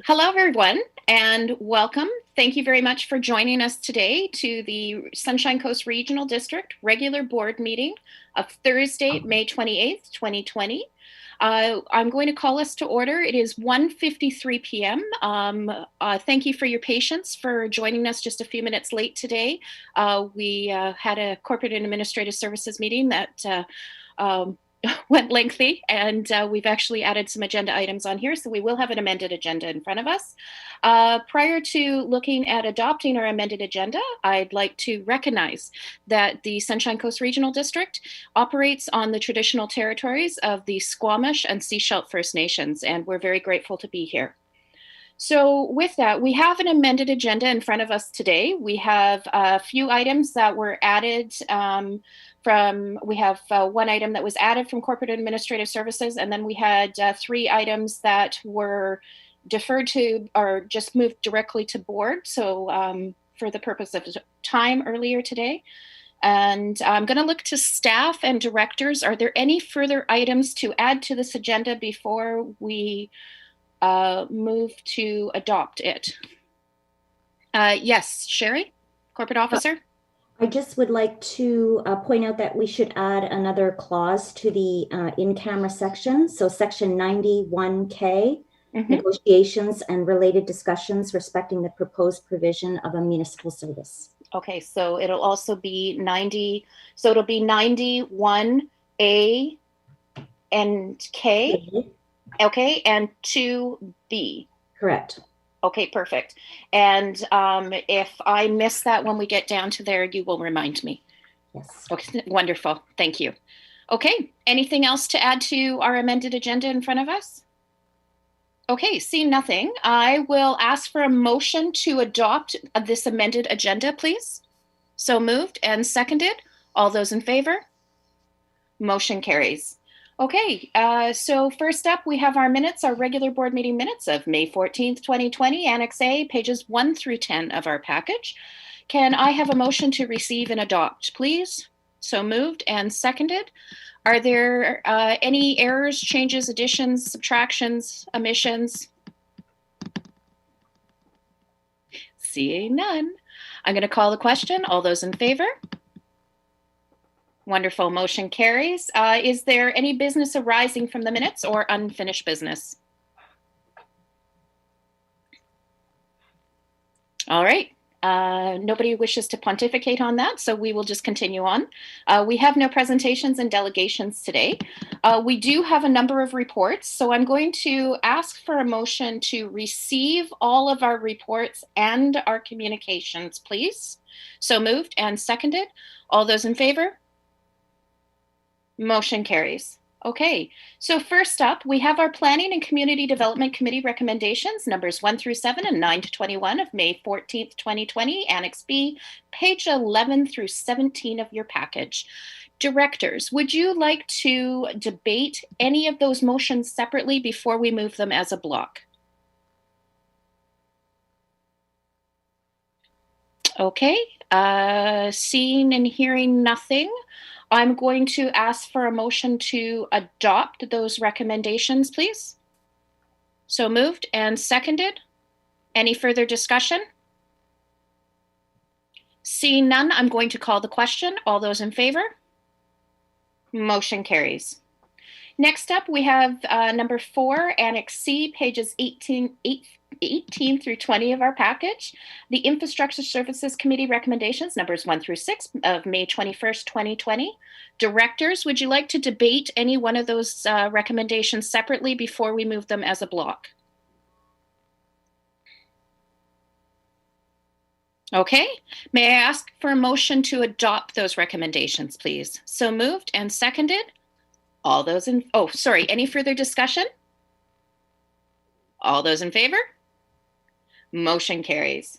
Hello, everyone, and welcome. Thank you very much for joining us today to the Sunshine Coast Regional District regular board meeting of Thursday, May 28th, 2020. I'm going to call us to order. It is 1:53 p.m. Thank you for your patience for joining us just a few minutes late today. We had a corporate and administrative services meeting that went lengthy, and we've actually added some agenda items on here, so we will have an amended agenda in front of us. Prior to looking at adopting our amended agenda, I'd like to recognize that the Sunshine Coast Regional District operates on the traditional territories of the Squamish and Seashell First Nations, and we're very grateful to be here. So with that, we have an amended agenda in front of us today. We have a few items that were added we have one item that was added from Corporate Administrative Services, and then we had three items that were deferred to or just moved directly to board. So for the purpose of time earlier today. And I'm going to look to staff and directors. Are there any further items to add to this agenda before we move to adopt it? Yes, Sherry, Corporate Officer. I just would like to point out that we should add another clause to the in-camera section. So section 91K, negotiations and related discussions respecting the proposed provision of a municipal service. Okay, so it'll also be 90, so it'll be 91A and K. Okay, and 2B. Correct. Okay, perfect. And if I miss that when we get down to there, you will remind me. Yes. Okay, wonderful. Thank you. Okay, anything else to add to our amended agenda in front of us? Okay, seeing nothing, I will ask for a motion to adopt this amended agenda, please. So moved and seconded. All those in favor? Motion carries. Okay, so first up, we have our minutes, our regular board meeting minutes of May 14th, 2020, Annex A, pages 1 through 10 of our package. Can I have a motion to receive and adopt, please? So moved and seconded. Are there any errors, changes, additions, subtractions, omissions? Seeing none. I'm going to call the question. All those in favor? Wonderful. Motion carries. Is there any business arising from the minutes or unfinished business? All right. Nobody wishes to pontificate on that, so we will just continue on. We have no presentations and delegations today. We do have a number of reports, so I'm going to ask for a motion to receive all of our reports and our communications, please. So moved and seconded. All those in favor? Motion carries. Okay, so first up, we have our Planning and Community Development Committee recommendations, numbers 1 through 7 and 9 to 21 of May 14th, 2020, Annex B, page 11 through 17 of your package. Directors, would you like to debate any of those motions separately before we move them as a block? Okay, seeing and hearing nothing, I'm going to ask for a motion to adopt those recommendations, please. So moved and seconded. Any further discussion? Seeing none, I'm going to call the question. All those in favor? Motion carries. Next up, we have number 4, Annex C, pages 18 through 20 of our package. The Infrastructure Services Committee recommendations, numbers 1 through 6 of May 21st, 2020. Directors, would you like to debate any one of those recommendations separately before we move them as a block? Okay, may I ask for a motion to adopt those recommendations, please? So moved and seconded. All those in, oh, sorry, any further discussion? All those in favor? Motion carries.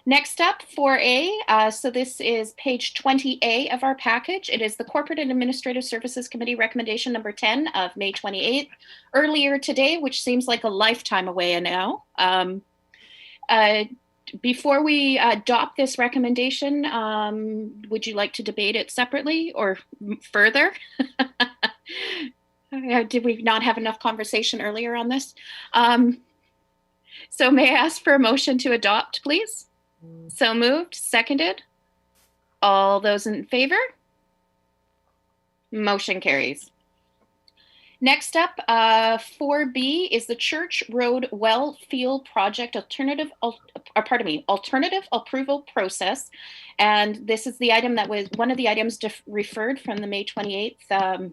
Next up, 4A, so this is page 20A of our package. It is the Corporate and Administrative Services Committee recommendation number 10 of May 28th, earlier today, which seems like a lifetime away now. Before we adopt this recommendation, would you like to debate it separately or further? Did we not have enough conversation earlier on this? So may I ask for a motion to adopt, please? So moved, seconded. All those in favor? Motion carries. Next up, 4B is the Church Road Well Field Project alternative approval process. And this is the item that was one of the items referred from the May 28th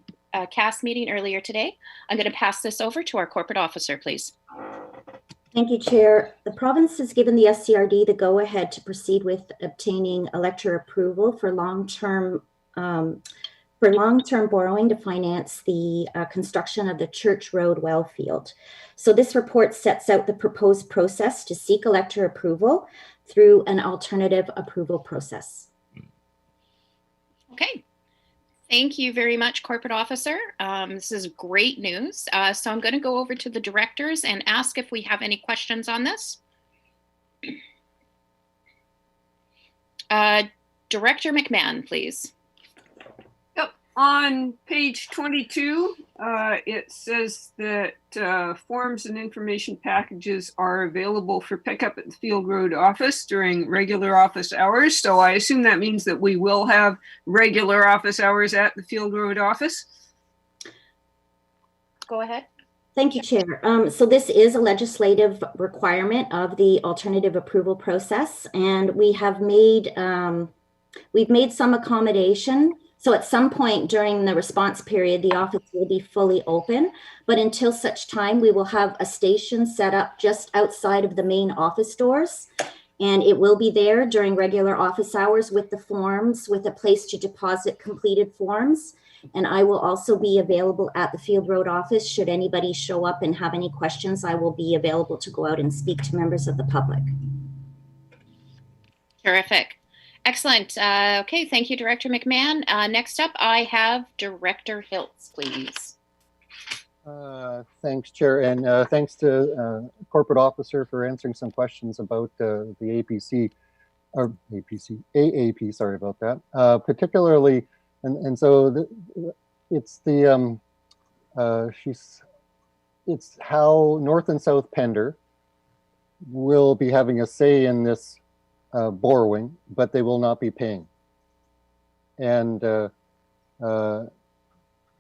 CAS meeting earlier today. I'm going to pass this over to our corporate officer, please. Thank you, Chair. The province has given the SCRD the go-ahead to proceed with obtaining elector approval for long-term borrowing to finance the construction of the Church Road well field. So this report sets out the proposed process to seek elector approval through an alternative approval process. Okay. Thank you very much, Corporate Officer. This is great news. So I'm going to go over to the directors and ask if we have any questions on this. Director McMahon, please. Yep. On page 22, it says that forms and information packages are available for pickup at the Field Road office during regular office hours. So I assume that means that we will have regular office hours at the Field Road office. Go ahead. Thank you, Chair. So this is a legislative requirement of the alternative approval process, and we have made we've made some accommodation. So at some point during the response period, the office will be fully open, but until such time, we will have a station set up just outside of the main office doors, and it will be there during regular office hours with the forms, with a place to deposit completed forms. And I will also be available at the Field Road office. Should anybody show up and have any questions, I will be available to go out and speak to members of the public. Terrific. Excellent. Okay, thank you, Director McMahon. Next up, I have Director Hiltz, please. Thanks, Chair, and thanks to Corporate Officer for answering some questions about the APC, or AAP, sorry about that. Particularly, and so it's the, it's how North and South Pender will be having a say in this borrowing, but they will not be paying. And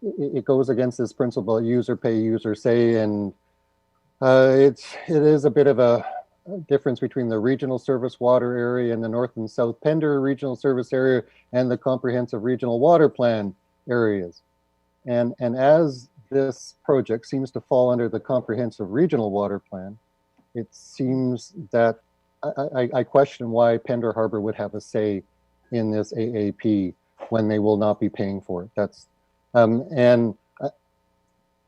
it goes against this principle, user pay, user say, and it is a bit of a difference between the regional service water area and the North and South Pender regional service area and the comprehensive regional water plan areas. And as this project seems to fall under the comprehensive regional water plan, it seems that I question why Pender Harbor would have a say in this AAP when they will not be paying for it. That's and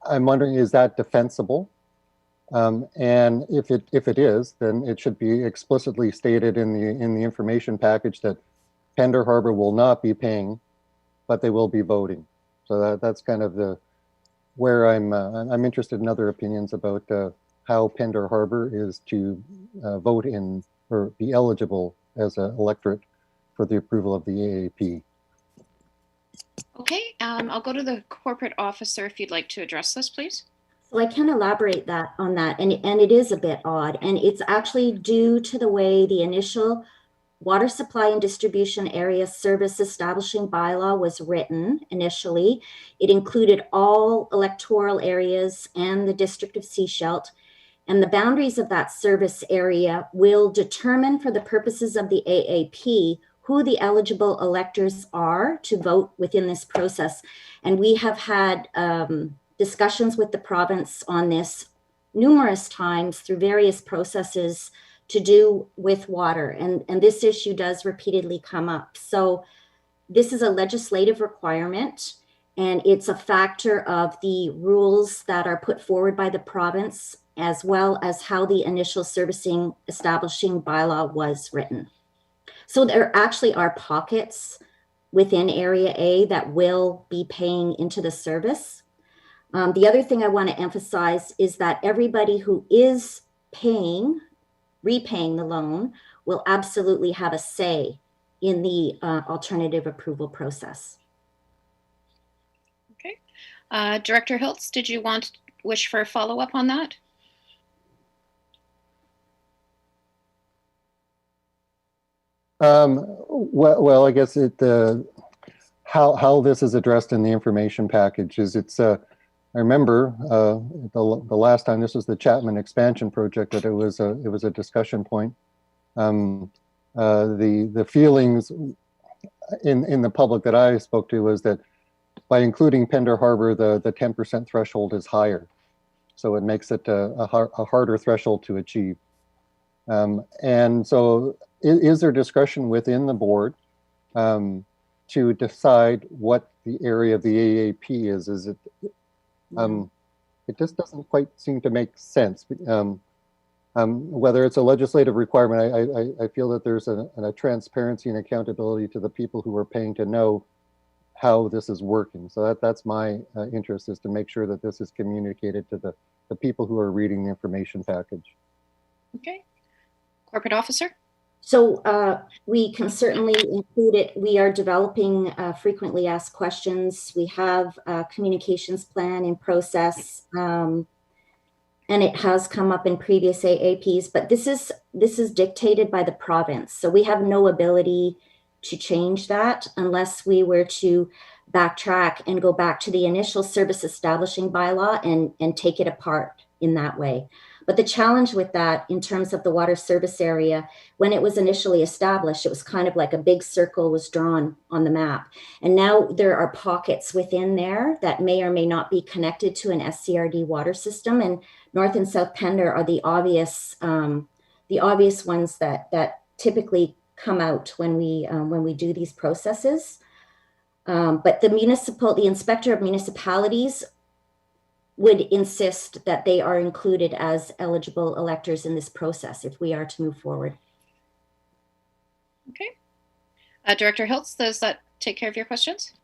I'm wondering, is that defensible? And if it is, then it should be explicitly stated in the information package that Pender Harbor will not be paying, but they will be voting. So that's kind of the where I'm interested in other opinions about how Pender Harbor is to vote in or be eligible as an electorate for the approval of the AAP. Okay, I'll go to the corporate officer if you'd like to address this, please. So I can elaborate on that, and it is a bit odd, and it's actually due to the way the initial water supply and distribution area service establishing bylaw was written initially. It included all electoral areas and the District of Sechelt, and the boundaries of that service area will determine, for the purposes of the AAP, who the eligible electors are to vote within this process. And we have had discussions with the province on this numerous times through various processes to do with water. And this issue does repeatedly come up. So this is a legislative requirement, and it's a factor of the rules that are put forward by the province, as well as how the initial servicing establishing bylaw was written. So there actually are pockets within Area A that will be paying into the service. The other thing I want to emphasize is that everybody who is repaying the loan will absolutely have a say in the alternative approval process. Okay. Director Hiltz, did you wish for a follow-up on that? Well, I guess how this is addressed in the information package is I remember the last time this was the Chapman expansion project that it was a discussion point. The feelings in the public that I spoke to was that by including Pender Harbor, the 10% threshold is higher, so it makes it a harder threshold to achieve. And so, is there discretion within the board to decide what the area of the AAP is? Is it? It just doesn't quite seem to make sense. Whether it's a legislative requirement, I feel that there's a transparency and accountability to the people who are paying to know how this is working. So that's my interest, is to make sure that this is communicated to the people who are reading the information package. Okay. Corporate officer? So we can certainly include it. We are developing frequently asked questions. We have a communications plan in process, and it has come up in previous AAPs, but this is dictated by the province. So we have no ability to change that unless we were to backtrack and go back to the initial service establishing bylaw and take it apart in that way. But the challenge with that, in terms of the water service area, when it was initially established, it was kind of like a big circle was drawn on the map. And now there are pockets within there that may or may not be connected to an SCRD water system. And North and South Pender are the obvious ones that typically come out when we do these processes. But the inspector of municipalities would insist that they are included as eligible electors in this process if we are to move forward. Okay. Director Hiltz, does that take care of your questions?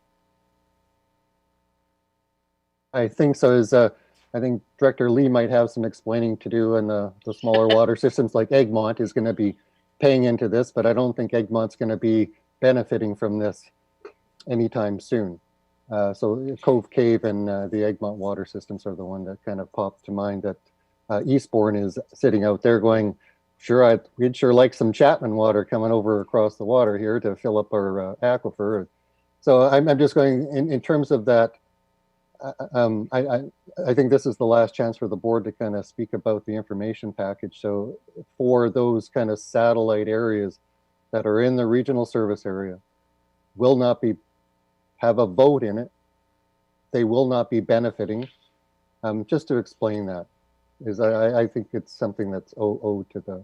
I think so. I think Director Lee might have some explaining to do, and the smaller water systems like Egmont is going to be paying into this, but I don't think Egmont's going to be benefiting from this anytime soon. So Cove Cave and the Egmont water systems are the one that kind of popped to mind, that Eastbourne is sitting out there going, sure, we'd sure like some Chapman water coming over across the water here to fill up our aquifer. So I'm just going, in terms of that, I think this is the last chance for the board to kind of speak about the information package. So for those kind of satellite areas that are in the regional service area, will not have a vote in it. They will not be benefiting. Just to explain that, is I think it's something that's owed to the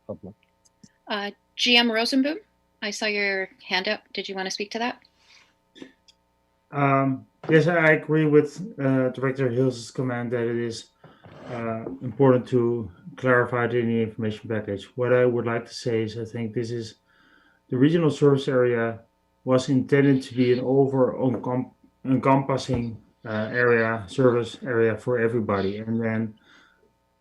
public. GM Rosenboom, I saw your hand up. Did you want to speak to that? Yes, I agree with Director Hill's comment that it is important to clarify it in the information package. What I would like to say is I think this is the regional service area was intended to be an encompassing service area for everybody. And then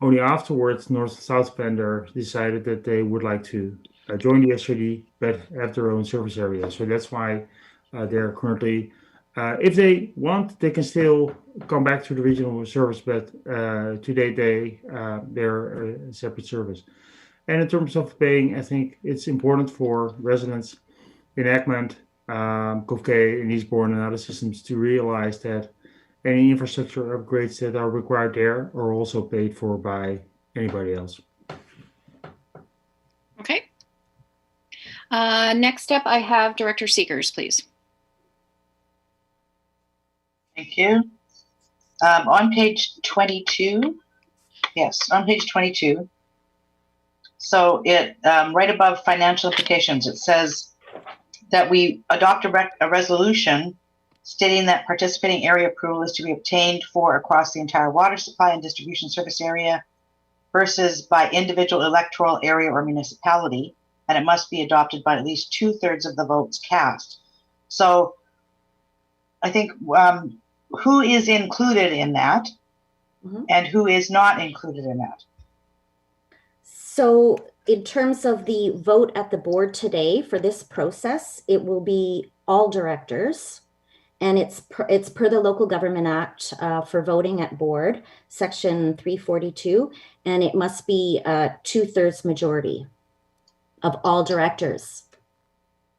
only afterwards, North and South Pender decided that they would like to join the SRD, but have their own service area. So that's why they're currently, if they want, they can still come back to the regional service, but today they're a separate service. And in terms of paying, I think it's important for residents in Egmont, Cove Cave, and Eastbourne, and other systems to realize that any infrastructure upgrades that are required there are also paid for by anybody else. Okay. Next up, I have Director Seegers, please. Thank you. On page 22, yes, on page 22. So it right above financial implications, it says that we adopt a resolution stating that participating area approval is to be obtained for across the entire water supply and distribution service area versus by individual electoral area or municipality, and it must be adopted by at least 2/3 of the votes cast. So I think who is included in that and who is not included in that? So in terms of the vote at the board today for this process, it will be all directors, and it's per the Local Government Act for voting at board, section 342, and it must be 2/3 majority. of all directors.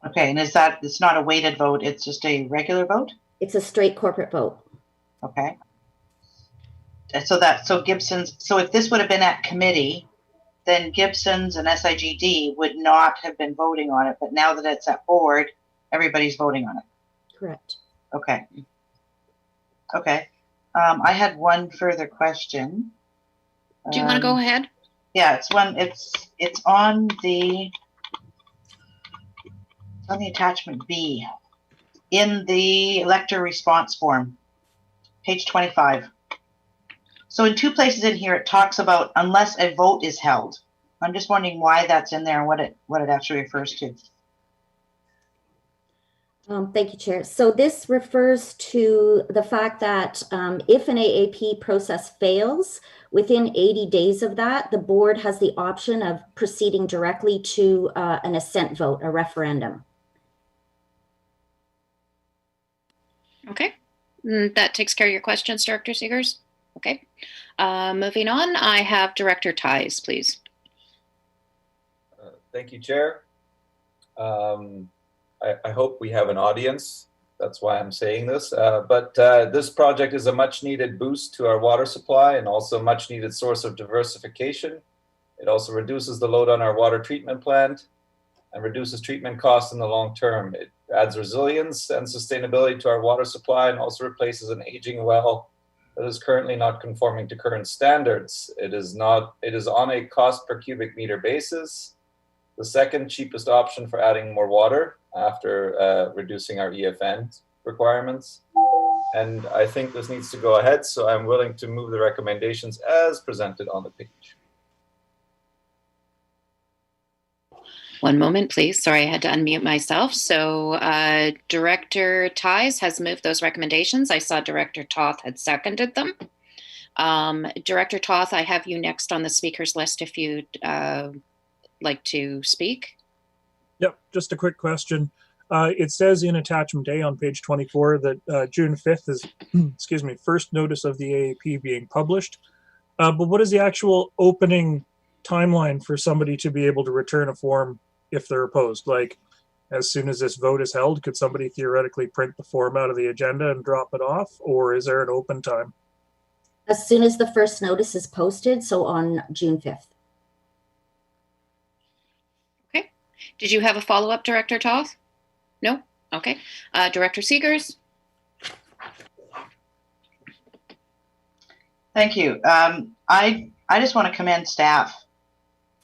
Okay, and is that, it's not a weighted vote, it's just a regular vote? It's a straight corporate vote. Okay. So Gibson's, so if this would have been at committee, then Gibson's and SIGD would not have been voting on it, but now that it's at board, everybody's voting on it. Correct. Okay. Okay. I had one further question. Do you want to go ahead? Yeah, it's on the attachment B in the elector response form, page 25. So in 2 places in here, it talks about unless a vote is held. I'm just wondering why that's in there and what it actually refers to. Thank you, Chair. So this refers to the fact that if an AAP process fails, within 80 days of that, the board has the option of proceeding directly to an assent vote, a referendum. Okay. That takes care of your questions, Director Seegers. Okay. Moving on, I have Director Ties, please. Thank you, Chair. I hope we have an audience. That's why I'm saying this. But this project is a much needed boost to our water supply and also a much needed source of diversification. It also reduces the load on our water treatment plant and reduces treatment costs in the long term. It adds resilience and sustainability to our water supply and also replaces an aging well that is currently not conforming to current standards. It is on a cost per cubic meter basis, the second cheapest option for adding more water after reducing our EFN requirements. And I think this needs to go ahead, so I'm willing to move the recommendations as presented on the page. One moment, please. Sorry, I had to unmute myself. So Director Ties has moved those recommendations. I saw Director Toth had seconded them. Director Toth, I have you next on the speakers list if you'd like to speak. Yep, just a quick question. It says in attachment A on page 24 that June 5th is, excuse me, first notice of the AAP being published. But what is the actual opening timeline for somebody to be able to return a form if they're opposed? Like, as soon as this vote is held, could somebody theoretically print the form out of the agenda and drop it off, or is there an open time? As soon as the first notice is posted, so on June 5th. Okay. Did you have a follow-up, Director Toth? No? Okay. Director Seegers? Thank you. I just want to commend staff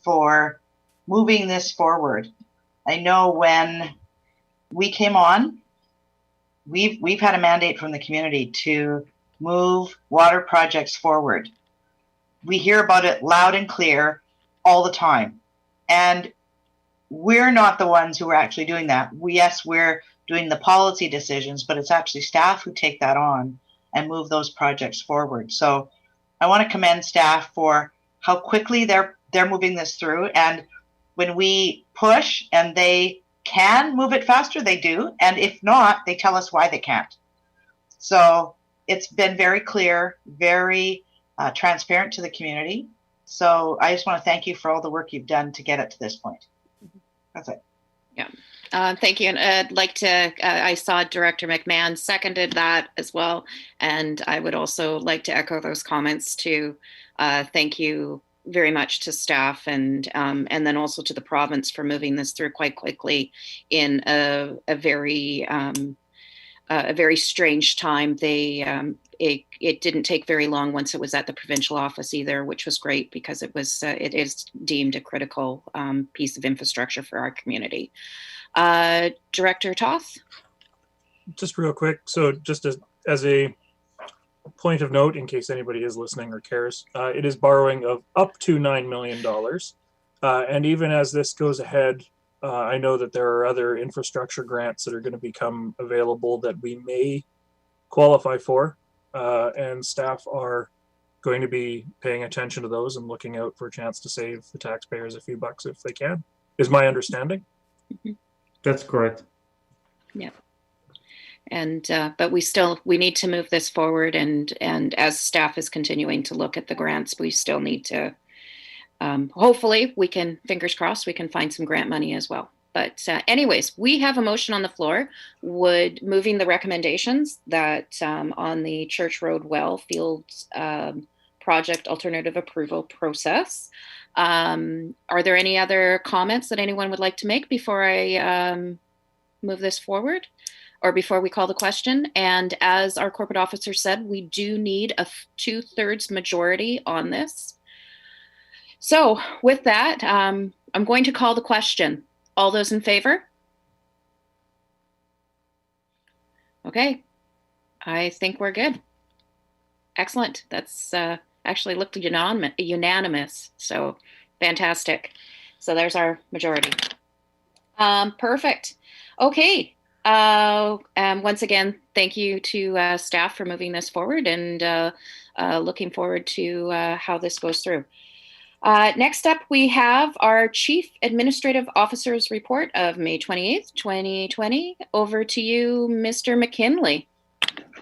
for moving this forward. I know when we came on, we've had a mandate from the community to move water projects forward. We hear about it loud and clear all the time. And we're not the ones who are actually doing that. Yes, we're doing the policy decisions, but it's actually staff who take that on and move those projects forward. So I want to commend staff for how quickly they're moving this through. And when we push and they can move it faster, they do. And if not, they tell us why they can't. So it's been very clear, very transparent to the community. So I just want to thank you for all the work you've done to get it to this point. That's it. Yeah. Thank you. And I'd like to, I saw Director McMahon seconded that as well. And I would also like to echo those comments to thank you very much to staff and then also to the province for moving this through quite quickly in a very strange time. It didn't take very long once it was at the provincial office either, which was great because it is deemed a critical piece of infrastructure for our community. Director Toth? Just real quick. So just as a point of note, in case anybody is listening or cares, it is borrowing of up to $9 million. And even as this goes ahead, I know that there are other infrastructure grants that are going to become available that we may qualify for. And staff are going to be paying attention to those and looking out for a chance to save the taxpayers a few bucks if they can, is my understanding. That's correct. Yeah. And but we need to move this forward, and as staff is continuing to look at the grants, we still need to hopefully we can, fingers crossed, we can find some grant money as well. But anyways, we have a motion on the floor moving the recommendations that on the Church Road Well Field project alternative approval process. Are there any other comments that anyone would like to make before I move this forward, or before we call the question? And as our corporate officer said, we do need a 2/3 majority on this. So with that, I'm going to call the question. All those in favor? Okay, I think we're good. Excellent. That's actually looked unanimous. So fantastic. So there's our majority. Perfect. Okay. Once again, thank you to staff for moving this forward, and looking forward to how this goes through. Next up, we have our Chief Administrative Officer's report of May 28th, 2020. Over to you, Mr. McKinley.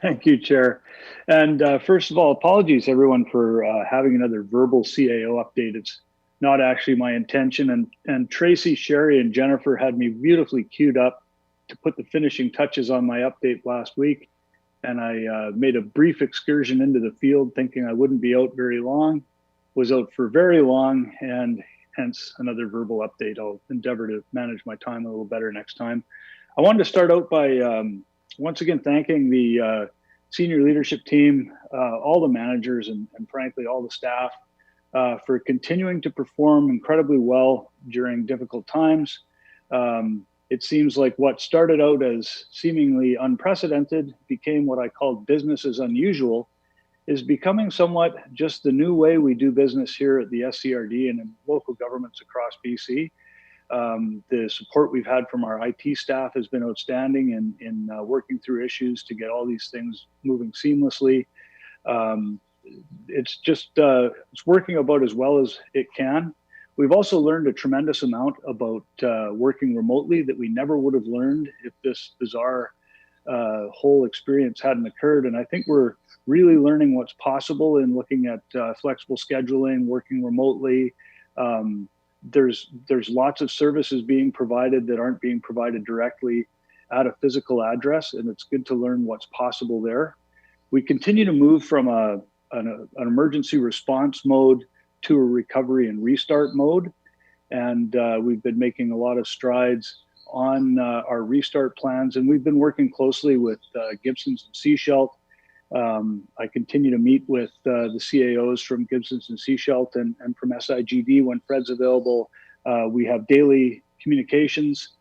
Thank you, Chair. And first of all, apologies everyone for having another verbal CAO update. It's not actually my intention. And Tracy, Sherry, and Jennifer had me beautifully queued up to put the finishing touches on my update last week. And I made a brief excursion into the field thinking I wouldn't be out very long. Was out for very long, and hence another verbal update. I'll endeavor to manage my time a little better next time. I wanted to start out by once again thanking the senior leadership team, all the managers, and frankly all the staff for continuing to perform incredibly well during difficult times. It seems like what started out as seemingly unprecedented became what I called business as unusual, is becoming somewhat just the new way we do business here at the SCRD and in local governments across BC. The support we've had from our IT staff has been outstanding in working through issues to get all these things moving seamlessly. It's just, it's working about as well as it can. We've also learned a tremendous amount about working remotely that we never would have learned if this bizarre whole experience hadn't occurred. And I think we're really learning what's possible in looking at flexible scheduling, working remotely. There's lots of services being provided that aren't being provided directly at a physical address, and it's good to learn what's possible there. We continue to move from an emergency response mode to a recovery and restart mode, and we've been making a lot of strides on our restart plans, and we've been working closely with Gibsons and Seashelt. I continue to meet with the CAOs from Gibsons and Seashelt and from SIGD when Fred's available. We have daily communications.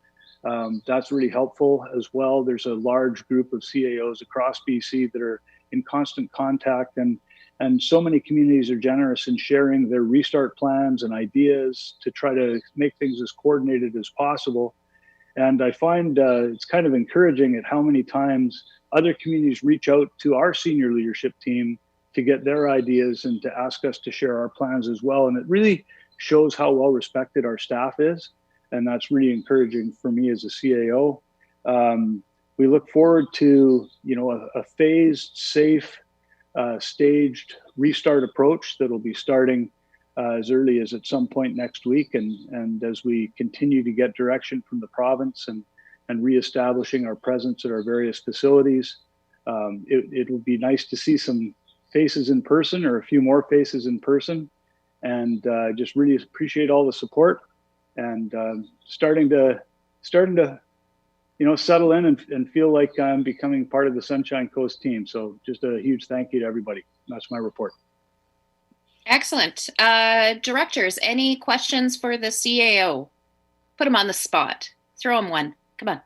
That's really helpful as well. There's a large group of CAOs across BC that are in constant contact, and so many communities are generous in sharing their restart plans and ideas to try to make things as coordinated as possible. And I find it's kind of encouraging at how many times other communities reach out to our senior leadership team to get their ideas and to ask us to share our plans as well. And it really shows how well respected our staff is. And that's really encouraging for me as a CAO. We look forward to, a phased, safe, staged restart approach that'll be starting as early as at some point next week. And as we continue to get direction from the province and reestablishing our presence at our various facilities, it would be nice to see some faces in person, or a few more faces in person. And just really appreciate all the support, and starting to settle in and feel like I'm becoming part of the Sunshine Coast team. So just a huge thank you to everybody. That's my report. Excellent. Directors, any questions for the CAO? Put him on the spot. Throw him one. Come on.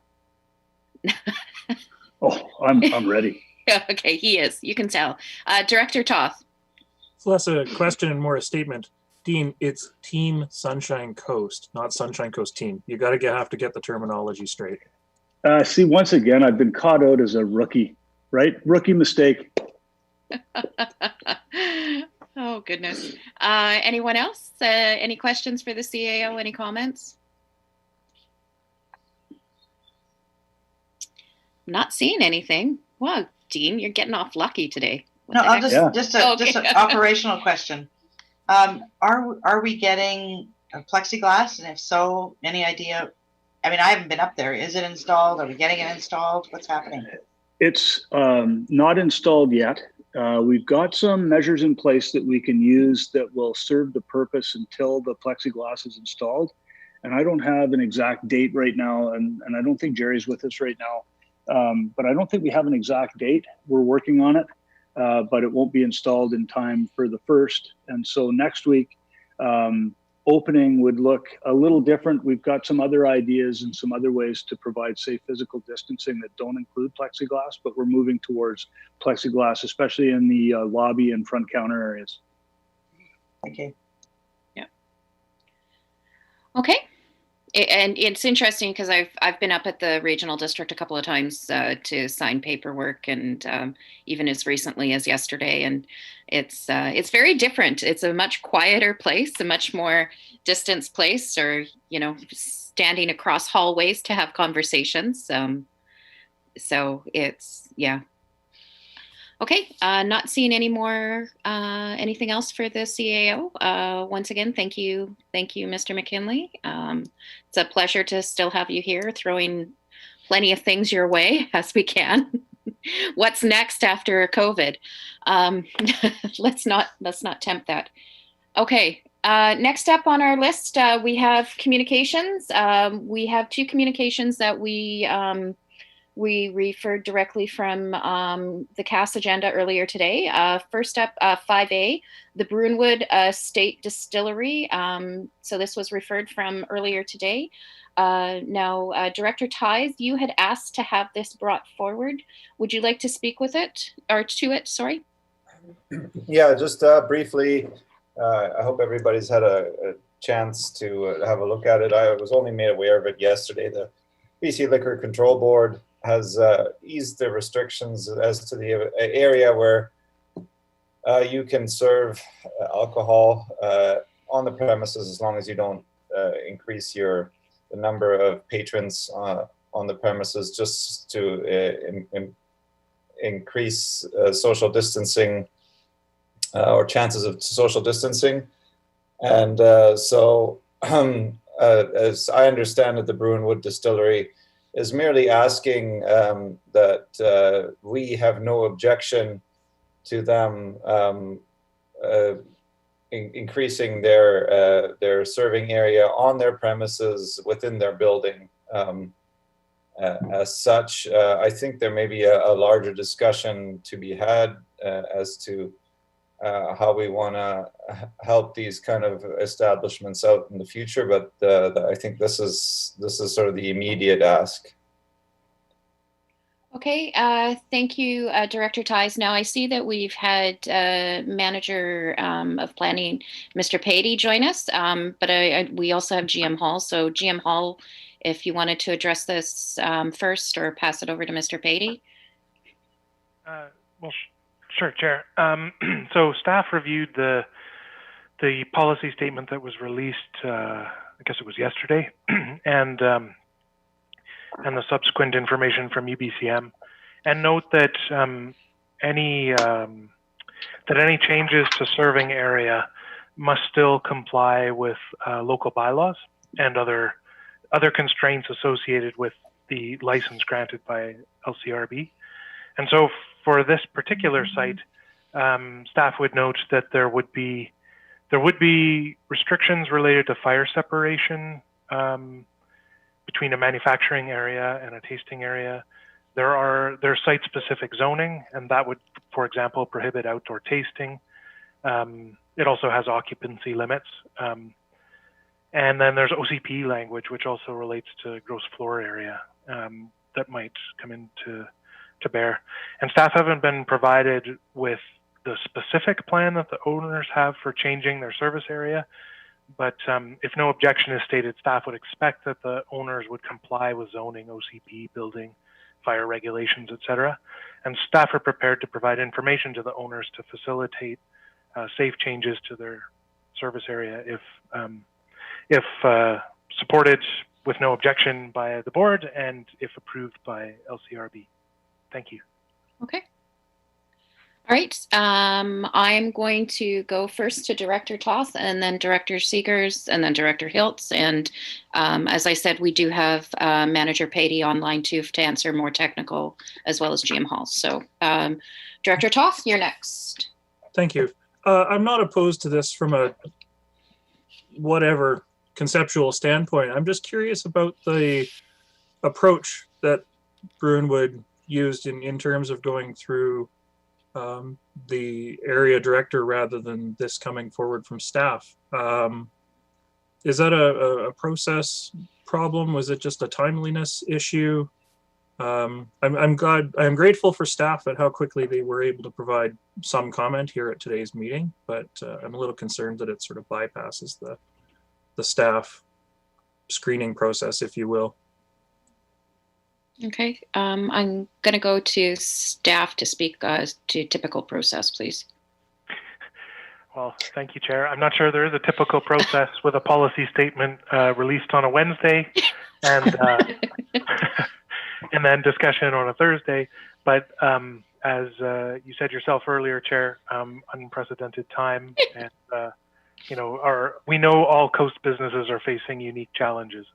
Oh, I'm ready. Okay, he is. You can tell. Director Toth. It's less a question and more a statement. Dean, it's Team Sunshine Coast, not Sunshine Coast Team. You have to get the terminology straight. See, once again, I've been caught out as a rookie, right? Rookie mistake. Oh, goodness. Anyone else? Any questions for the CAO? Any comments? Not seeing anything. Wow, Dean, you're getting off lucky today. No, I'll just an operational question. Are we getting a plexiglass? And if so, any idea? I mean, I haven't been up there. Is it installed? Are we getting it installed? What's happening? It's not installed yet. We've got some measures in place that we can use that will serve the purpose until the plexiglass is installed. And I don't have an exact date right now, and I don't think Jerry's with us right now. But I don't think we have an exact date. We're working on it, but it won't be installed in time for the 1st. And so next week, opening would look a little different. We've got some other ideas and some other ways to provide safe physical distancing that don't include plexiglass, but we're moving towards plexiglass, especially in the lobby and front counter areas. Okay. Yeah. Okay. And it's interesting because I've been up at the regional district a couple of times to sign paperwork, and even as recently as yesterday. And it's very different. It's a much quieter place, a much more distanced place, or standing across hallways to have conversations. So it's Okay, not seeing any more, anything else for the CAO. Once again, thank you, Mr. McKinley. It's a pleasure to still have you here, throwing plenty of things your way as we can. What's next after COVID? Let's not tempt that. Okay, next up on our list, we have communications. We have 2 communications that we referred directly from the CAS agenda earlier today. First up, 5A, the Broonwood State Distillery. So this was referred from earlier today. Now, Director Ties, you had asked to have this brought forward. Would you like to speak with it, or to it, sorry? Yeah, just briefly, I hope everybody's had a chance to have a look at it. I was only made aware of it yesterday. The BC Liquor Control Board has eased the restrictions as to the area where you can serve alcohol on the premises, as long as you don't increase the number of patrons on the premises, just to increase social distancing or chances of social distancing. And so as I understand it, the Broonwood Distillery is merely asking that we have no objection to them increasing their serving area on their premises within their building. As such, I think there may be a larger discussion to be had as to how we want to help these kind of establishments out in the future, but I think this is sort of the immediate ask. Okay, thank you, Director Ties. Now I see that we've had Manager of Planning, Mr. Patey, join us, but we also have GM Hall. So GM Hall, if you wanted to address this first, or pass it over to Mr. Patey. Well, sure, Chair. So staff reviewed the policy statement that was released, I guess it was yesterday, and the subsequent information from UBCM, and note that any changes to serving area must still comply with local bylaws and other constraints associated with the license granted by LCRB. And so for this particular site, staff would note that there would be restrictions related to fire separation between a manufacturing area and a tasting area. There's site-specific zoning, and that would, for example, prohibit outdoor tasting. It also has occupancy limits. And then there's OCP language, which also relates to gross floor area that might come into bear. And staff haven't been provided with the specific plan that the owners have for changing their service area. But if no objection is stated, staff would expect that the owners would comply with zoning, OCP, building, fire regulations, etc. And staff are prepared to provide information to the owners to facilitate safe changes to their service area if supported with no objection by the board and if approved by LCRB. Thank you. Okay. All right. I'm going to go first to Director Toth and then Director Seegers and then Director Hiltz. And as I said, we do have Manager Patey online too to answer more technical as well as GM Hall. So Director Toth, you're next. Thank you. I'm not opposed to this from a whatever conceptual standpoint. I'm just curious about the approach that Bruinwood used in terms of going through the area director rather than this coming forward from staff. Is that a process problem? Was it just a timeliness issue? I'm grateful for staff at how quickly they were able to provide some comment here at today's meeting, but I'm a little concerned that it sort of bypasses the staff screening process, if you will. Okay, I'm going to go to staff to speak to typical process, please. Well, thank you, Chair. I'm not sure there is a typical process with a policy statement released on a Wednesday and and then discussion on a Thursday. But as you said yourself earlier, Chair, unprecedented time, and we know all coast businesses are facing unique challenges.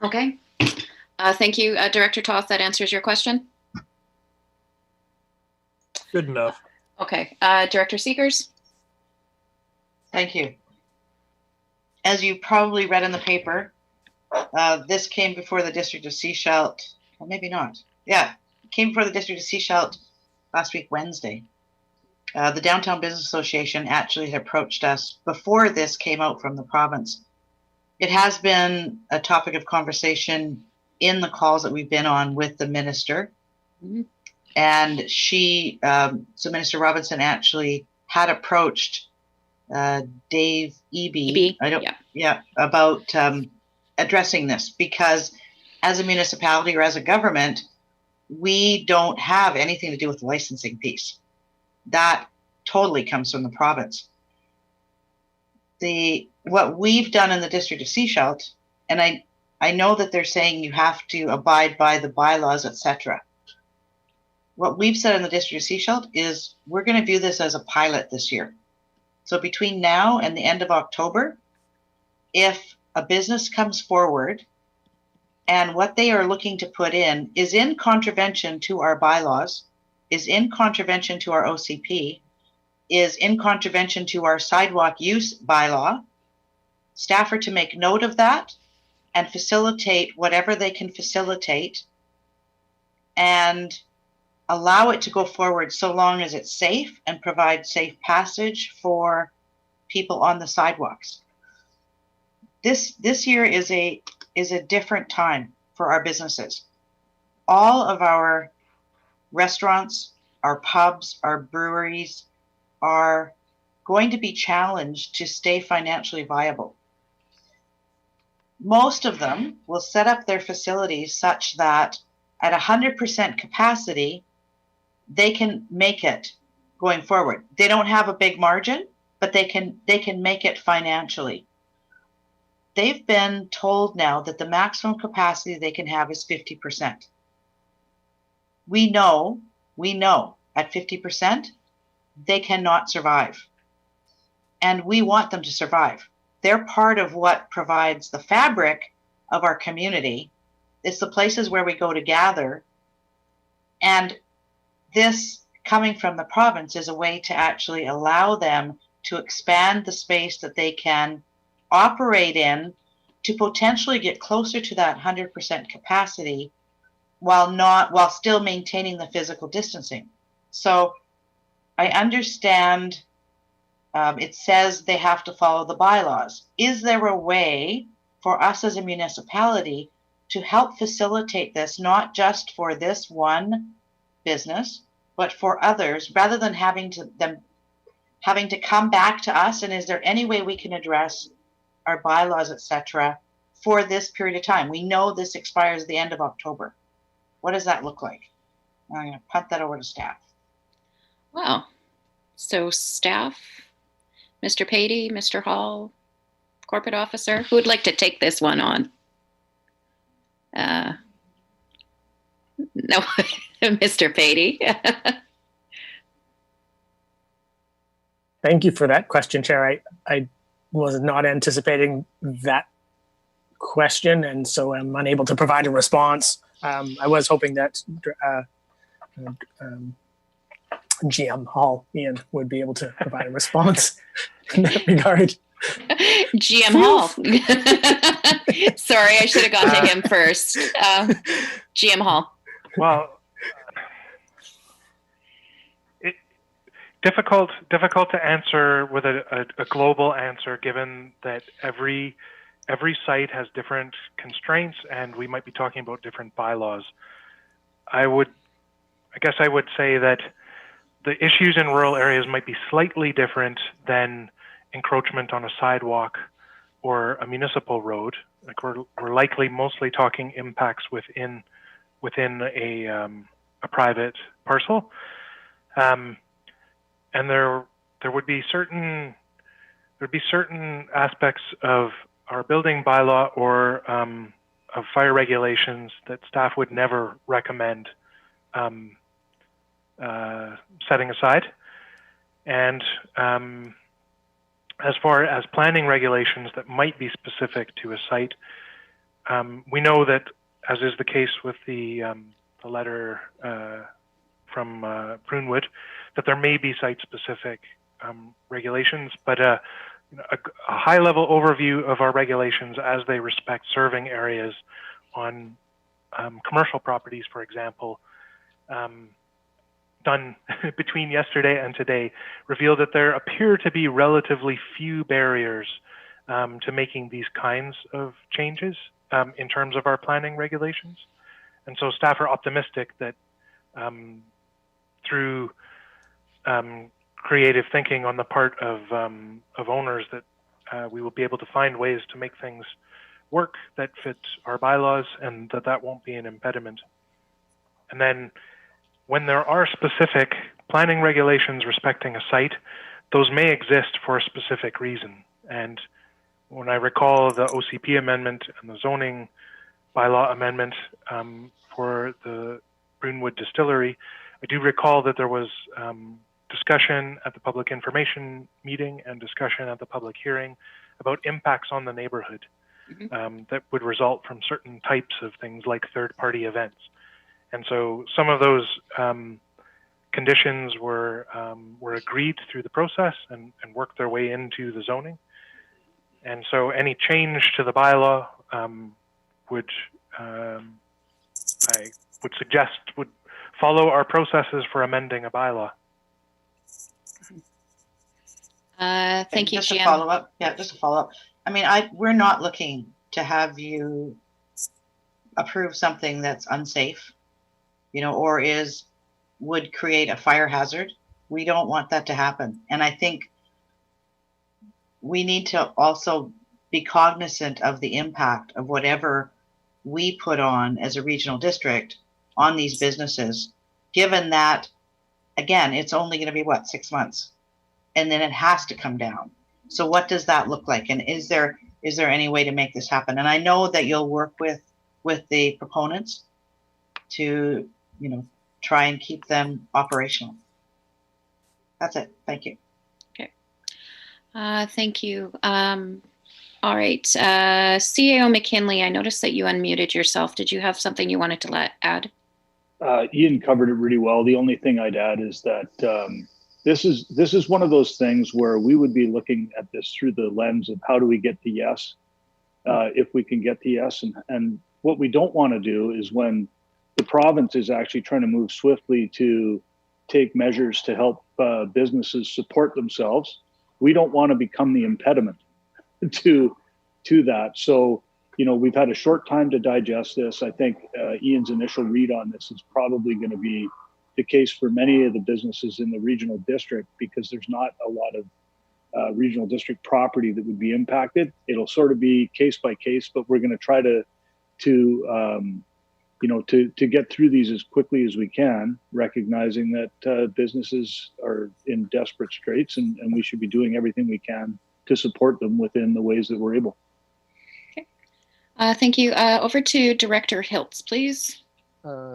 Okay. Thank you, Director Toth. That answers your question. Good enough. Okay. Director Seegers. Thank you. As you probably read in the paper, this came before the District of Sechelt, or maybe not. Yeah, it came before the District of Sechelt last week, Wednesday. The Downtown Business Association actually had approached us before this came out from the province. It has been a topic of conversation in the calls that we've been on with the minister. Mm-hmm. And she, so Minister Robinson actually had approached Dave Eby, about addressing this, because as a municipality or as a government, we don't have anything to do with the licensing piece. That totally comes from the province. What we've done in the District of Sechelt, and I know that they're saying you have to abide by the bylaws, etc. What we've said in the District of Sechelt is we're going to view this as a pilot this year. So between now and the end of October, if a business comes forward and what they are looking to put in is in contravention to our bylaws, is in contravention to our OCP, is in contravention to our sidewalk use bylaw, staff are to make note of that and facilitate whatever they can facilitate and allow it to go forward so long as it's safe and provides safe passage for people on the sidewalks. This year is a different time for our businesses. All of our restaurants, our pubs, our breweries are going to be challenged to stay financially viable. Most of them will set up their facilities such that at 100% capacity, they can make it going forward. They don't have a big margin, but they can make it financially. They've been told now that the maximum capacity they can have is 50%. We know at 50%, they cannot survive. And we want them to survive. They're part of what provides the fabric of our community. It's the places where we go to gather. And this coming from the province is a way to actually allow them to expand the space that they can operate in to potentially get closer to that 100% capacity while still maintaining the physical distancing. So I understand it says they have to follow the bylaws. Is there a way for us as a municipality to help facilitate this, not just for this one business, but for others, rather than having to come back to us? And is there any way we can address our bylaws, etc., for this period of time? We know this expires at the end of October. What does that look like? I'm going to punt that over to staff. Wow. So staff, Mr. Patey, Mr. Hall, corporate officer, who would like to take this one on? No, Mr. Patey. Thank you for that question, Chair. I was not anticipating that question, and so I'm unable to provide a response. I was hoping that GM Hall, Ian, would be able to provide a response in that regard. GM Hall. Sorry, I should have gone to him first. GM Hall. Well, difficult to answer with a global answer, given that every site has different constraints, and we might be talking about different bylaws. I guess I would say that the issues in rural areas might be slightly different than encroachment on a sidewalk or a municipal road. Like we're likely mostly talking impacts within a private parcel, and there would be certain aspects of our building bylaw or of fire regulations that staff would never recommend setting aside. And as far as planning regulations that might be specific to a site, we know that, as is the case with the letter from Prunewood, that there may be site-specific regulations, but a high-level overview of our regulations as they respect serving areas on commercial properties, for example, done between yesterday and today, revealed that there appear to be relatively few barriers to making these kinds of changes in terms of our planning regulations. And so staff are optimistic that through creative thinking on the part of owners that we will be able to find ways to make things work that fit our bylaws, and that won't be an impediment. And then when there are specific planning regulations respecting a site, those may exist for a specific reason. And when I recall the OCP amendment and the zoning bylaw amendment for the Prunewood Distillery, I do recall that there was discussion at the public information meeting and discussion at the public hearing about impacts on the neighborhood that would result from certain types of things like third-party events. And so some of those conditions were agreed through the process and worked their way into the zoning. And so any change to the bylaw would follow our processes for amending a bylaw. Thank you, Just Jim. a follow-up. Yeah, just a follow-up. I mean, we're not looking to have you approve something that's unsafe, or would create a fire hazard. We don't want that to happen. And I think we need to also be cognizant of the impact of whatever we put on as a regional district on these businesses, given that, again, it's only going to be 6 months, and then it has to come down. So what does that look like? And is there any way to make this happen? And I know that you'll work with the proponents to, try and keep them operational. That's it. Thank you. Okay. Thank you. All right. CAO McKinley, I noticed that you unmuted yourself. Did you have something you wanted to add? Ian covered it really well. The only thing I'd add is that this is one of those things where we would be looking at this through the lens of how do we get to yes, if we can get to yes. And what we don't want to do is when the province is actually trying to move swiftly to take measures to help businesses support themselves, we don't want to become the impediment to that. So, we've had a short time to digest this. I think Ian's initial read on this is probably going to be the case for many of the businesses in the regional district, because there's not a lot of regional district property that would be impacted. It'll sort of be case by case, but we're going to try to get through these as quickly as we can, recognizing that businesses are in desperate straits, and we should be doing everything we can to support them within the ways that we're able. Okay. Thank you. Over to Director Hiltz, please.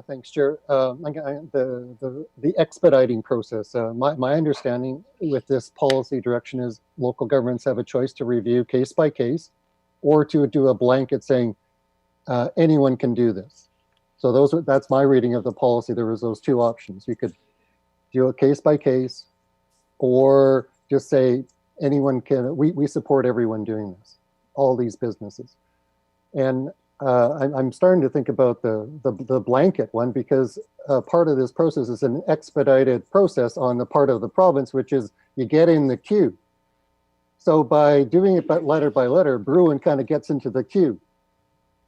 Thanks, Chair. The expediting process. My understanding with this policy direction is local governments have a choice to review case by case, or to do a blanket saying anyone can do this. So that's my reading of the policy. There was those two options. You could do it case by case, or just say anyone can. We support everyone doing this, all these businesses, and I'm starting to think about the blanket one, because part of this process is an expedited process on the part of the province, which is you get in the queue. So by doing it letter by letter, Bruin kind of gets into the queue.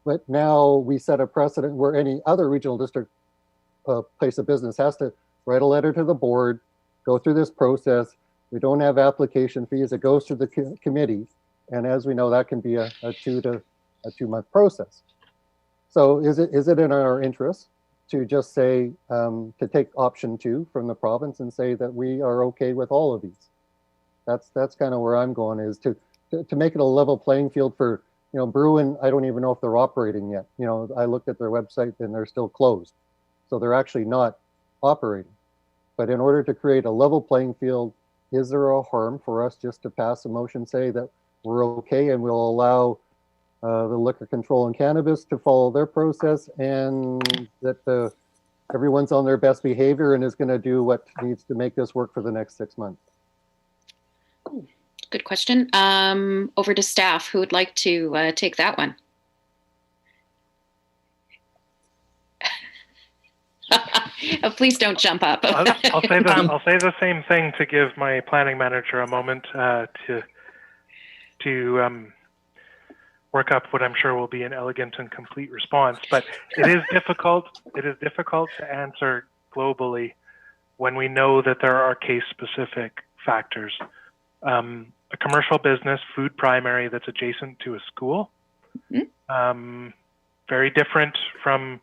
But now we set a precedent where any other regional district place of business has to write a letter to the board, go through this process. We don't have application fees. It goes to the committee. And as we know, that can be a 2-month process. So is it in our interest to just say, to take option 2 from the province and say that we are okay with all of these? That's kind of where I'm going, is to make it a level playing field for, Bruin. I don't even know if they're operating yet. I looked at their website and they're still closed. So they're actually not operating. But in order to create a level playing field, is there a harm for us just to pass a motion, say that we're okay and we'll allow the Liquor Control and Cannabis to follow their process, and that everyone's on their best behavior and is going to do what needs to make this work for the next 6 months? Good question. Over to staff. Who would like to take that one? Oh, please don't jump up. I'll say the same thing to give my planning manager a moment to work up what I'm sure will be an elegant and complete response. But it is difficult. It is difficult to answer globally when we know that there are case-specific factors. A commercial business, food primary, that's adjacent to a school, very different from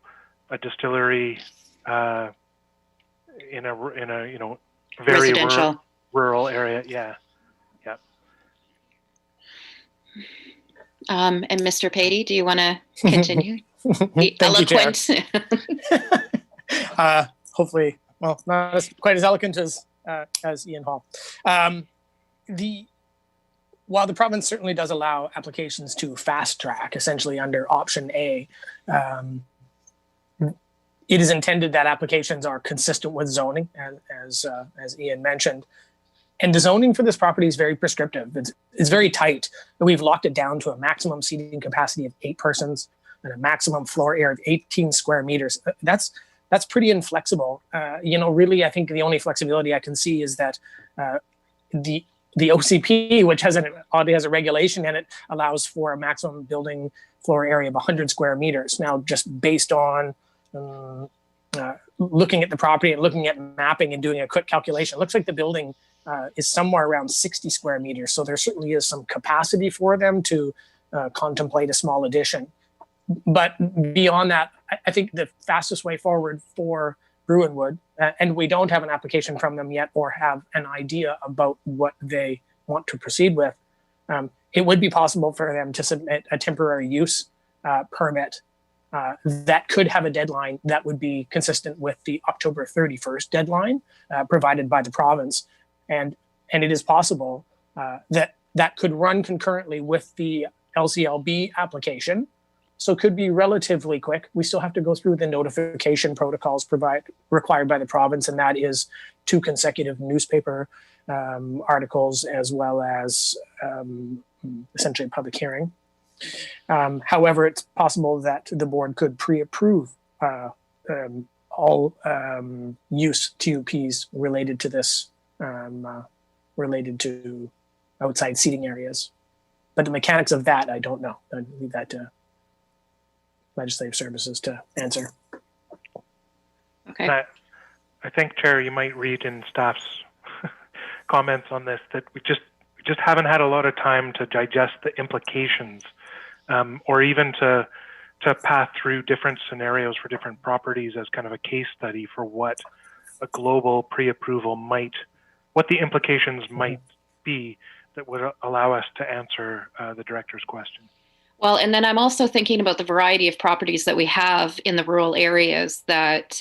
a distillery in a very rural area. Yeah. And Mr. Patey, do you want to continue? Eloquent. Hopefully, well, not quite as eloquent as Ian Hall. While the province certainly does allow applications to fast track, essentially under option A, it is intended that applications are consistent with zoning, as Ian mentioned. And the zoning for this property is very prescriptive. It's very tight. We've locked it down to a maximum seating capacity of 8 persons and a maximum floor area of 18 square meters. That's pretty inflexible. Really, I think the only flexibility I can see is that the OCP, which already has a regulation in it, allows for a maximum building floor area of 100 square meters. Now, just based on looking at the property and looking at mapping and doing a quick calculation, it looks like the building is somewhere around 60 square meters. So there certainly is some capacity for them to contemplate a small addition. But beyond that, I think the fastest way forward for Bruin would, and we don't have an application from them yet or have an idea about what they want to proceed with, it would be possible for them to submit a temporary use permit that could have a deadline that would be consistent with the October 31st deadline provided by the province. And it is possible that could run concurrently with the LCLB application. So it could be relatively quick. We still have to go through the notification protocols required by the province, and that is 2 consecutive newspaper articles as well as essentially a public hearing. However, it's possible that the board could pre-approve all use TUPs related to this, related to outside seating areas. But the mechanics of that, I don't know. I'd leave that to legislative services to answer. Okay. I think, Chair, you might read in staff's comments on this that we just haven't had a lot of time to digest the implications, or even to path through different scenarios for different properties as kind of a case study for what a global pre-approval what the implications might be that would allow us to answer the director's question. Well, and then I'm also thinking about the variety of properties that we have in the rural areas that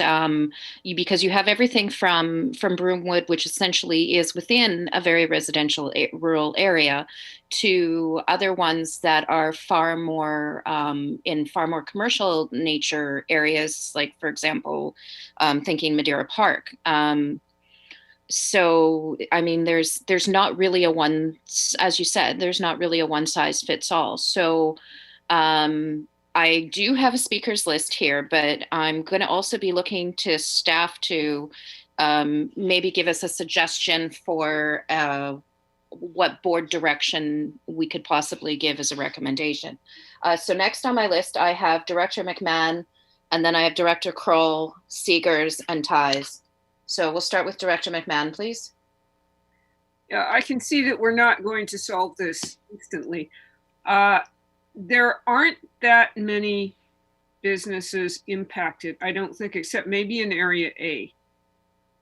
because you have everything from Broomwood, which essentially is within a very residential rural area, to other ones that are far more in far more commercial nature areas, like, for example, thinking Madeira Park. So, I mean, there's not really a one, as you said, there's not really a one size fits all. So I do have a speakers list here, but I'm going to also be looking to staff to maybe give us a suggestion for what board direction we could possibly give as a recommendation. So next on my list, I have Director McMahon, and then I have Director Kroll, Seegers, and Ties. So we'll start with Director McMahon, please. Yeah, I can see that we're not going to solve this instantly. There aren't that many businesses impacted, I don't think, except maybe in Area A.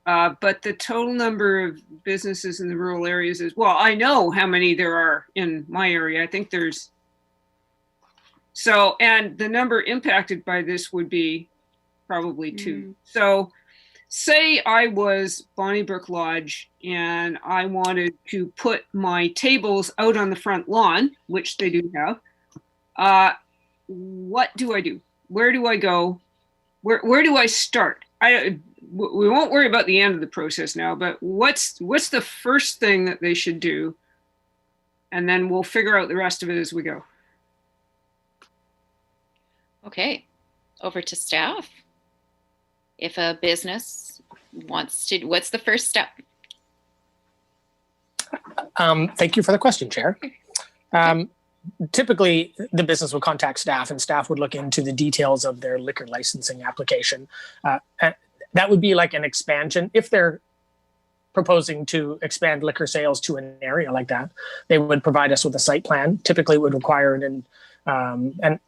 But the total number of businesses in the rural areas is, well, I know how many there are in my area. I think there's, so, and the number impacted by this would be probably 2. So say I was Bonnybrook Lodge and I wanted to put my tables out on the front lawn, which they do have. What do I do? Where do I go? Where do I start? We won't worry about the end of the process now, but what's the first thing that they should do? And then we'll figure out the rest of it as we go. Okay, over to staff. If a business wants to, what's the first step? Thank you for the question, Chair. Typically, the business would contact staff, and staff would look into the details of their liquor licensing application. And that would be like an expansion. If they're proposing to expand liquor sales to an area like that, they would provide us with a site plan. Typically, it would require an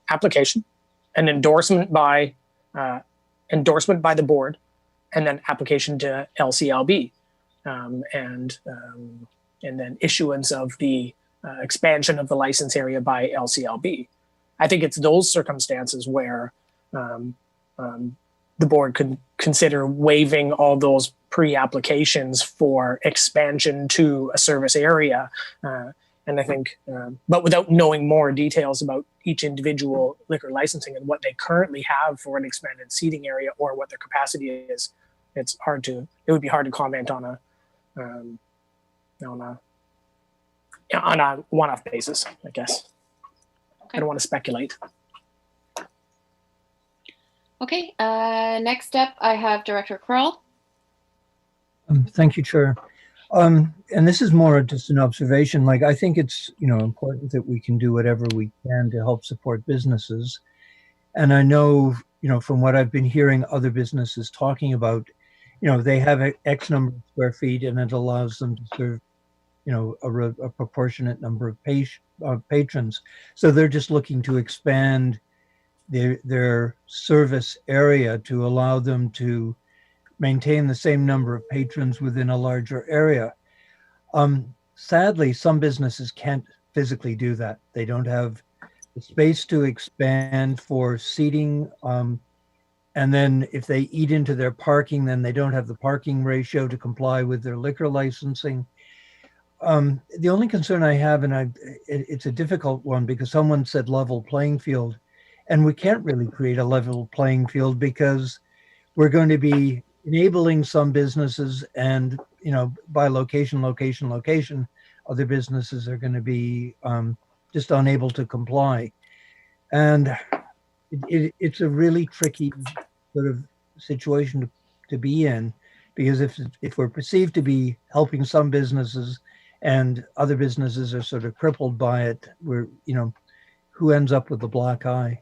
application, an endorsement by the board, and then application to LCLB, and then issuance of the expansion of the license area by LCLB. I think it's those circumstances where the board could consider waiving all those pre-applications for expansion to a service area. And I think, but without knowing more details about each individual liquor licensing and what they currently have for an expanded seating area or what their capacity is, it would be hard to comment on a one-off basis, I guess. Okay. I don't want to speculate. Okay, next up, I have Director Kroll. Thank you, Chair. And this is more just an observation. Like, I think it's, important that we can do whatever we can to help support businesses. And I know, from what I've been hearing other businesses talking about, they have X number of square feet and it allows them to serve, a proportionate number of patrons. So they're just looking to expand their service area to allow them to maintain the same number of patrons within a larger area. Sadly, some businesses can't physically do that. They don't have the space to expand for seating. And then if they eat into their parking, then they don't have the parking ratio to comply with their liquor licensing. The only concern I have, and it's a difficult one because someone said level playing field, and we can't really create a level playing field because we're going to be enabling some businesses and, by location, other businesses are going to be just unable to comply. And it's a really tricky sort of situation to be in, because if we're perceived to be helping some businesses and other businesses are sort of crippled by it, who ends up with the black eye?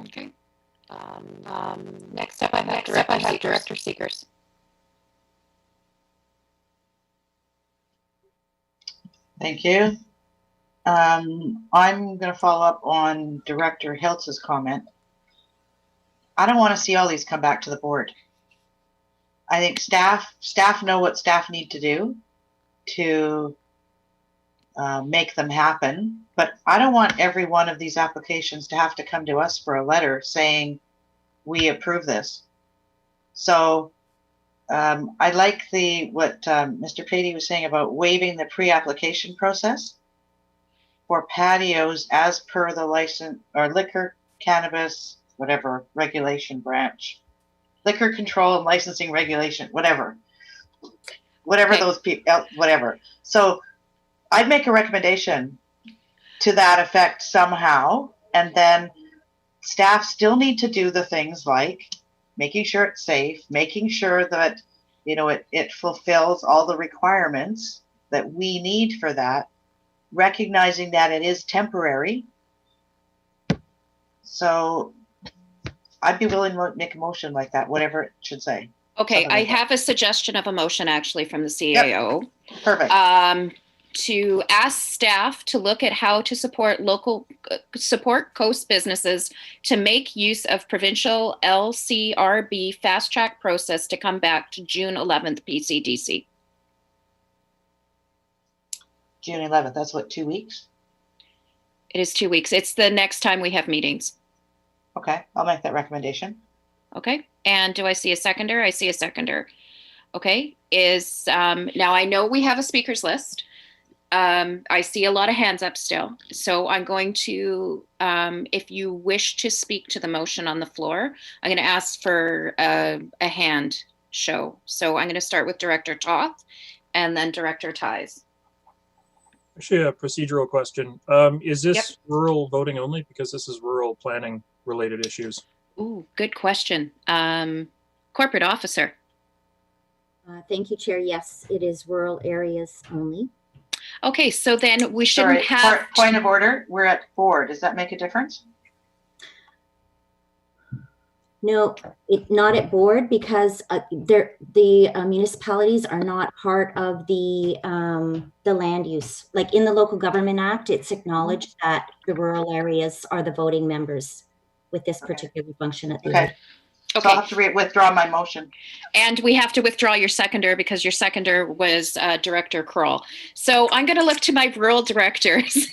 Okay. Next up, I have Director Seegers. Thank you. I'm going to follow up on Director Hiltz's comment. I don't want to see all these come back to the board. I think staff know what staff need to do to make them happen. But I don't want every one of these applications to have to come to us for a letter saying we approve this. So I like what Mr. Patey was saying about waiving the pre-application process for patios as per the license or liquor, cannabis, whatever regulation branch, liquor control and licensing regulation, whatever Okay. those people, whatever. So I'd make a recommendation to that effect somehow, and then staff still need to do the things like making sure it's safe, making sure that, you know, it fulfills all the requirements that we need for that, recognizing that it is temporary. So I'd be willing to make a motion like that, whatever it should say. Okay, Something I like that. have a suggestion of a motion actually from the CAO. Yep. Perfect. To ask staff to look at how to support coast businesses to make use of provincial LCRB fast track process to come back to June 11th PCDC. June 11th, that's what, 2 weeks? It is 2 weeks. It's the next time we have meetings. Okay, I'll make that recommendation. Okay, and do I see a seconder? I see a seconder. Okay, now I know we have a speakers list. I see a lot of hands up still. So I'm going to, if you wish to speak to the motion on the floor, I'm going to ask for a hand show. So I'm going to start with Director Toth and then Director Ties. Actually, a procedural question. Is this Yep. rural voting only? Because this is rural planning related issues. Ooh, good question. Corporate Officer. Thank you, Chair. Yes, it is rural areas only. Okay, so then we shouldn't have... Point of order, we're at 4. Does that make a difference? No, not at board, because the municipalities are not part of the land use. Like in the Local Government Act, it's acknowledged that the rural areas are the voting members with this particular function at the end. So I'll have to withdraw my motion. And we have to withdraw your seconder because your seconder was Director Kroll. So I'm going to look to my rural directors.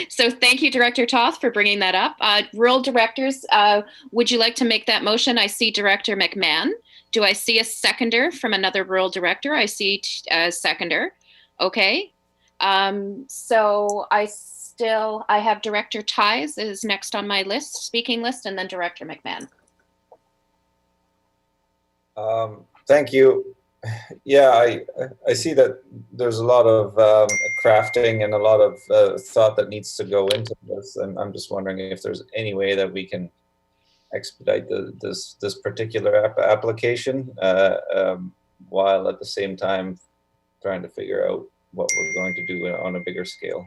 So thank you, Director Toth, for bringing that up. Rural directors, would you like to make that motion? I see Director McMahon. Do I see a seconder from another rural director? I see a seconder. Okay. So I have Director Ties is next on my speaking list, and then Director McMahon. Thank you. Yeah, I see that there's a lot of crafting and a lot of thought that needs to go into this, and I'm just wondering if there's any way that we can expedite this particular application while at the same time trying to figure out what we're going to do on a bigger scale.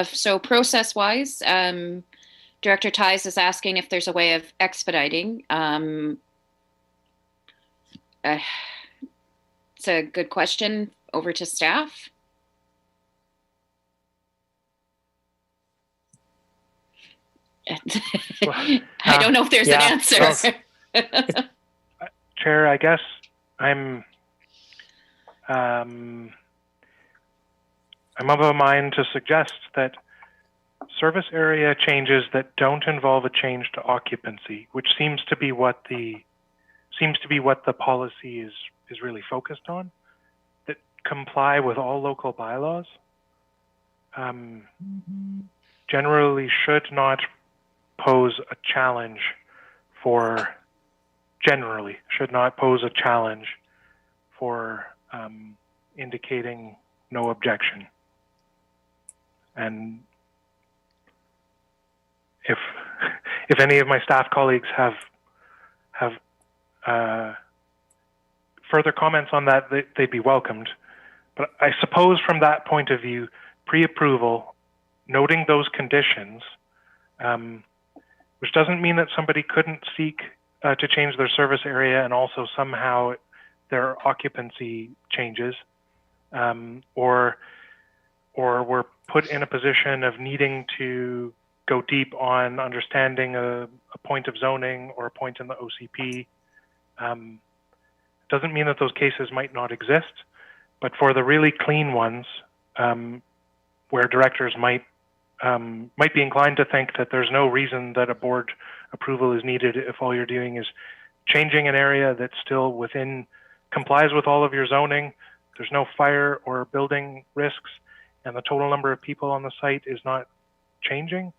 So process-wise, Director Ties is asking if there's a way of expediting. It's a good question. Over to staff. I don't know if there's an answer. Chair, I guess I'm of a mind to suggest that service area changes that don't involve a change to occupancy, which seems to be what the policy is really focused on, that comply with all local bylaws, generally should not pose a challenge for indicating no objection. And if any of my staff colleagues have further comments on that, they'd be welcomed. But I suppose from that point of view, pre-approval, noting those conditions, which doesn't mean that somebody couldn't seek to change their service area and also somehow their occupancy changes, or were put in a position of needing to go deep on understanding a point of zoning or a point in the OCP. Doesn't mean that those cases might not exist, but for the really clean ones, where directors might be inclined to think that there's no reason that a board approval is needed if all you're doing is changing an area that's still complies with all of your zoning, there's no fire or building risks, and the total number of people on the site is not changing,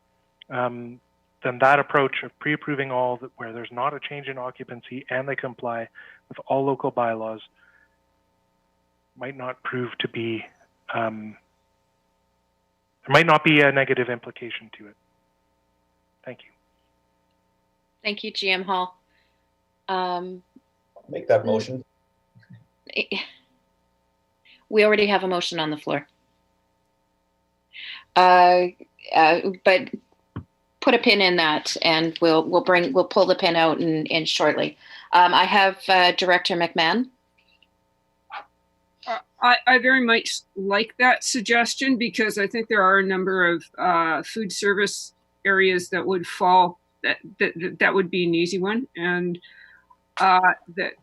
then that approach of pre-approving all that where there's not a change in occupancy and they comply with all local bylaws might not prove to be, there might not be a negative implication to it. Thank you. Thank you, GM Hall. Make that motion. We already have a motion on the floor. But put a pin in that, and we'll pull the pin out in shortly. I have Director McMahon. I very much like that suggestion, because I think there are a number of food service areas that would fall, that would be an easy one, and that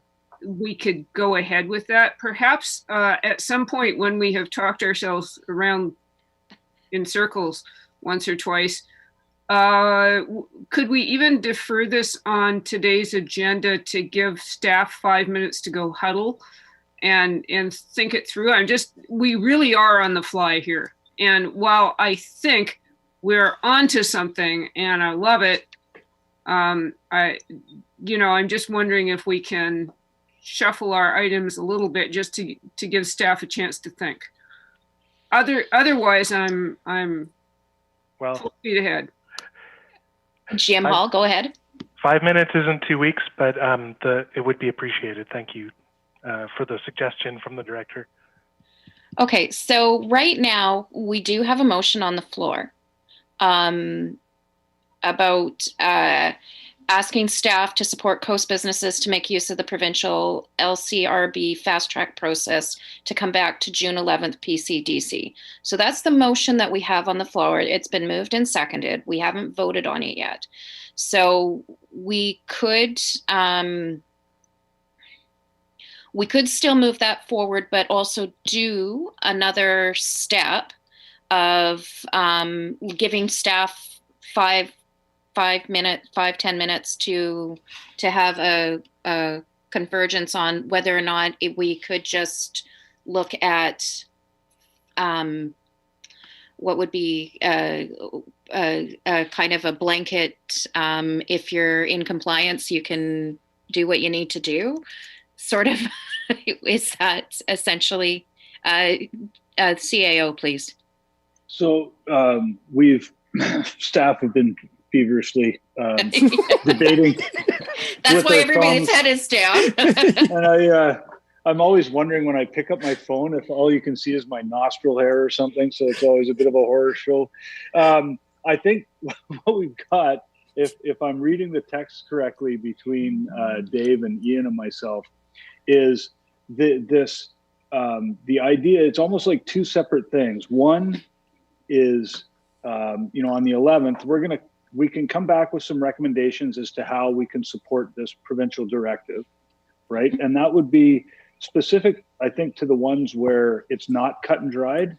we could go ahead with that. Perhaps at some point when we have talked ourselves around in circles once or twice, could we even defer this on today's agenda to give staff 5 minutes to go huddle and think it through? We really are on the fly here. And while I think we're onto something and I love it, I'm just wondering if we can shuffle our items a little bit just to give staff a chance to think. Otherwise, I'm full speed ahead. GM Hall, go ahead. 5 minutes isn't 2 weeks, but it would be appreciated. Thank you for the suggestion from the director. Okay, so right now we do have a motion on the floor about asking staff to support coast businesses to make use of the provincial LCRB fast track process to come back to June 11th PCDC. So that's the motion that we have on the floor. It's been moved and seconded. We haven't voted on it yet. So we could still move that forward, but also do another step of giving staff 10 minutes to have a convergence on whether or not we could just look at what would be a kind of a blanket, if you're in compliance, you can do what you need to do, sort of. Is that essentially CAO, please? So staff have been feverishly debating. That's why everybody's head is down. And I'm always wondering when I pick up my phone if all you can see is my nostril hair or something. So it's always a bit of a horror show. I think what we've got, if I'm reading the text correctly between Dave and Ian and myself, is the idea. It's almost like two separate things. One is, on the 11th, we can come back with some recommendations as to how we can support this provincial directive, right? And that would be specific, I think, to the ones where it's not cut and dried.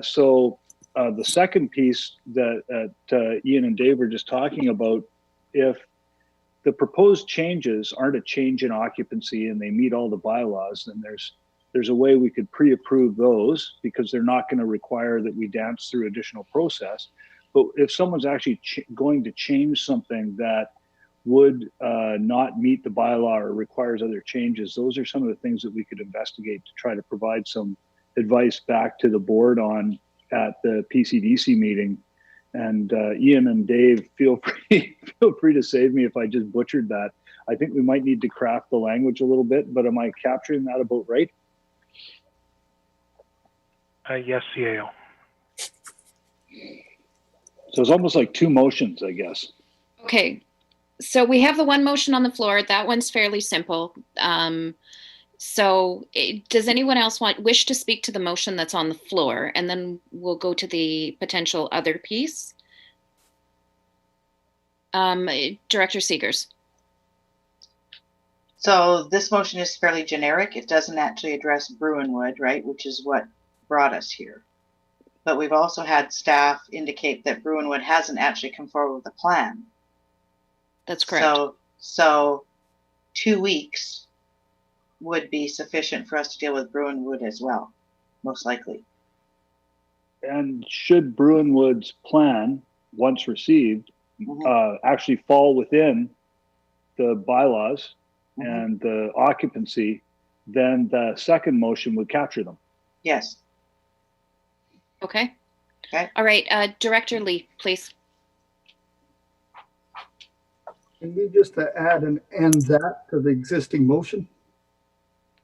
So the second piece that Ian and Dave were just talking about, if the proposed changes aren't a change in occupancy and they meet all the bylaws, then there's a way we could pre-approve those, because they're not going to require that we dance through additional process. But if someone's actually going to change something that would not meet the bylaw or requires other changes, those are some of the things that we could investigate to try to provide some advice back to the board on at the PCDC meeting. And Ian and Dave, feel free to save me if I just butchered that. I think we might need to craft the language a little bit, but am I capturing that about right? Yes, CAO. So it's almost like two motions, I guess. Okay, so we have the one motion on the floor. That one's fairly simple. Does anyone else wish to speak to the motion that's on the floor? And then we'll go to the potential other piece. Director Seegers. So this motion is fairly generic. It doesn't actually address Bruinwood, right, which is what brought us here. But we've also had staff indicate that Bruinwood hasn't actually come forward with a plan. That's correct. So 2 weeks would be sufficient for us to deal with Bruinwood as well, most likely. And should Bruinwood's plan, once received, actually fall within the bylaws and the occupancy, then the second motion would capture them. Yes. Okay. Okay. All right. Director Lee, please. Can we just add an "and that" to the existing motion?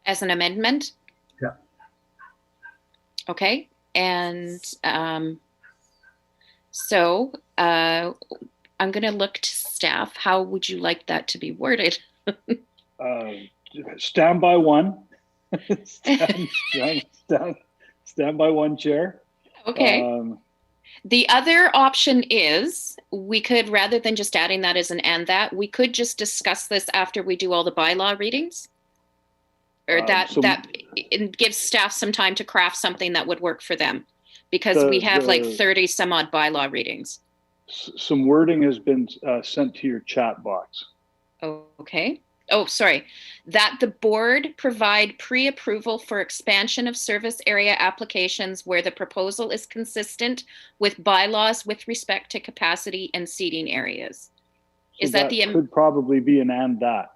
As an amendment? Yeah. Okay. And so I'm going to look to staff. How would you like that to be worded? Stand by one. stand by one chair. Okay. The other option is we could, rather than just adding that as an "and that," we could just discuss this after we do all the bylaw readings. Or that it gives staff some time to craft something that would work for them, because we have like 30 some odd bylaw readings. Some wording has been sent to your chat box. Okay. Oh, sorry. That the board provide pre-approval for expansion of service area applications where the proposal is consistent with bylaws with respect to capacity and seating areas. So Is that the could probably be an "and that"?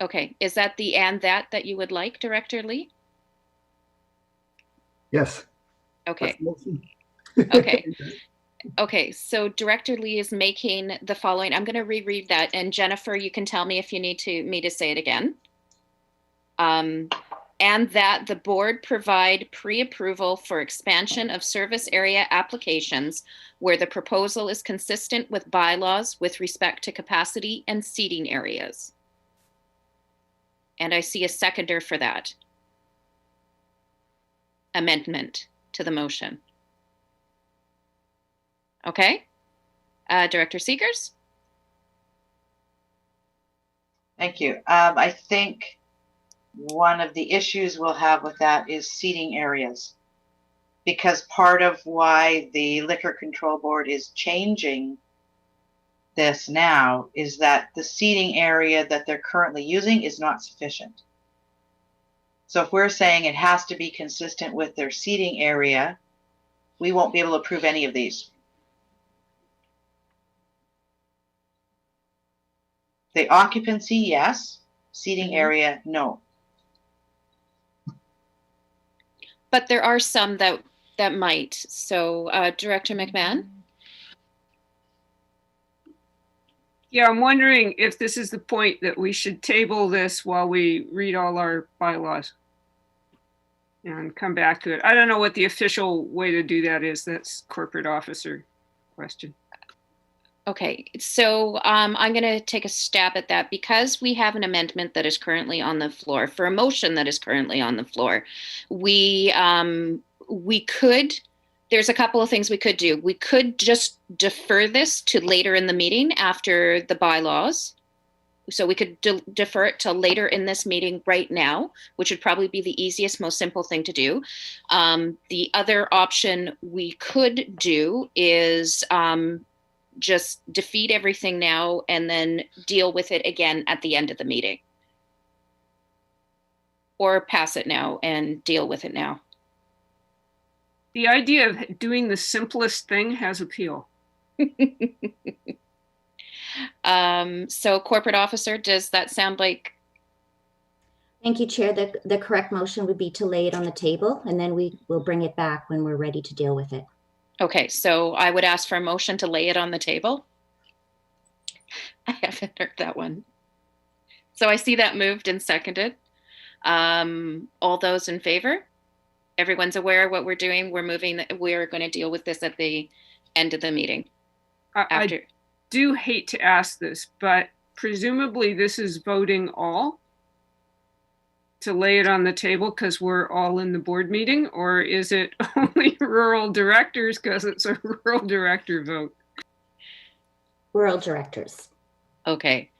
Okay. Is that the "and that" you would like, Director Lee? Yes. Okay. Okay. Okay. So Director Lee is making the following. I'm going to reread that. And Jennifer, you can tell me if you need me to say it again. And that the board provide pre-approval for expansion of service area applications where the proposal is consistent with bylaws with respect to capacity and seating areas. And I see a seconder for that amendment to the motion. Okay. Director Seegers? Thank you. I think one of the issues we'll have with that is seating areas, because part of why the Liquor Control Board is changing this now is that the seating area that they're currently using is not sufficient. So if we're saying it has to be consistent with their seating area, we won't be able to approve any of these. The occupancy, yes. Seating area, no. But there are some that might. So Director McMahon? Yeah, I'm wondering if this is the point that we should table this while we read all our bylaws and come back to it. I don't know what the official way to do that is. That's corporate officer question. Okay, so I'm going to take a stab at that, because we have an amendment that is currently on the floor for a motion that is currently on the floor. We could, there's a couple of things we could do. We could just defer this to later in the meeting after the bylaws. So we could defer it till later in this meeting right now, which would probably be the easiest, most simple thing to do. The other option we could do is just defeat everything now and then deal with it again at the end of the meeting. Or pass it now and deal with it now. The idea of doing the simplest thing has appeal. So corporate officer, does that sound like? Thank you, Chair. The correct motion would be to lay it on the table, and then we will bring it back when we're ready to deal with it. Okay, so I would ask for a motion to lay it on the table. I haven't heard that one. So I see that moved and seconded. All those in favor? Everyone's aware of what we're doing. We're going to deal with this at the end of the meeting. I do hate to ask this, but presumably this is voting all to lay it on the table because we're all in the board meeting, or is it only rural directors because it's a rural director vote? Rural directors. Okay.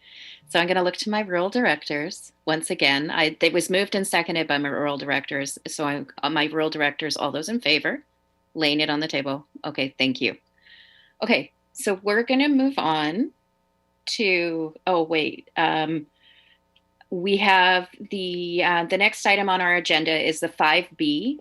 So I'm going to look to my rural directors once again. It was moved and seconded by my rural directors. So my rural directors, all those in favor, laying it on the table. Okay, thank you. Okay, so we're going to move on to, oh wait, we have the next item on our agenda is the 5B.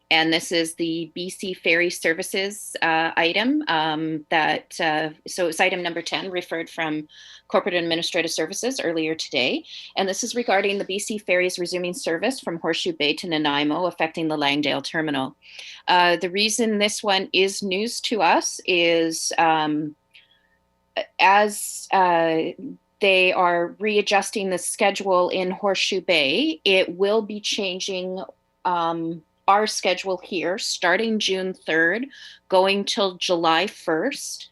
And this is the BC Ferry Services item so it's item number 10, referred from Corporate Administrative Services earlier today. And this is regarding the BC Ferries resuming service from Horseshoe Bay to Nanaimo, affecting the Langdale terminal. The reason this one is news to us is as they are readjusting the schedule in Horseshoe Bay, it will be changing our schedule here starting June 3rd, going till July 1st.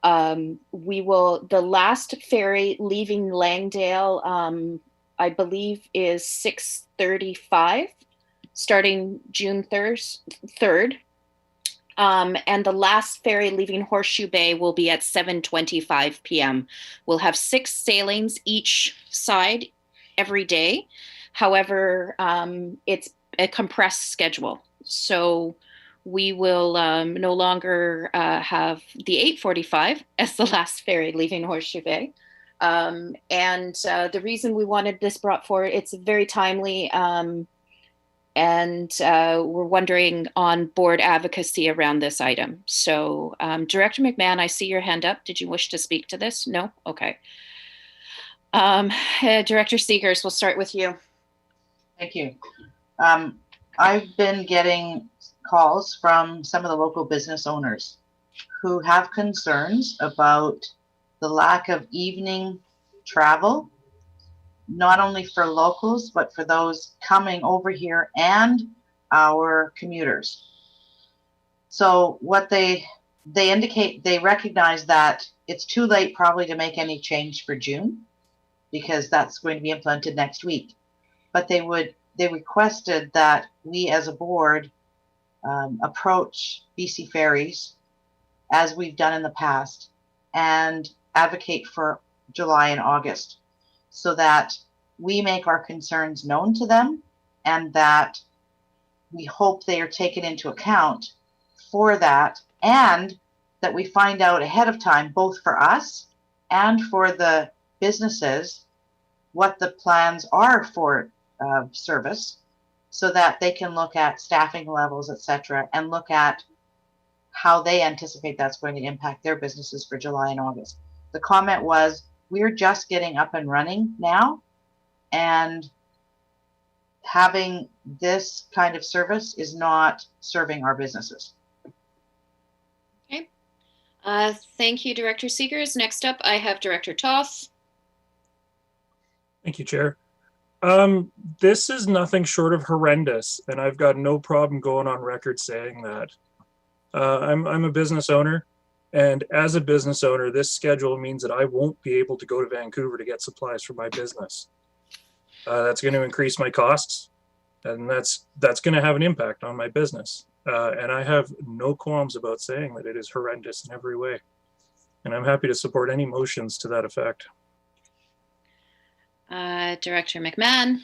The last ferry leaving Langdale, I believe, is 6:35, starting June 3rd. And the last ferry leaving Horseshoe Bay will be at 7:25 p.m. We'll have 6 sailings each side every day. However, it's a compressed schedule. So we will no longer have the 8:45 as the last ferry leaving Horseshoe Bay. And the reason we wanted this brought forward, it's very timely, and we're wondering on board advocacy around this item. So Director McMahon, I see your hand up. Did you wish to speak to this? No? Okay. Director Seegers, we'll start with you. Thank you. I've been getting calls from some of the local business owners who have concerns about the lack of evening travel, not only for locals, but for those coming over here and our commuters. So what they indicate, they recognize that it's too late probably to make any change for June, because that's going to be implemented next week. But they requested that we as a board approach BC Ferries, as we've done in the past, and advocate for July and August, so that we make our concerns known to them, and that we hope they are taken into account for that, and that we find out ahead of time, both for us and for the businesses, what the plans are for service, so that they can look at staffing levels, etc., and look at how they anticipate that's going to impact their businesses for July and August. The comment was, we're just getting up and running now, and having this kind of service is not serving our businesses. Okay. Thank you, Director Seegers. Next up, I have Director Toth. Thank you, Chair. This is nothing short of horrendous, and I've got no problem going on record saying that. I'm a business owner, and as a business owner, this schedule means that I won't be able to go to Vancouver to get supplies for my business. That's going to increase my costs, and that's going to have an impact on my business. And I have no qualms about saying that it is horrendous in every way. And I'm happy to support any motions to that effect. Director McMahon.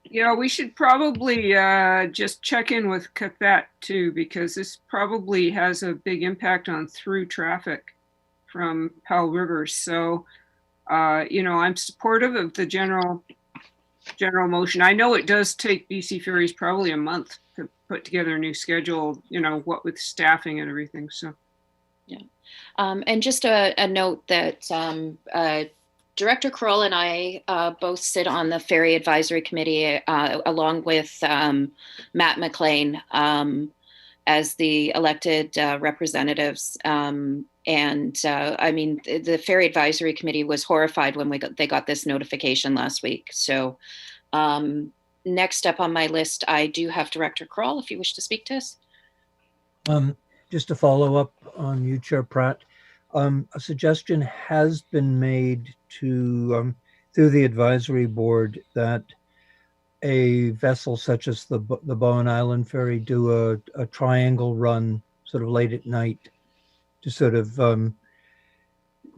Yeah, we should probably just check in with Cathet too, because this probably has a big impact on through traffic from Powell River. So, I'm supportive of the general motion. I know it does take BC Ferries probably a month to put together a new schedule, what with staffing and everything. So, yeah. And just a note that Director Kroll and I both sit on the Ferry Advisory Committee along with Matt McLean as the elected representatives. The Ferry Advisory Committee was horrified when they got this notification last week. So next up on my list, I do have Director Kroll, if you wish to speak to us. Just to follow up on you, Chair Pratt, a suggestion has been made to through the advisory board that a vessel such as the Bowen Island Ferry do a triangle run sort of late at night to sort of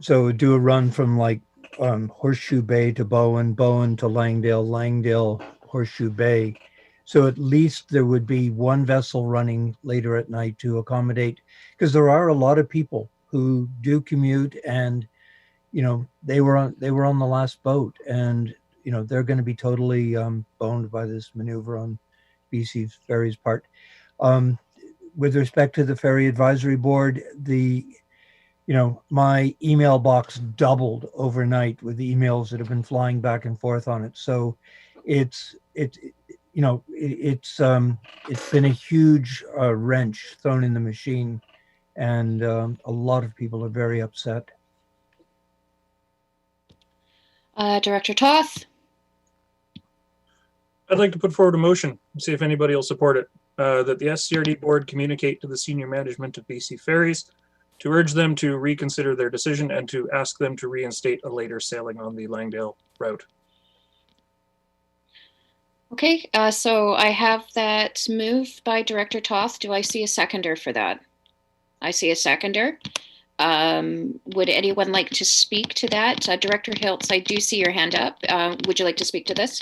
So do a run from like Horseshoe Bay to Bowen, Bowen to Langdale, Langdale, Horseshoe Bay. So at least there would be one vessel running later at night to accommodate, because there are a lot of people who do commute, and you know they were on the last boat, and you know they're going to be totally boned by this maneuver on BC Ferry's part. With respect to the Ferry Advisory Board, my email box doubled overnight with the emails that have been flying back and forth on it. So it's been a huge wrench thrown in the machine, and a lot of people are very upset. Director Toth? I'd like to put forward a motion and see if anybody will support it, that the SCRD board communicate to the senior management of BC Ferries to urge them to reconsider their decision and to ask them to reinstate a later sailing on the Langdale route. Okay, so I have that moved by Director Toth. Do I see a seconder for that? I see a seconder. Would anyone like to speak to that? Director Hiltz, I do see your hand up. Would you like to speak to this?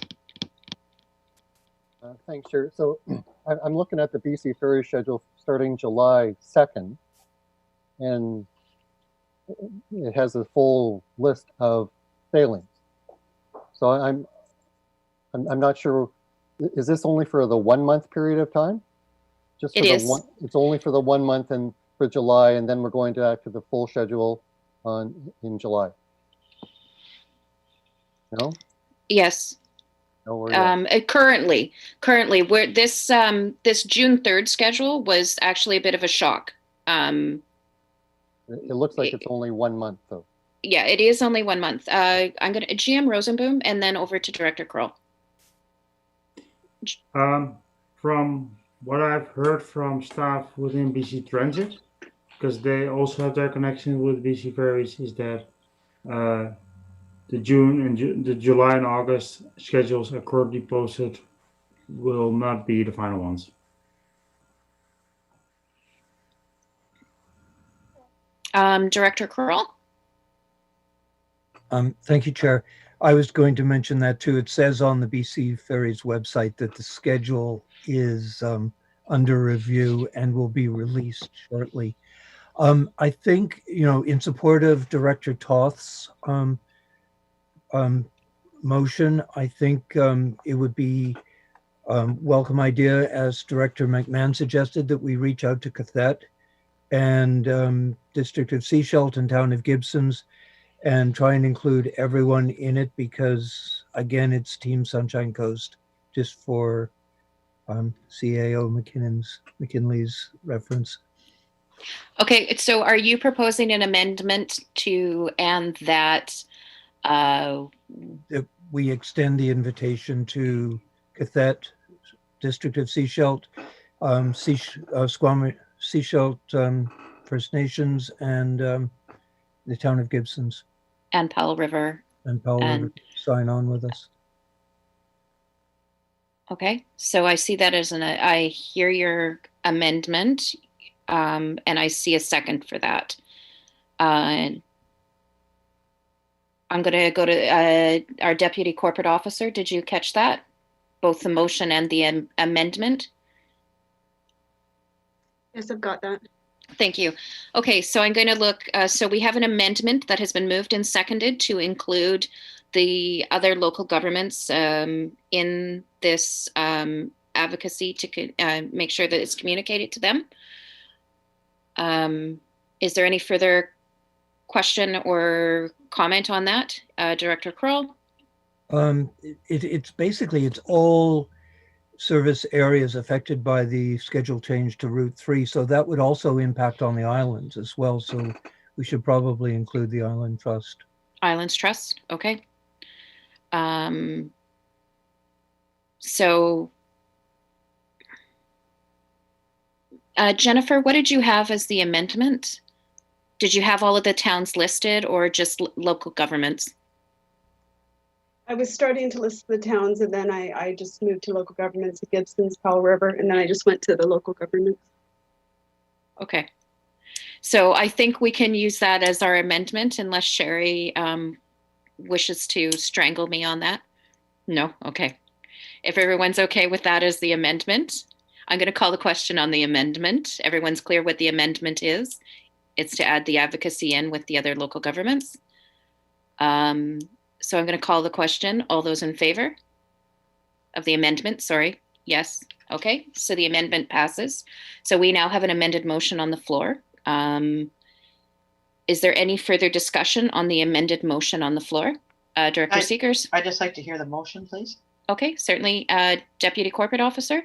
Thanks, Chair. So I'm looking at the BC Ferry schedule starting July 2nd, and it has a full list of sailings. So I'm not sure. Is this only for the 1 month period of time? Just for it's only for the 1 month and for July, and then we're going to act to the full schedule in July. No? Yes. No, currently, where this June 3rd schedule was actually a bit of a shock. It looks like it's only 1 month, though. Yeah, it is only 1 month. I'm going to GM Rosenboom and then over to Director Kroll. From what I've heard from staff within BC Transit, because they also have their connection with BC Ferries, is that the June and the July and August schedules are currently posted will not be the final ones. Director Kroll. Thank you, Chair. I was going to mention that too. It says on the BC Ferries website that the schedule is under review and will be released shortly. I think, in support of Director Toth's motion, I think it would be a welcome idea, as Director McMahon suggested, that we reach out to Cathet and District of Seashelt and Town of Gibsons and try and include everyone in it, because again, it's Team Sunshine Coast, just for CAO McKinley's reference. Okay, so are you proposing an amendment to and that we extend the invitation to Cathet, District of Seashelt, Seashelt First Nations, and the Town of Gibsons. And Powell River. And Powell River sign on with us. Okay, so I see that as I hear your amendment, and I see a second for that. I'm going to go to our Deputy Corporate Officer. Did you catch that? Both the motion and the amendment? Yes, I've got that. Thank you. Okay, so I'm going to look. So we have an amendment that has been moved and seconded to include the other local governments in this advocacy to make sure that it's communicated to them. Is there any further question or comment on that, Director Kroll? It's basically, it's all service areas affected by the schedule change to Route 3. So that would also impact on the islands as well. So we should probably include the Island Trust. Islands Trust, okay. So, Jennifer, what did you have as the amendment? Did you have all of the towns listed or just local governments? I was starting to list the towns, and then I just moved to local governments, Gibson's, Powell River, and then I just went to the local governments. Okay. So I think we can use that as our amendment unless Sherry wishes to strangle me on that. No? Okay. If everyone's okay with that as the amendment, I'm going to call the question on the amendment. Everyone's clear what the amendment is. It's to add the advocacy in with the other local governments. So I'm going to call the question. All those in favor of the amendment? Sorry. Yes. Okay. So the amendment passes. So we now have an amended motion on the floor. Is there any further discussion on the amended motion on the floor? Director Seekers? I'd just like to hear the motion, please. Okay, certainly. Deputy Corporate Officer?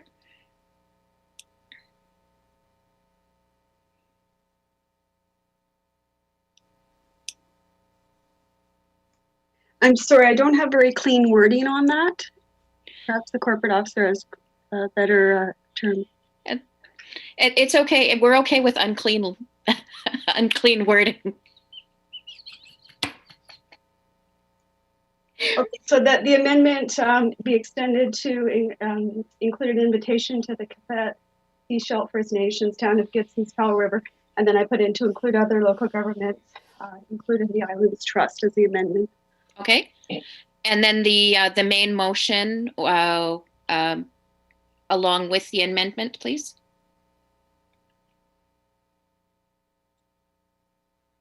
I'm sorry, I don't have very clean wording on that. Perhaps the corporate officer has a better term. It's okay. We're okay with unclean, unclean wording. Okay, so that the amendment be extended to include an invitation to the Capet, Seashell First Nations, Town of Gibson's Powell River, and then I put in to include other local governments, including the Islands Trust as the amendment. Okay, and then the main motion along with the amendment, please.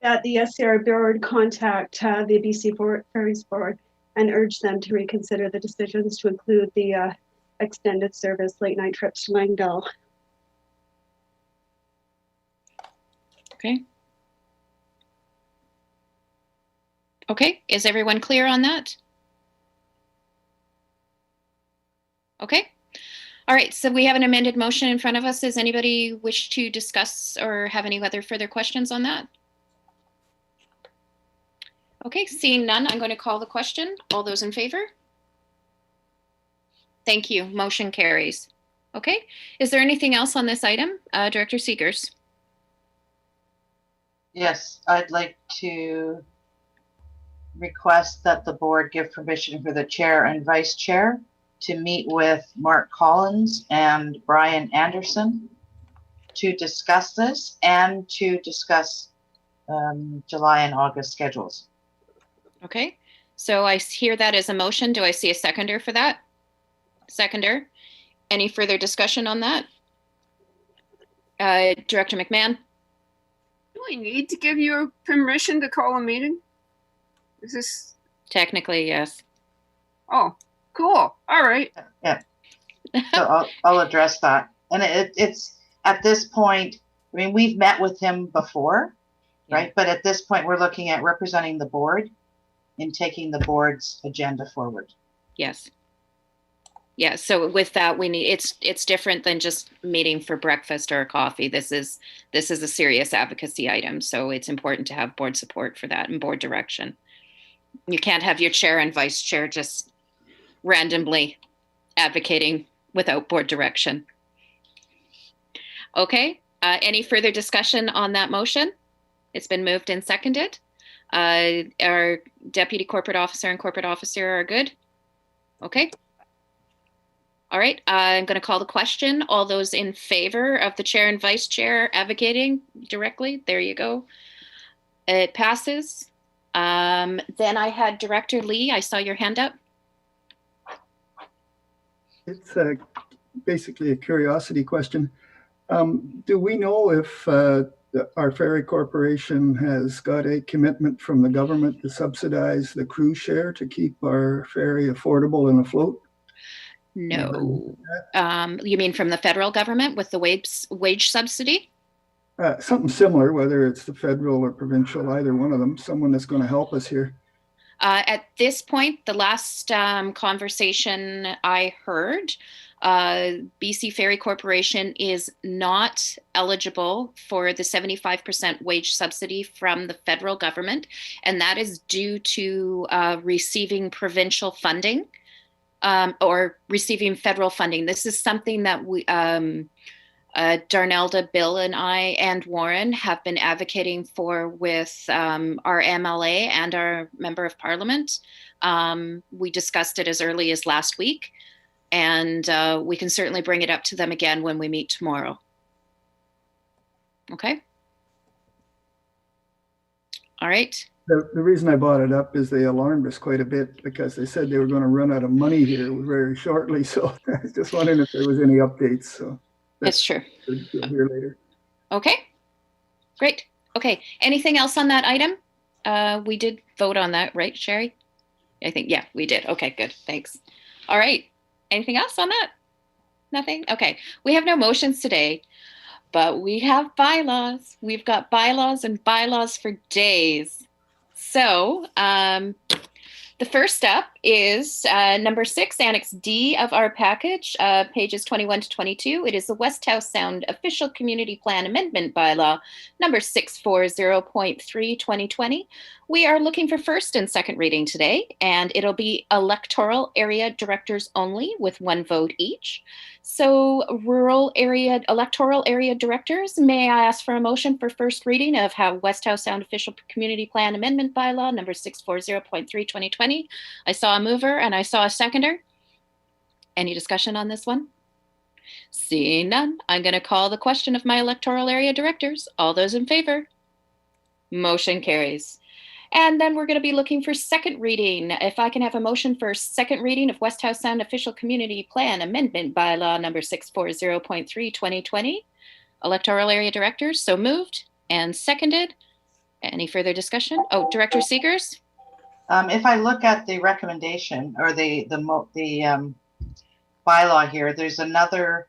That the SCR board contact the BC Ferries Board and urge them to reconsider the decisions to include the extended service late night trips to Langdell. Okay. Okay, is everyone clear on that? Okay. All right, so we have an amended motion in front of us. Does anybody wish to discuss or have any other further questions on that? Okay, seeing none, I'm going to call the question. All those in favor? Thank you. Motion carries. Okay, is there anything else on this item? Director Seekers? Yes, I'd like to request that the board give permission for the chair and vice chair to meet with Mark Collins and Brian Anderson to discuss this and to discuss July and August schedules. Okay, so I hear that as a motion. Do I see a seconder for that? Seconder. Any further discussion on that? Director McMahon? Do I need to give you permission to call a meeting? Is this? Technically, yes. Oh, cool. All right. Yeah. So I'll address that. And it's at this point, I mean, we've met with him before, right? But at this point, we're looking at representing the board in taking the board's agenda forward. Yes. Yeah, so with that, we need it's different than just meeting for breakfast or coffee. This is a serious advocacy item, so it's important to have board support for that and board direction. You can't have your chair and vice chair just randomly advocating without board direction. Okay, any further discussion on that motion? It's been moved and seconded. Our deputy corporate officer and corporate officer are good? Okay. All right, I'm going to call the question. All those in favor of the chair and vice chair advocating directly, there you go. It passes. Then I had Director Lee. I saw your hand up. It's basically a curiosity question. Do we know if our ferry corporation has got a commitment from the government to subsidize the crew share to keep our ferry affordable and afloat? No. You mean from the federal government with the wage subsidy? Something similar, whether it's the federal or provincial, either one of them, someone that's going to help us here. At this point, the last conversation I heard, BC Ferry Corporation is not eligible for the 75% wage subsidy from the federal government, and that is due to receiving provincial funding or receiving federal funding. This is something that we, Darnelda, Bill, and I, and Warren have been advocating for with our MLA and our Member of Parliament. We discussed it as early as last week, and we can certainly bring it up to them again when we meet tomorrow. Okay? All right. The reason I brought it up is they alarmed us quite a bit because they said they were going to run out of money here very shortly. So I was just wondering if there was any updates. So That's true. You'll hear later. Okay, great. Okay, anything else on that item? We did vote on that, right, Sherry? I think, yeah, we did. Okay, good, thanks. All right, anything else on that? Nothing? Okay, we have no motions today, but we have bylaws. We've got bylaws and bylaws for days. So, the first up is number 6, Annex D of our package, pages 21 to 22. It is the West House Sound Official Community Plan Amendment Bylaw, number 640.3, 2020. We are looking for first and second reading today, and it'll be electoral area directors only with 1 vote each. So electoral area directors, may I ask for a motion for first reading of how West House Sound Official Community Plan Amendment Bylaw, number 640.3, 2020. I saw a mover and I saw a seconder. Any discussion on this one? Seeing none, I'm going to call the question of my electoral area directors. All those in favor? Motion carries. And then we're going to be looking for second reading. If I can have a motion for second reading of West House Sound Official Community Plan Amendment Bylaw number 640.3, 2020. Electoral area directors, so moved and seconded. Any further discussion? Oh, Director Seegers? If I look at the recommendation or the bylaw here, there's another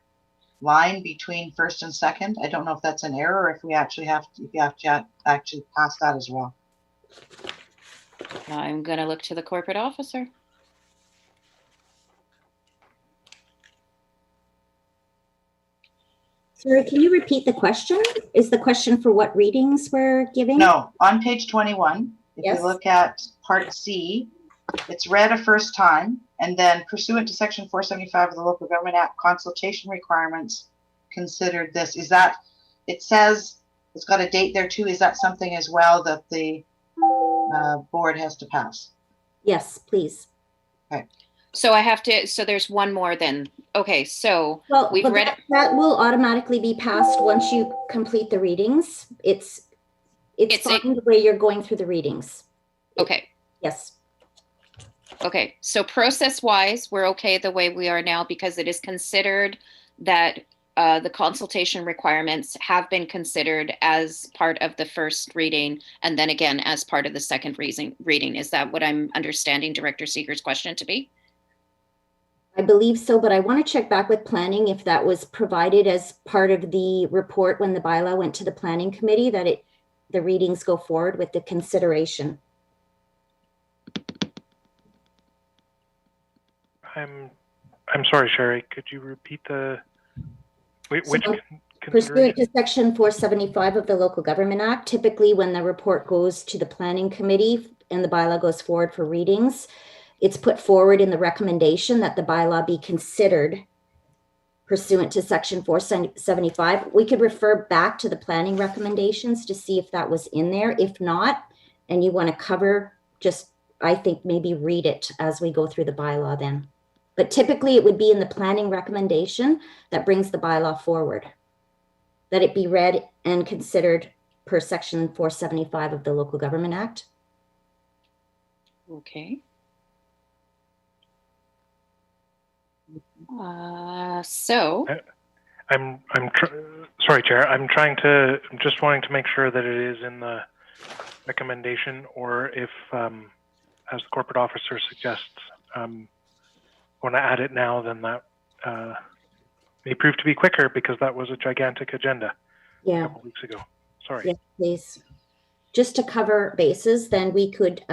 line between first and second. I don't know if that's an error or if we actually have to actually pass that as well. I'm going to look to the corporate officer. Sorry, can you repeat the question? Is the question for what readings we're giving? No, on page 21, if Yes. you look at part C, it's read a first time, and then pursuant to section 475 of the Local Government Act, consultation requirements considered this. Is that, it says, it's got a date there too. Is that something as well that the board has to pass? Yes, please. Okay. So I have to, so there's one more then. Okay, so Well, we've read it. that will automatically be passed once you complete the readings. It's fine the way you're going through the readings. Okay. Yes. Okay, so process-wise, we're okay the way we are now because it is considered that the consultation requirements have been considered as part of the first reading and then again as part of the second reading. Is that what I'm understanding Director Seeger's question to be? I believe so, but I want to check back with planning if that was provided as part of the report when the bylaw went to the planning committee, that the readings go forward with the consideration. I'm sorry, Sherry. Could you repeat the which Pursuant to section 475 of the Local Government Act, typically when the report goes to the planning committee and the bylaw goes forward for readings, it's put forward in the recommendation that the bylaw be considered pursuant to section 475. We could refer back to the planning recommendations to see if that was in there. If not, and you want to cover, just, I think maybe read it as we go through the bylaw then. But typically it would be in the planning recommendation that brings the bylaw forward, that it be read and considered per section 475 of the Local Government Act. Okay. So I'm sorry, Chair. I'm just wanting to make sure that it is in the recommendation, or if, as the corporate officer suggests, want to add it now, then that may prove to be quicker because that was a gigantic agenda a couple weeks ago. Sorry. Yes, please. Just to cover bases, then we could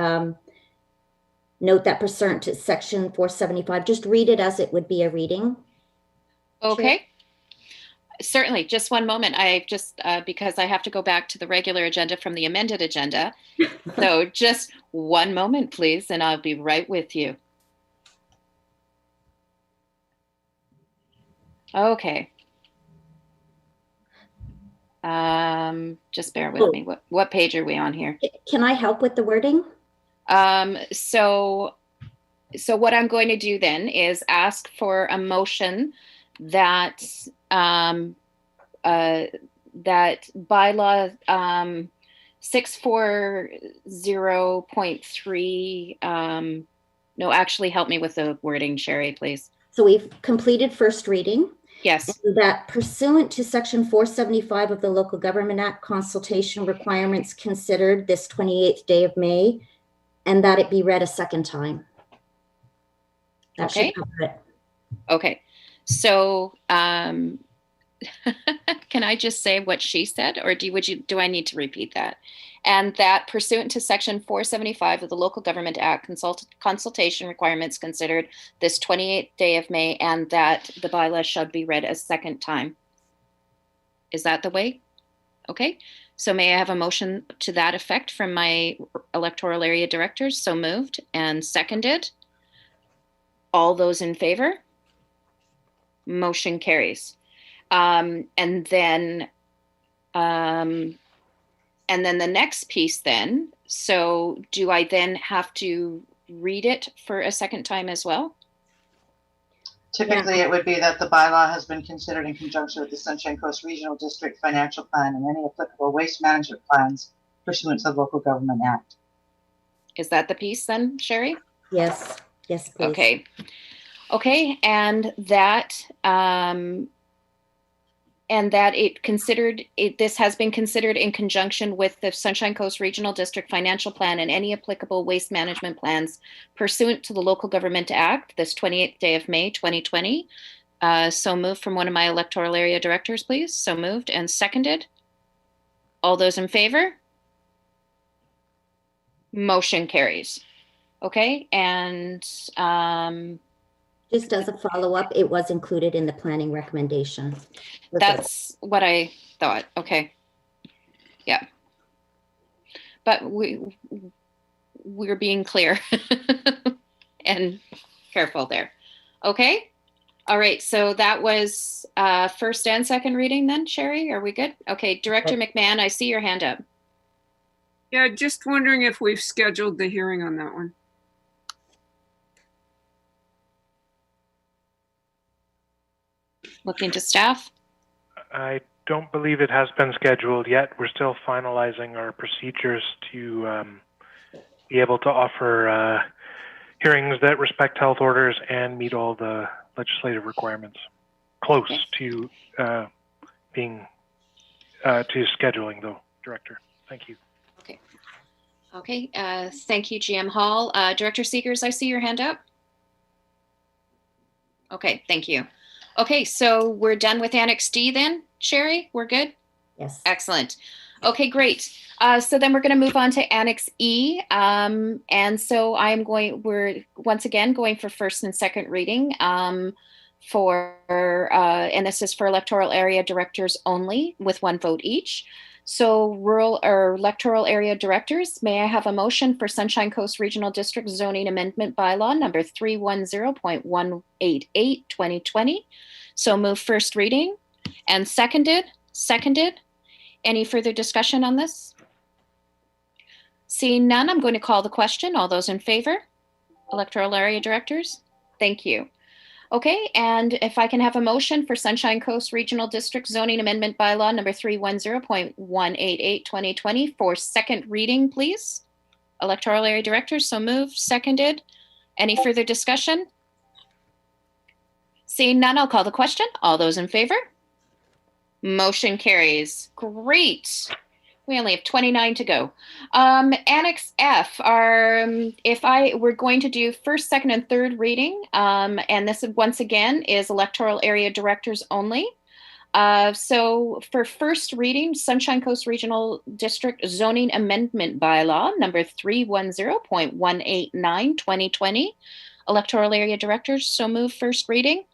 note that pursuant to section 475, just read it as it would be a reading. Okay. Sure. Certainly. Just one moment. I just, because I have to go back to the regular agenda from the amended agenda. So just one moment, please, and I'll be right with you. Okay. Just bear with me. What page are we on here? Can I help with the wording? So what I'm going to do then is ask for a motion that that bylaw 640.3, no, actually help me with the wording, Sherry, please. So we've completed first reading. Yes. That pursuant to Section 475 of the Local Government Act, consultation requirements considered this 28th day of May, and that it be read a second time. That Okay. should cover it. Okay. So can I just say what she said, or do I need to repeat that? And that pursuant to Section 475 of the Local Government Act, consultation requirements considered this 28th day of May, and that the bylaw shall be read a second time. Is that the way? Okay. So may I have a motion to that effect from my electoral area directors? So moved and seconded. All those in favor? Motion carries. And then the next piece then, so do I then have to read it for a second time as well? Typically, it would be that the bylaw has been considered in conjunction with the Sunshine Coast Regional District Financial Plan and any applicable waste management plans pursuant to the Local Government Act. Is that the piece then, Sherry? Yes. Yes, please. Okay. Okay, and that this has been considered in conjunction with the Sunshine Coast Regional District Financial Plan and any applicable waste management plans pursuant to the Local Government Act, this 28th day of May, 2020. So moved from one of my electoral area directors, please. So moved and seconded. All those in favor? Motion carries. Okay, and just as a follow-up, it was included in the planning recommendation. That's what I thought. Okay. Yeah. But we're being clear and careful there. Okay. All right. So that was first and second reading then, Sherry. Are we good? Okay. Director McMahon, I see your hand up. Yeah, just wondering if we've scheduled the hearing on that one. Looking to staff. I don't believe it has been scheduled yet. We're still finalizing our procedures to be able to offer hearings that respect health orders and meet all the legislative requirements. Close to being to scheduling, though, Director. Thank you. Okay. Okay. Thank you, GM Hall. Director Seegers, I see your hand up. Okay. Thank you. Okay, so we're done with Annex D then, Sherry? We're good? Yes. Excellent. Okay, great. So then we're going to move on to Annex E. And so we're once again going for first and second reading and this is for electoral area directors only with 1 vote each. So rural or electoral area directors, may I have a motion for Sunshine Coast Regional District Zoning Amendment Bylaw number 310.188, 2020. So move first reading and seconded. Any further discussion on this? Seeing none, I'm going to call the question. All those in favor? Electoral area directors? Thank you. Okay, and if I can have a motion for Sunshine Coast Regional District Zoning Amendment Bylaw number 310.188, 2020 for second reading, please. Electoral area directors, so moved, seconded. Any further discussion? Seeing none, I'll call the question. All those in favor? Motion carries. Great. We only have 29 to go. Annex F, we're going to do first, second, and third reading. And this once again is electoral area directors only. So for first reading, Sunshine Coast Regional District Zoning Amendment Bylaw number 310.189, 2020. Electoral area directors, so moved first reading.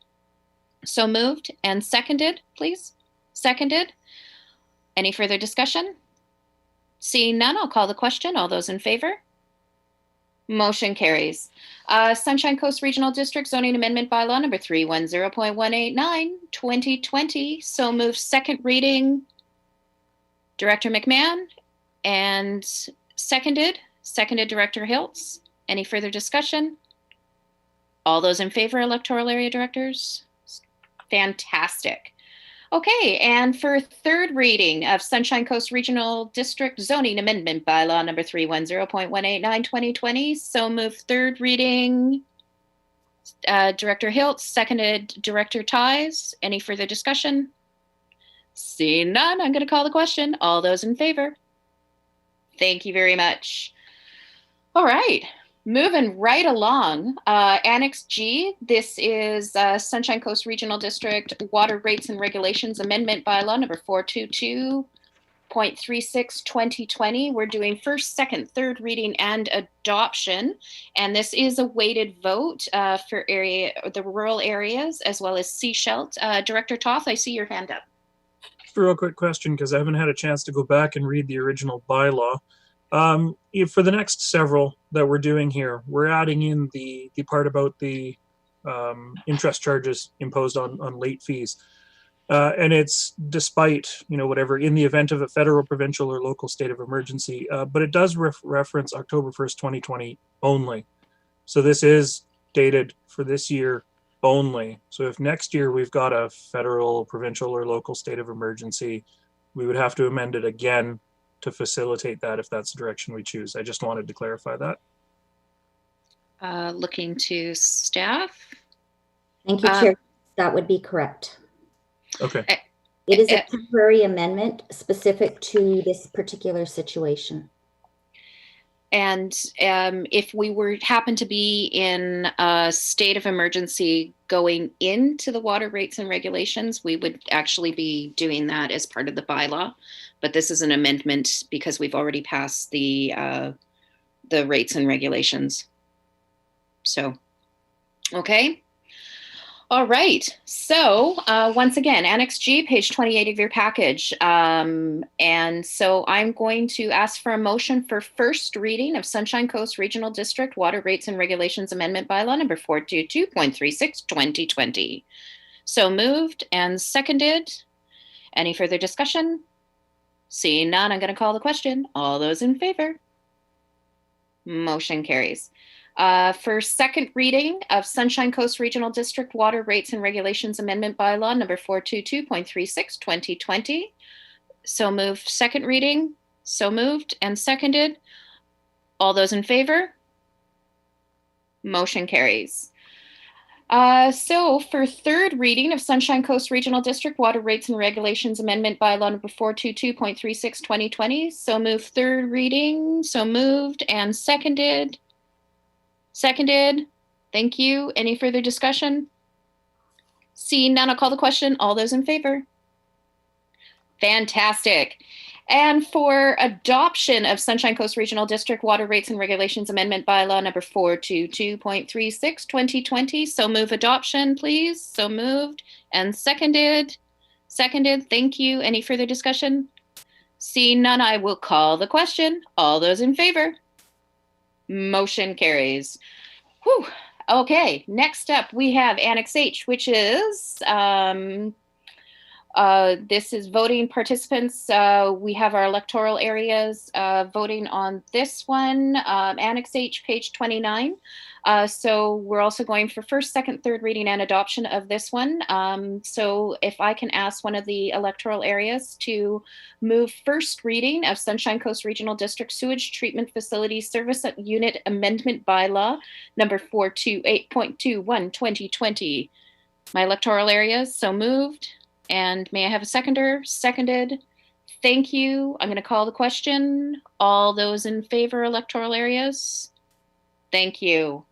So moved and seconded, please. Seconded. Any further discussion? Seeing none, I'll call the question. All those in favor? Motion carries. Sunshine Coast Regional District Zoning Amendment Bylaw number 310.189, 2020. So move second reading. Director McMahon and seconded Director Hiltz. Any further discussion? All those in favor, electoral area directors? Fantastic. Okay, and for third reading of Sunshine Coast Regional District Zoning Amendment Bylaw number 310.189 2020. So move third reading. Director Hilt, seconded Director Ties. Any further discussion? Seeing none, I'm going to call the question. All those in favor? Thank you very much. All right, moving right along. Annex G, this is Sunshine Coast Regional District Water Rates and Regulations Amendment Bylaw number 422.36 2020. We're doing first, second, third reading and adoption. And this is a weighted vote for the rural areas as well as Seashelt. Director Toth, I see your hand up. Just a real quick question, because I haven't had a chance to go back and read the original bylaw. For the next several that we're doing here, we're adding in the part about the interest charges imposed on late fees. And it's despite, whatever, in the event of a federal, provincial, or local state of emergency, but it does reference October 1st, 2020 only. So this is dated for this year only. So if next year we've got a federal, provincial, or local state of emergency, we would have to amend it again to facilitate that if that's the direction we choose. I just wanted to clarify that. Looking to staff. Thank you, Chair. That would be correct. Okay. It is a temporary amendment specific to this particular situation. And if we happen to be in a state of emergency going into the water rates and regulations, we would actually be doing that as part of the bylaw. But this is an amendment because we've already passed the rates and regulations. So, okay. All right. So once again, Annex G, page 28 of your package. And so I'm going to ask for a motion for first reading of Sunshine Coast Regional District Water Rates and Regulations Amendment Bylaw number 422.36 2020. So moved and seconded. Any further discussion? Seeing none, I'm going to call the question. All those in favor? Motion carries. For second reading of Sunshine Coast Regional District Water Rates and Regulations Amendment Bylaw number 422.36 2020. So moved, second reading. So moved and seconded. All those in favor? Motion carries. So for third reading of Sunshine Coast Regional District Water Rates and Regulations Amendment Bylaw number 422.36 2020. So moved, third reading. So moved and seconded. Seconded. Thank you. Any further discussion? Seeing none, I'll call the question. All those in favor? Fantastic. And for adoption of Sunshine Coast Regional District Water Rates and Regulations Amendment Bylaw number 422.36 2020. So move adoption, please. So moved and seconded. Seconded. Thank you. Any further discussion? Seeing none, I will call the question. All those in favor? Motion carries. Whew. Okay, next up we have Annex H, which is this is voting participants. We have our electoral areas voting on this one. Annex H, page 29. So we're also going for first, second, third reading and adoption of this one. So if I can ask one of the electoral areas to move first reading of Sunshine Coast Regional District Sewage Treatment Facility Service Unit Amendment Bylaw number 428.21 2020. My electoral areas, so moved. And may I have a seconder? Seconded. Thank you. I'm going to call the question. All those in favor, electoral areas? Thank you.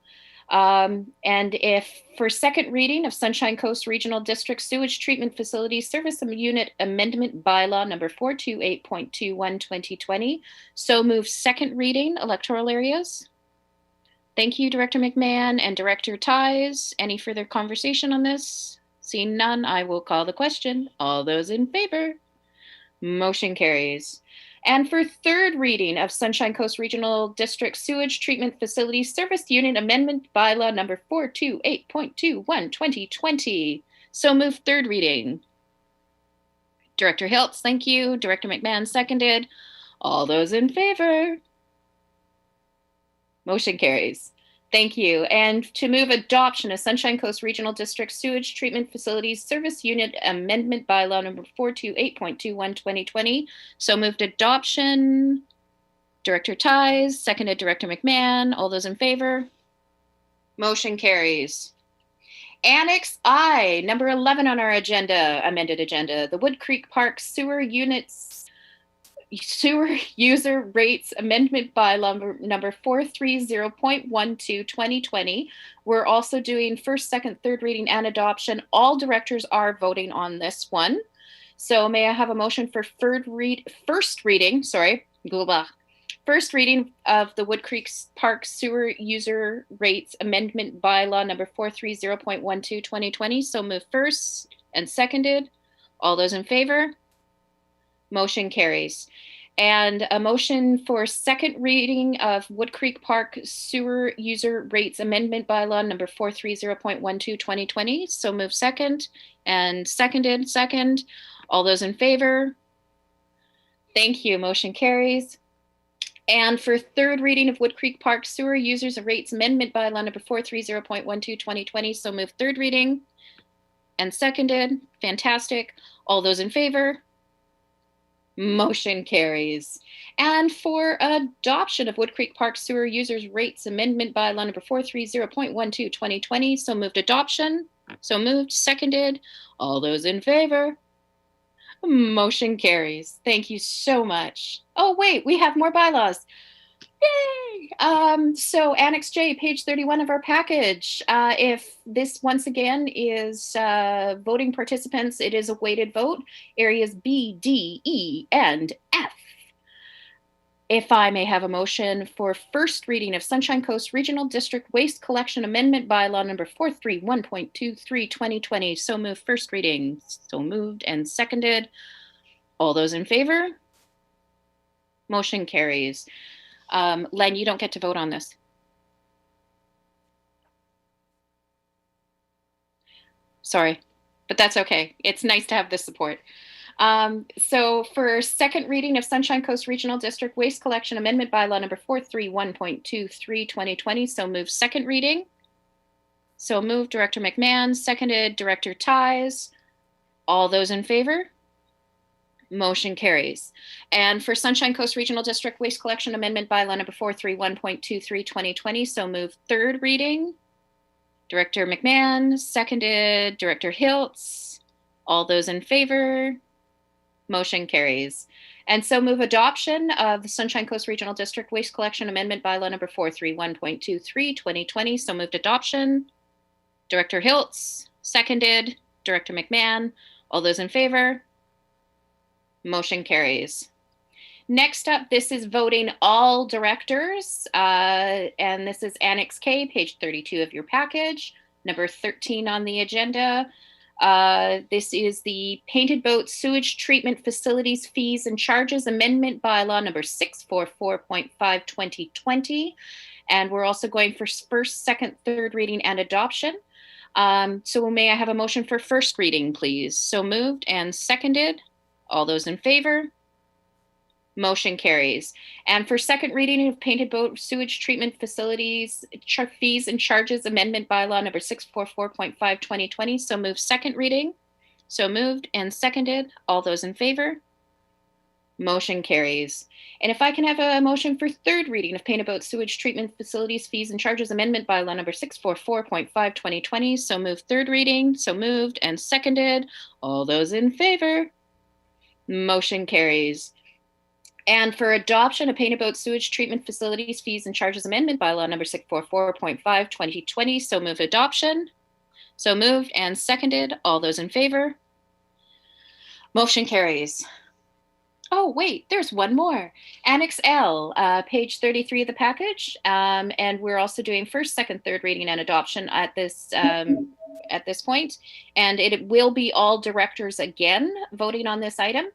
And if for second reading of Sunshine Coast Regional District Sewage Treatment Facility Service Unit Amendment Bylaw number 428.21 2020. So move second reading, electoral areas. Thank you, Director McMahon and Director Ties. Any further conversation on this? Seeing none, I will call the question. All those in favor? Motion carries. And for third reading of Sunshine Coast Regional District Sewage Treatment Facility Service Unit Amendment Bylaw number 428.21 2020. So move third reading. Director Hiltz, thank you. Director McMahon seconded. All those in favor? Motion carries. Thank you. And to move adoption of Sunshine Coast Regional District Sewage Treatment Facilities Service Unit Amendment Bylaw number 428.21 2020. So moved adoption. Director Ties, seconded Director McMahon. All those in favor? Motion carries. Annex I, number 11 on our agenda, amended agenda, the Wood Creek Park Sewer User Rates Amendment Bylaw number 430.12 2020. We're also doing first, second, third reading and adoption. All directors are voting on this one. So may I have a motion for first reading of the Wood Creek Park Sewer User Rates Amendment Bylaw number 430.12 2020. So moved first and seconded. All those in favor? Motion carries. And a motion for second reading of Wood Creek Park Sewer User Rates Amendment Bylaw number 430.12 2020. So moved second and seconded second. All those in favor? Thank you. Motion carries. And for third reading of Wood Creek Park Sewer Users Rates Amendment Bylaw number 430.12 2020. So moved third reading and seconded. Fantastic. All those in favor? Motion carries. And for adoption of Wood Creek Park Sewer Users Rates Amendment Bylaw number 430.12 2020. So moved adoption. So moved, seconded. All those in favor? Motion carries. Thank you so much. Oh, wait, we have more bylaws. Yay! So Annex J, page 31 of our package. If this once again is voting participants, it is a weighted vote. Areas B, D, E, and F. If I may have a motion for first reading of Sunshine Coast Regional District Waste Collection Amendment Bylaw number 431.23 2020. So moved first reading. So moved and seconded. All those in favor? Motion carries. Len, you don't get to vote on this. Sorry, but that's okay. It's nice to have this support. So for second reading of Sunshine Coast Regional District Waste Collection Amendment Bylaw number 431.23 2020. So moved second reading. So moved Director McMahon, seconded Director Ties. All those in favor? Motion carries. And for Sunshine Coast Regional District Waste Collection Amendment Bylaw number 431.23 2020. So moved third reading. Director McMahon, seconded Director Hiltz. All those in favor? Motion carries. And so move adoption of the Sunshine Coast Regional District Waste Collection Amendment Bylaw number 431.23 2020. So moved adoption. Director Hiltz, seconded. Director McMahon. All those in favor? Motion carries. Next up, this is voting all directors. And this is Annex K, page 32 of your package, number 13 on the agenda. This is the Painted Boat Sewage Treatment Facilities Fees and Charges Amendment Bylaw number 644.5 2020. And we're also going for first, second, third reading and adoption. So may I have a motion for first reading, please? So moved and seconded. All those in favor? Motion carries. And for second reading of Painted Boat Sewage Treatment Facilities Fees and Charges Amendment Bylaw number 644.5 2020. So moved second reading. So moved and seconded. All those in favor? Motion carries. And if I can have a motion for third reading of Painted Boat Sewage Treatment Facilities Fees and Charges Amendment Bylaw number 644.5 2020. So moved third reading. So moved and seconded. All those in favor? Motion carries. And for adoption of Painted Boat Sewage Treatment Facilities Fees and Charges Amendment Bylaw number 644.5 2020. So moved adoption. So moved and seconded. All those in favor? Motion carries. Oh, wait, there's one more. Annex L, page 33 of the package. And we're also doing first, second, third reading and adoption at this point. And it will be all directors again voting on this item.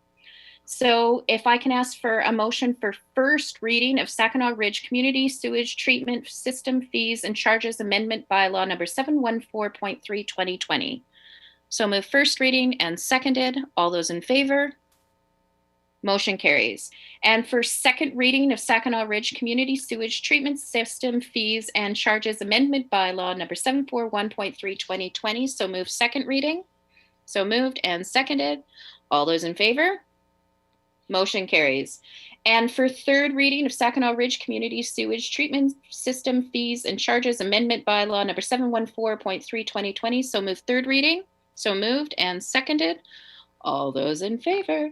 So if I can ask for a motion for first reading of Saginaw Ridge Community Sewage Treatment System Fees and Charges Amendment Bylaw number 714.3 2020. So move first reading and seconded. All those in favor? Motion carries. And for second reading of Saginaw Ridge Community Sewage Treatment System Fees and Charges Amendment Bylaw number 741.3 2020. So moved second reading. So moved and seconded. All those in favor? Motion carries. And for third reading of Saginaw Ridge Community Sewage Treatment System Fees and Charges Amendment Bylaw number 714.3 2020. So moved third reading. So moved and seconded. All those in favor?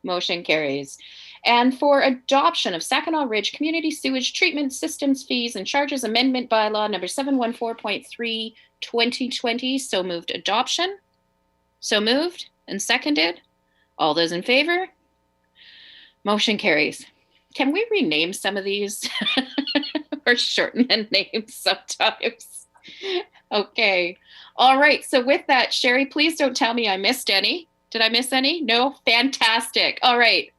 Motion carries. And for adoption of Saginaw Ridge Community Sewage Treatment Systems Fees and Charges Amendment Bylaw number 714.3 2020. So moved adoption. So moved and seconded. All those in favor? Motion carries. Can we rename some of these or shorten the names sometimes? Okay. All right. So with that, Sherry, please don't tell me I missed any. Did I miss any? No? Fantastic. All right.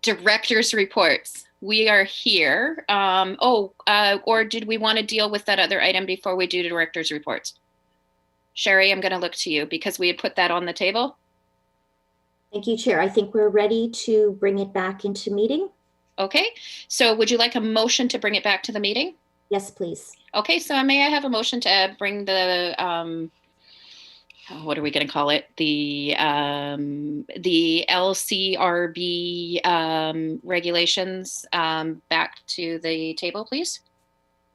Director's reports. We are here. Or did we want to deal with that other item before we do director's reports? Sherry, I'm going to look to you because we had put that on the table. Thank you, Chair. I think we're ready to bring it back into meeting. Okay. So would you like a motion to bring it back to the meeting? Yes, please. Okay. So may I have a motion to bring the what are we going to call it? The LCRB regulations back to the table, please.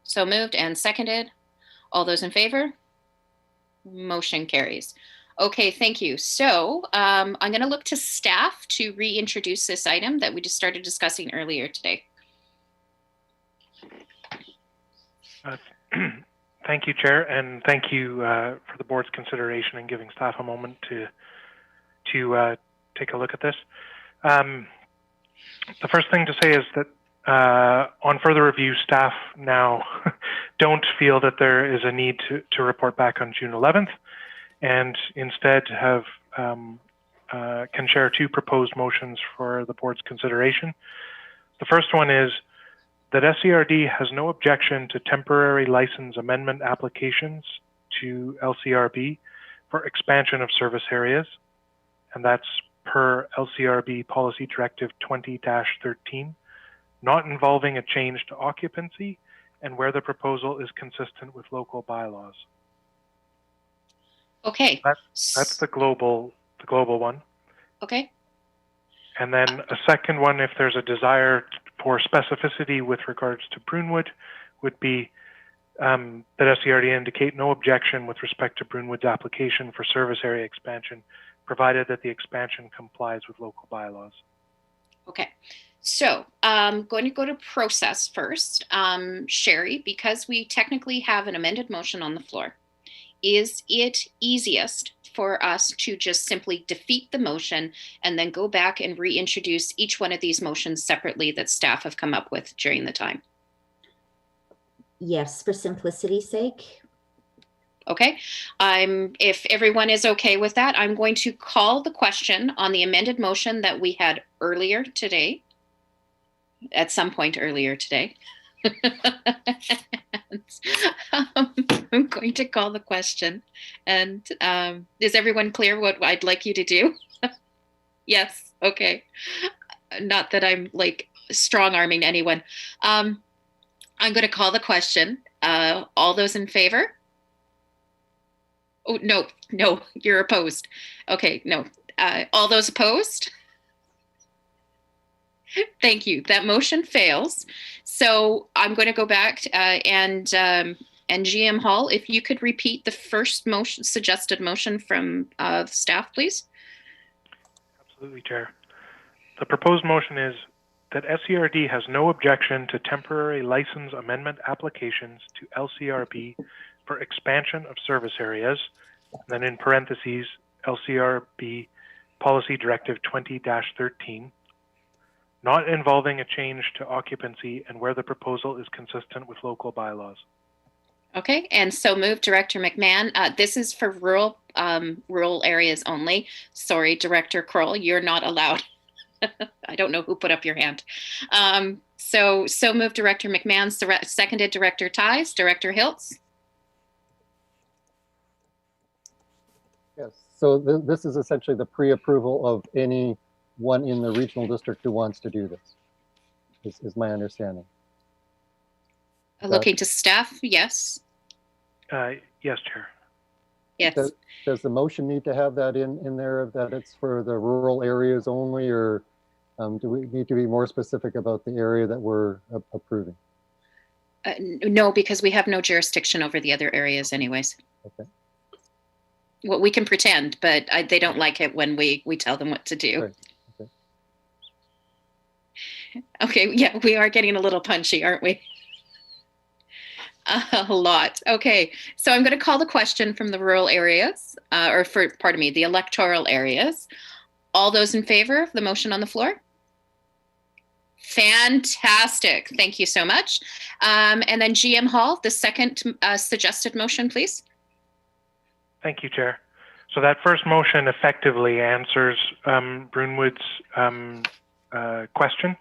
So moved and seconded. All those in favor? Motion carries. Okay, thank you. So I'm going to look to staff to reintroduce this item that we just started discussing earlier today. Thank you, Chair, and thank you for the board's consideration and giving staff a moment to take a look at this. The first thing to say is that on further review, staff now don't feel that there is a need to report back on June 11th, and instead have can share two proposed motions for the board's consideration. The first one is that SCRD has no objection to temporary license amendment applications to LCRB for expansion of service areas, and that's per LCRB Policy Directive 20-13, not involving a change to occupancy and where the proposal is consistent with local bylaws. Okay. That's the global one. Okay. And then a second one, if there's a desire for specificity with regards to Broonwood, would be that SCRD indicate no objection with respect to Broonwood's application for service area expansion, provided that the expansion complies with local bylaws. Okay. So I'm going to go to process first. Sherry, because we technically have an amended motion on the floor, is it easiest for us to just simply defeat the motion and then go back and reintroduce each one of these motions separately that staff have come up with during the time? Yes, for simplicity's sake. Okay. If everyone is okay with that, I'm going to call the question on the amended motion that we had earlier today, at some point earlier today. I'm going to call the question. And is everyone clear what I'd like you to do? Yes. Okay. Not that I'm like strong-arming anyone. I'm going to call the question. All those in favor? Oh, no, you're opposed. Okay, no. All those opposed? Thank you. That motion fails. So I'm going to go back and GM Hall, if you could repeat the first motion, suggested motion from staff, please. Absolutely, Chair. The proposed motion is that SCRD has no objection to temporary license amendment applications to LCRB for expansion of service areas, and then in parentheses, LCRB Policy Directive 20-13, not involving a change to occupancy and where the proposal is consistent with local bylaws. Okay, and so move Director McMahon. This is for rural areas only. Sorry, Director Kroll, you're not allowed. I don't know who put up your hand. So move Director McMahon, seconded Director Ties, Director Hiltz. Yes, so this is essentially the pre-approval of any one in the regional district who wants to do this, is my understanding. Looking to staff, yes. Yes, Chair. Yes. Does the motion need to have that in there, that it's for the rural areas only, or do we need to be more specific about the area that we're approving? No, because we have no jurisdiction over the other areas anyways. Okay. Well, we can pretend, but they don't like it when we tell them what to do. Right. Okay. Okay, yeah, we are getting a little punchy, aren't we? A lot. Okay, so I'm going to call the question from the rural areas, the electoral areas. All those in favor of the motion on the floor? Fantastic. Thank you so much. And then GM Hall, the second suggested motion, please. Thank you, Chair. So that first motion effectively answers Broonwood's question.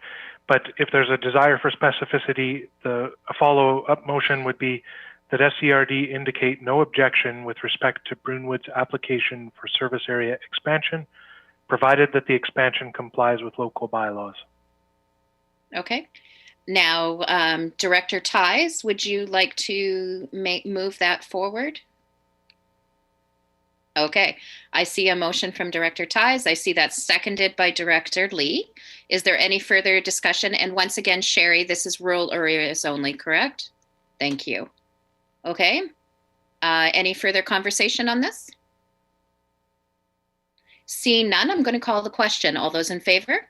But if there's a desire for specificity, a follow-up motion would be that SCRD indicate no objection with respect to Broonwood's application for service area expansion, provided that the expansion complies with local bylaws. Okay. Now, Director Ties, would you like to move that forward? Okay, I see a motion from Director Ties. I see that's seconded by Director Lee. Is there any further discussion? And once again, Sherry, this is rural areas only, correct? Thank you. Okay, any further conversation on this? Seeing none, I'm going to call the question. All those in favor?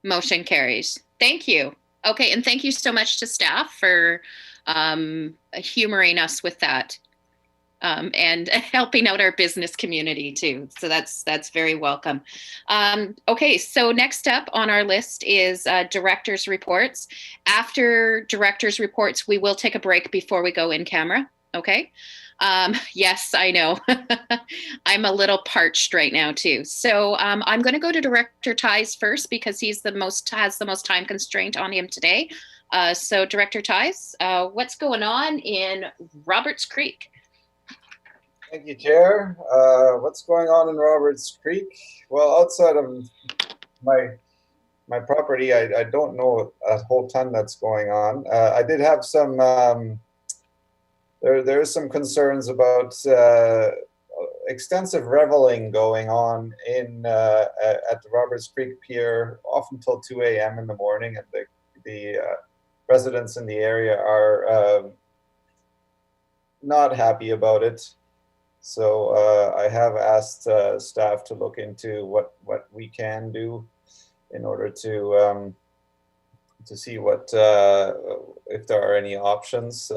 Motion carries. Thank you. Okay, and thank you so much to staff for humoring us with that. And helping out our business community too. So that's very welcome. Okay, so next up on our list is director's reports. After director's reports, we will take a break before we go in camera. Okay. Yes, I know. I'm a little parched right now too. So I'm going to go to Director Ties first because he's has the most time constraint on him today. So Director Ties, what's going on in Roberts Creek? Thank you, Chair. What's going on in Roberts Creek? Well, outside of my property, I don't know a whole ton that's going on. I did have some, there's some concerns about extensive reveling going on at the Roberts Creek Pier, often till 2 a.m. in the morning, and the residents in the area are not happy about it. So I have asked staff to look into what we can do in order to see what if there are any options.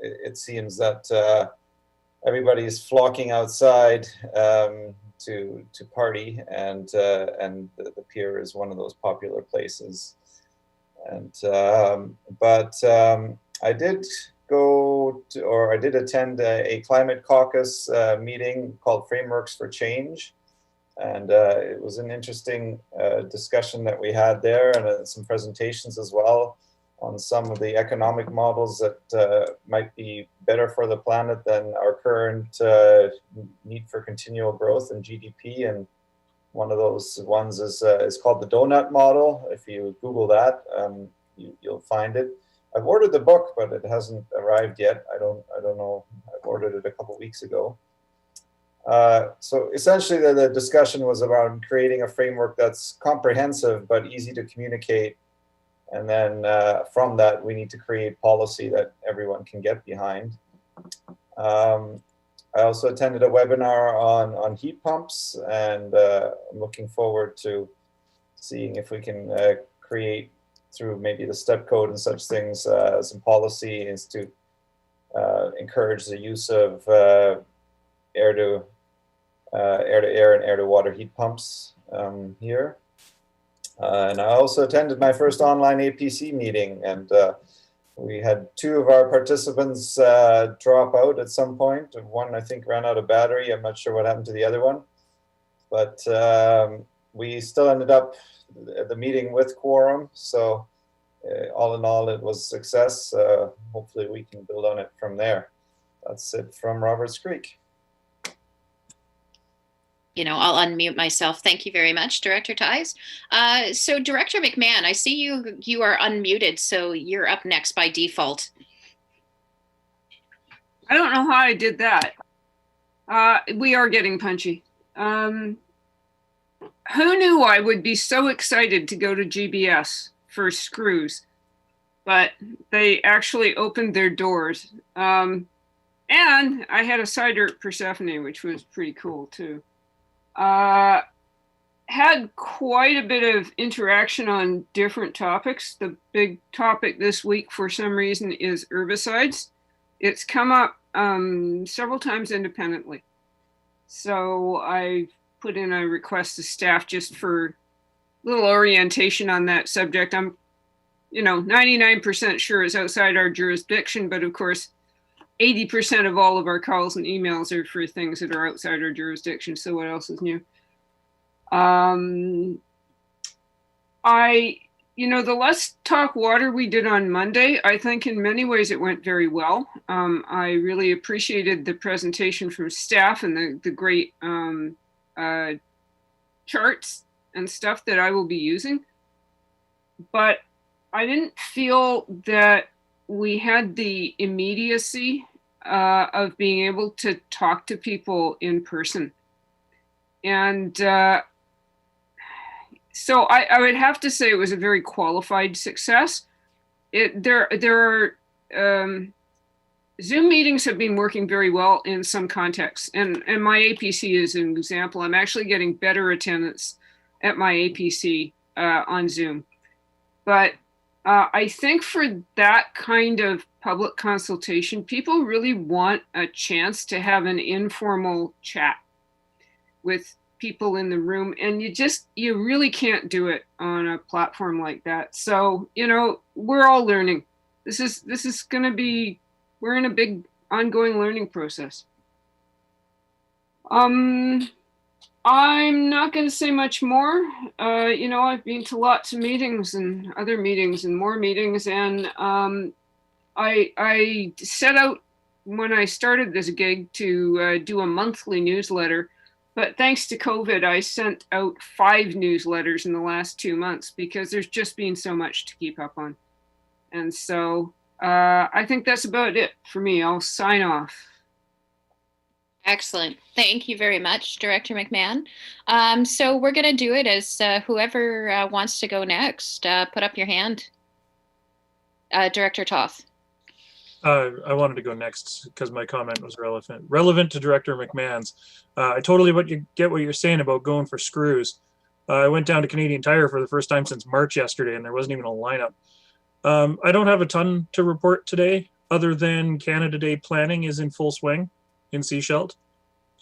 It seems that everybody is flocking outside to party, and the pier is one of those popular places. And but I did I did attend a climate caucus meeting called Frameworks for Change. And it was an interesting discussion that we had there, and some presentations as well on some of the economic models that might be better for the planet than our current need for continual growth in GDP. And one of those ones is called the donut model. If you Google that, you'll find it. I've ordered the book, but it hasn't arrived yet. I don't know. I've ordered it a couple weeks ago. So essentially, the discussion was around creating a framework that's comprehensive but easy to communicate, and then from that, we need to create policy that everyone can get behind. I also attended a webinar on heat pumps, and I'm looking forward to seeing if we can create, through maybe the step code and such things, some policy is to encourage the use of air-to-air and air-to-water heat pumps here. And I also attended my first online APC meeting, and we had 2 of our participants drop out at some point. One, I think, ran out of battery. I'm not sure what happened to the other one. But we still ended up at the meeting with quorum. So all in all, it was a success. Hopefully we can build on it from there. That's it from Roberts Creek. I'll unmute myself. Thank you very much, Director Ties. So Director McMahon, I see you are unmuted, so you're up next by default. I don't know how I did that. We are getting punchy. Who knew I would be so excited to go to GBS for screws? But they actually opened their doors. And I had a cider at Persephone, which was pretty cool too. Had quite a bit of interaction on different topics. The big topic this week, for some reason, is herbicides. It's come up several times independently. So I put in a request to staff just for a little orientation on that subject. I'm 99% sure it's outside our jurisdiction, but of course, 80% of all of our calls and emails are for things that are outside our jurisdiction. So what else is new? The Let's Talk Water we did on Monday, I think in many ways it went very well. I really appreciated the presentation from staff and the great charts and stuff that I will be using. But I didn't feel that we had the immediacy of being able to talk to people in person. And so I would have to say it was a very qualified success. There are Zoom meetings have been working very well in some contexts, and my APC is an example. I'm actually getting better attendance at my APC on Zoom. But I think for that kind of public consultation, people really want a chance to have an informal chat with people in the room, and you really can't do it on a platform like that. So, we're all learning. This is going to be, we're in a big ongoing learning process. I'm not going to say much more. I've been to lots of meetings and other meetings and more meetings, and I set out when I started this gig to do a monthly newsletter. But thanks to COVID, I sent out 5 newsletters in the last 2 months because there's just been so much to keep up on. And so I think that's about it for me. I'll sign off. Excellent. Thank you very much, Director McMahon. So we're going to do it as whoever wants to go next, put up your hand. Director Toth. I wanted to go next because my comment was relevant to Director McMahon's. I totally get what you're saying about going for screws. I went down to Canadian Tire for the first time since March yesterday, and there wasn't even a lineup. I don't have a ton to report today, other than Canada Day planning is in full swing in Sechelt.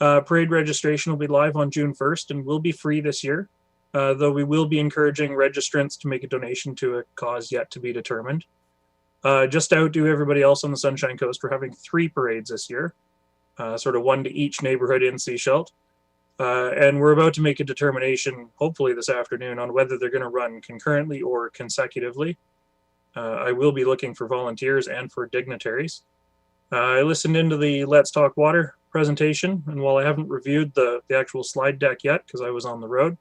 Parade registration will be live on June 1st and will be free this year, though we will be encouraging registrants to make a donation to a cause yet to be determined. Just to outdo everybody else on the Sunshine Coast, we're having 3 parades this year, sort of 1 to each neighborhood in Sechelt. And we're about to make a determination, hopefully this afternoon, on whether they're going to run concurrently or consecutively. I will be looking for volunteers and for dignitaries. I listened into the Let's Talk Water presentation, and while I haven't reviewed the actual slide deck yet because I was on the road,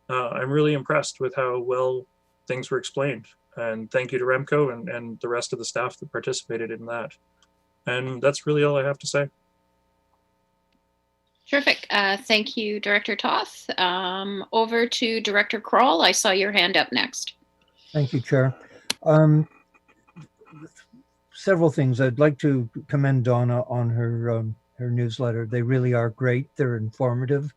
I'm really impressed with how well things were explained. And thank you to Remco and the rest of the staff that participated in that. And that's really all I have to say. Terrific. Thank you, Director Toth. Over to Director Kroll. I saw your hand up next. Thank you, Chair. Several things. I'd like to commend Donna on her newsletter. They really are great. They're informative.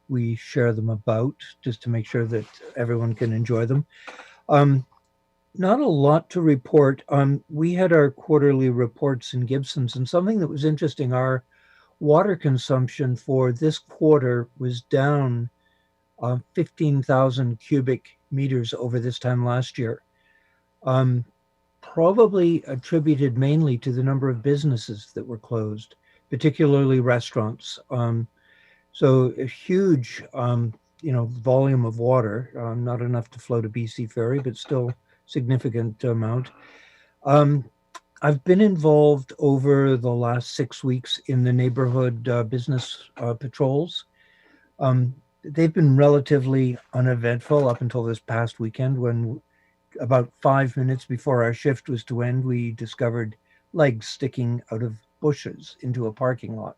We share them about just to make sure that everyone can enjoy them. Not a lot to report. We had our quarterly reports in Gibson's, and something that was interesting, our water consumption for this quarter was down 15,000 cubic meters over this time last year. Probably attributed mainly to the number of businesses that were closed, particularly restaurants. So a huge, volume of water, not enough to float a BC ferry, but still significant amount. I've been involved over the last 6 weeks in the neighborhood business patrols. They've been relatively uneventful up until this past weekend when about 5 minutes before our shift was to end, we discovered legs sticking out of bushes into a parking lot.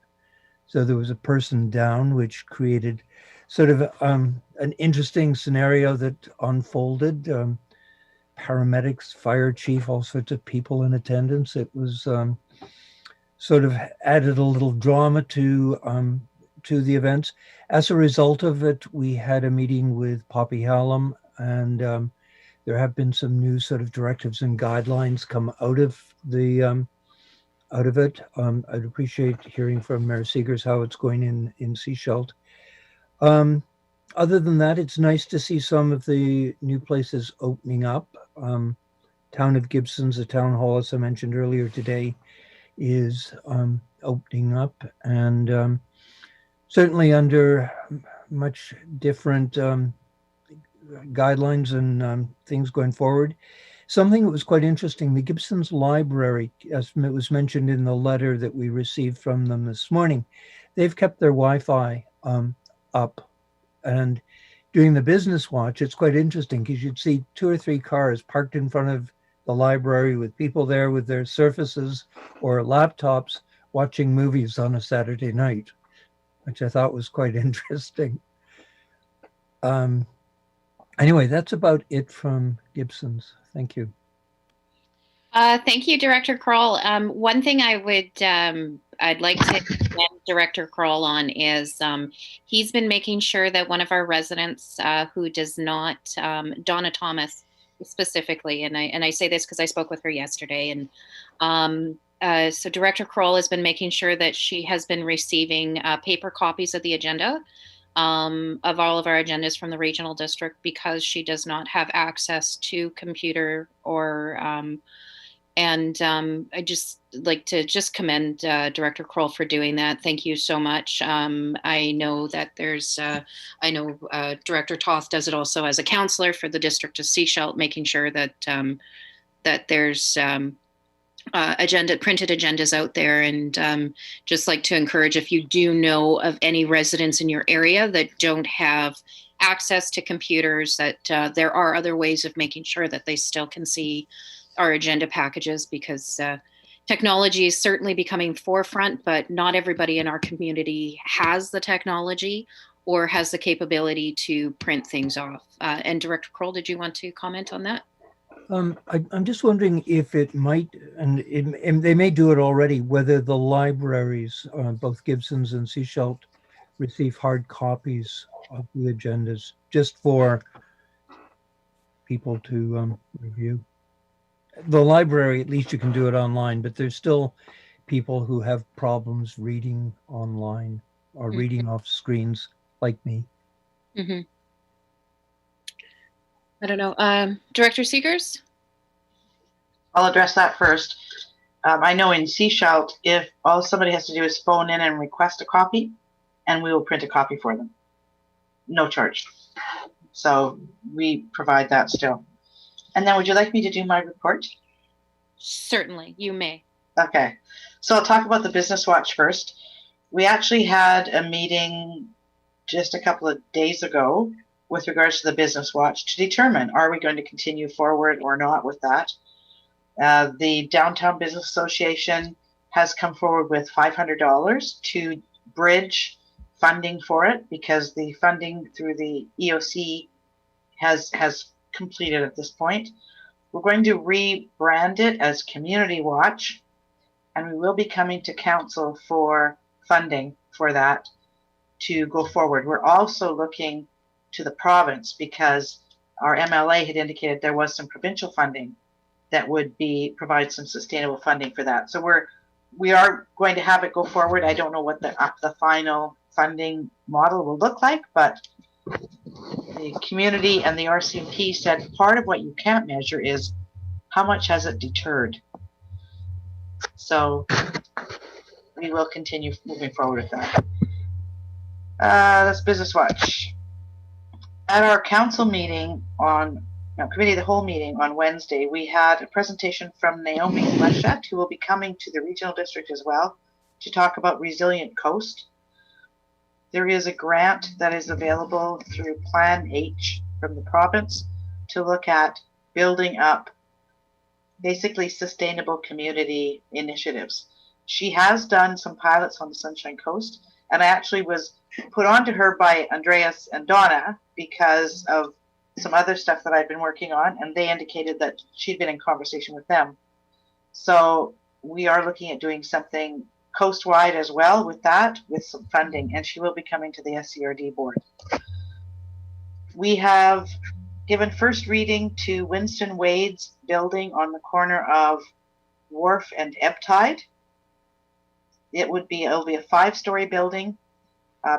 So there was a person down, which created sort of an interesting scenario that unfolded. Paramedics, fire chief, all sorts of people in attendance. It was sort of added a little drama to the events. As a result of it, we had a meeting with Poppy Hallam, and there have been some new sort of directives and guidelines come out of it. I'd appreciate hearing from Mayor Seegers how it's going in Seashelt. Other than that, it's nice to see some of the new places opening up. Town of Gibson's, the town hall, as I mentioned earlier today, is opening up, and certainly under much different guidelines and things going forward. Something that was quite interesting, the Gibson's Library, as it was mentioned in the letter that we received from them this morning, they've kept their Wi-Fi up. And during the business watch, it's quite interesting because you'd see 2 or 3 cars parked in front of the library with people there with their Surfaces or laptops watching movies on a Saturday night, which I thought was quite interesting. Anyway, that's about it from Gibson's. Thank you. Thank you, Director Kroll. One thing I'd like to commend Director Kroll on is he's been making sure that one of our residents who does not, Donna Thomas specifically, and I say this because I spoke with her yesterday, and so Director Kroll has been making sure that she has been receiving paper copies of the agenda, of all of our agendas from the regional district, because she does not have access to computer or I just like to commend Director Kroll for doing that. Thank you so much. I know that there's, Director Toth does it also as a counselor for the district of Seashelt, making sure that that there's printed agendas out there, and just like to encourage, if you do know of any residents in your area that don't have access to computers, that there are other ways of making sure that they still can see our agenda packages, because technology is certainly becoming forefront, but not everybody in our community has the technology or has the capability to print things off. And Director Kroll, did you want to comment on that? I'm just wondering if it might, and they may do it already, whether the libraries, both Gibson's and Seashelt, receive hard copies of the agendas just for people to review. The library, at least you can do it online, but there's still people who have problems reading online or reading off screens, like me. Mm-hmm. I don't know. Director Seegers? I'll address that first. I know in Seashelt, if all somebody has to do is phone in and request a copy, and we will print a copy for them. No charge. So we provide that still. And then would you like me to do my report? Certainly, you may. Okay. So I'll talk about the Business Watch first. We actually had a meeting just a couple of days ago with regards to the Business Watch to determine, are we going to continue forward or not with that? The Downtown Business Association has come forward with $500 to bridge funding for it, because the funding through the EOC has completed at this point. We're going to rebrand it as Community Watch, and we will be coming to council for funding for that to go forward. We're also looking to the province, because our MLA had indicated there was some provincial funding that would provide some sustainable funding for that. So we are going to have it go forward. I don't know what the final funding model will look like, but the community and the RCMP said part of what you can't measure is how much has it deterred. So we will continue moving forward with that. That's Business Watch. At our council meeting committee of the whole meeting on Wednesday, we had a presentation from Naomi Lechette, who will be coming to the regional district as well to talk about Resilient Coast. There is a grant that is available through Plan H from the province to look at building up basically sustainable community initiatives. She has done some pilots on the Sunshine Coast, and I actually was put onto her by Andreas and Donna because of some other stuff that I'd been working on, and they indicated that she'd been in conversation with them. So we are looking at doing something coast-wide as well with that, with some funding, and she will be coming to the SCRD board. We have given first reading to Winston Wade's building on the corner of Wharf and Ebb Tide. It'll be a 5-story building.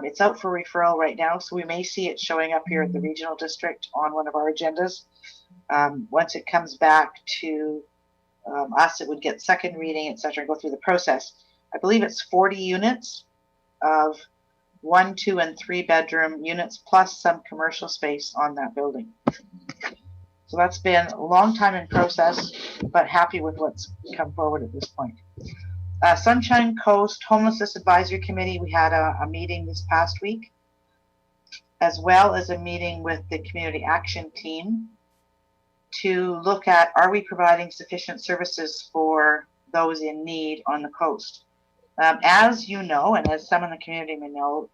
It's out for referral right now, so we may see it showing up here at the regional district on one of our agendas. Once it comes back to us, it would get second reading, etc., and go through the process. I believe it's 40 units of 1, 2, and 3 bedroom units, plus some commercial space on that building. So that's been a long time in process, but happy with what's come forward at this point. Sunshine Coast Homelessness Advisory Committee, we had a meeting this past week, as well as a meeting with the Community Action Team to look at, are we providing sufficient services for those in need on the coast? As you know, and as some in the community may know,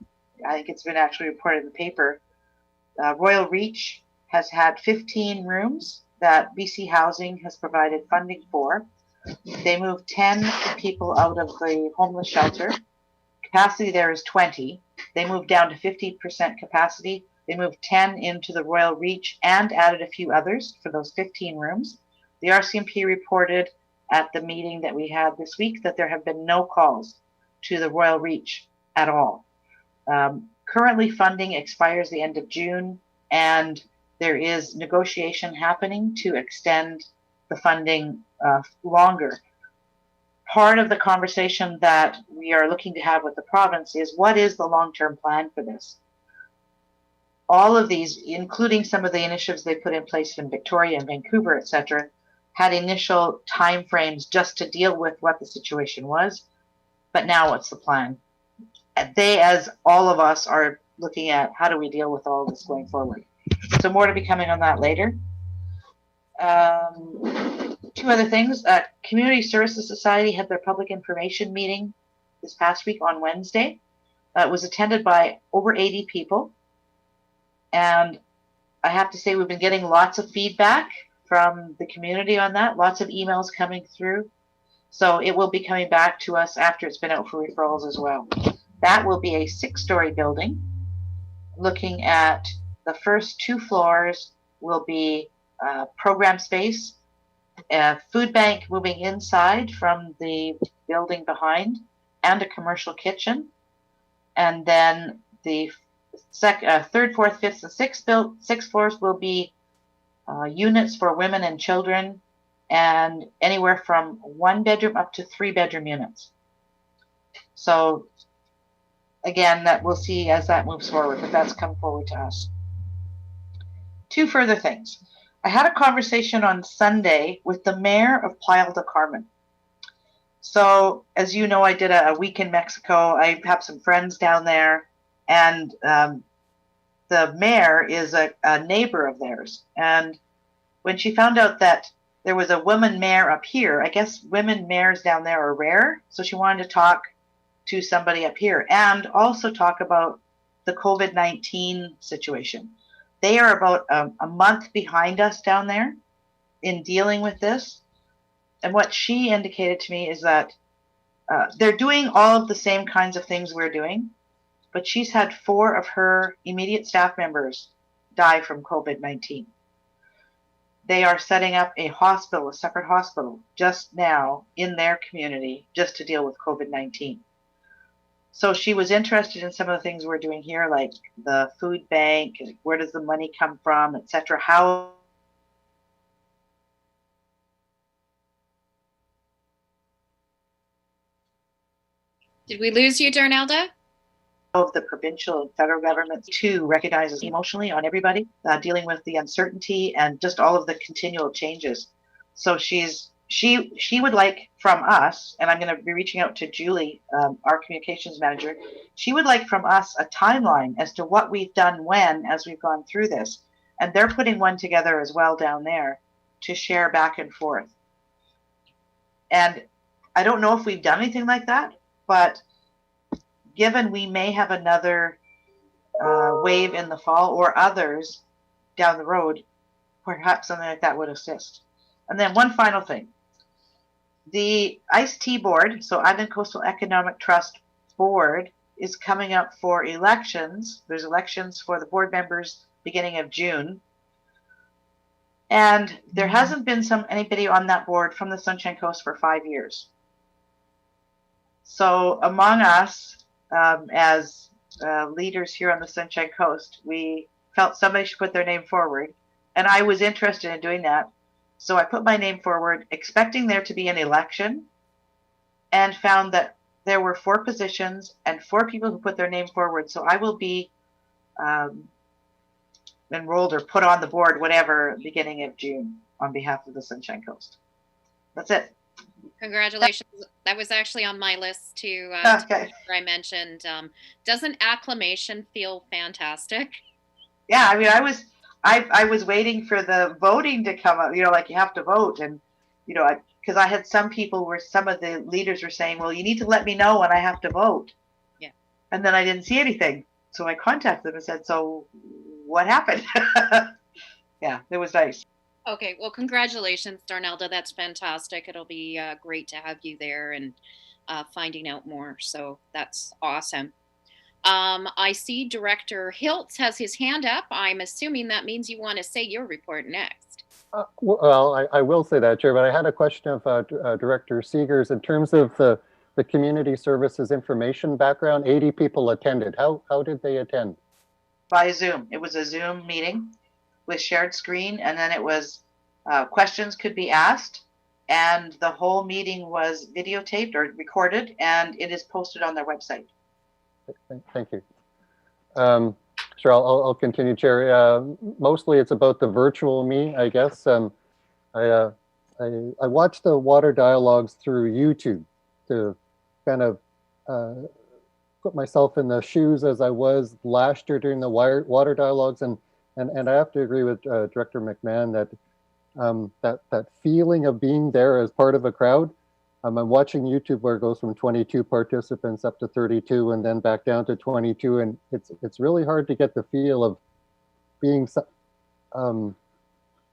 I think it's been actually reported in the paper, Royal Reach has had 15 rooms that BC Housing has provided funding for. They moved 10 people out of the homeless shelter. Capacity there is 20. They moved down to 50% capacity. They moved 10 into the Royal Reach and added a few others for those 15 rooms. The RCMP reported at the meeting that we had this week that there have been no calls to the Royal Reach at all. Currently, funding expires the end of June, and there is negotiation happening to extend the funding longer. Part of the conversation that we are looking to have with the province is, what is the long-term plan for this? All of these, including some of the initiatives they put in place in Victoria and Vancouver, etc., had initial timeframes just to deal with what the situation was. But now what's the plan? They, as all of us, are looking at how do we deal with all this going forward. So more to be coming on that later. 2 other things. Community Services Society had their public information meeting this past week on Wednesday. It was attended by over 80 people. And I have to say, we've been getting lots of feedback from the community on that, lots of emails coming through. So it will be coming back to us after it's been out for referrals as well. That will be a 6-story building. Looking at the first 2 floors will be program space, a food bank moving inside from the building behind, and a commercial kitchen. And then the 3rd, 4th, 5th, and 6th floors will be units for women and children, and anywhere from 1 bedroom up to 3 bedroom units. So again, that we'll see as that moves forward, but that's come forward to us. 2 further things. I had a conversation on Sunday with the mayor of Playa del Carmen. So as you know, I did a week in Mexico. I have some friends down there, and the mayor is a neighbor of theirs. And when she found out that there was a woman mayor up here, I guess women mayors down there are rare. So she wanted to talk to somebody up here and also talk about the COVID-19 situation. They are about a month behind us down there in dealing with this. And what she indicated to me is that they're doing all of the same kinds of things we're doing, but she's had 4 of her immediate staff members die from COVID-19. They are setting up a hospital, a separate hospital, just now in their community, just to deal with COVID-19. So she was interested in some of the things we're doing here, like the food bank, where does the money come from, etc. How Did we lose you, Darnelda? of the provincial and federal governments to recognize emotionally on everybody, dealing with the uncertainty and just all of the continual changes. So she's she would like from us, and I'm going to be reaching out to Julie, our communications manager. She would like from us a timeline as to what we've done when, as we've gone through this. And they're putting one together as well down there to share back and forth. And I don't know if we've done anything like that, but given we may have another wave in the fall or others down the road, perhaps something like that would assist. And then one final thing. The ICE-T board, so Island Coastal Economic Trust board, is coming up for elections. There's elections for the board members beginning of June. And there hasn't been anybody on that board from the Sunshine Coast for 5 years. So among us, as leaders here on the Sunshine Coast, we felt somebody should put their name forward. And I was interested in doing that. So I put my name forward, expecting there to be an election, and found that there were 4 positions and 4 people who put their name forward. So I will be enrolled or put on the board, whatever, beginning of June on behalf of the Sunshine Coast. That's it. Congratulations. That was actually on my list to Okay. I mentioned. Doesn't acclamation feel fantastic? Yeah, I mean, I was waiting for the voting to come up, like you have to vote. And, because I had some people where some of the leaders were saying, well, you need to let me know when I have to vote. Yeah. And then I didn't see anything. So I contacted them and said, so what happened? Yeah, it was nice. Okay, well, congratulations, Darnelda. That's fantastic. It'll be great to have you there and finding out more. So that's awesome. I see Director Hiltz has his hand up. I'm assuming that means you want to say your report next. Well, I will say that, Chair, but I had a question of Director Seegers in terms of the community services information background. 80 people attended. How did they attend? By Zoom. It was a Zoom meeting with shared screen, and then it was questions could be asked, and the whole meeting was videotaped or recorded, and it is posted on their website. Thank you. Sure, I'll continue, Chair. Mostly it's about the virtual me, I guess. I watched the water dialogues through YouTube to kind of put myself in the shoes as I was last year during the water dialogues, and I have to agree with Director McMahon that that feeling of being there as part of a crowd. I'm watching YouTube where it goes from 22 participants up to 32 and then back down to 22, and it's really hard to get the feel of being.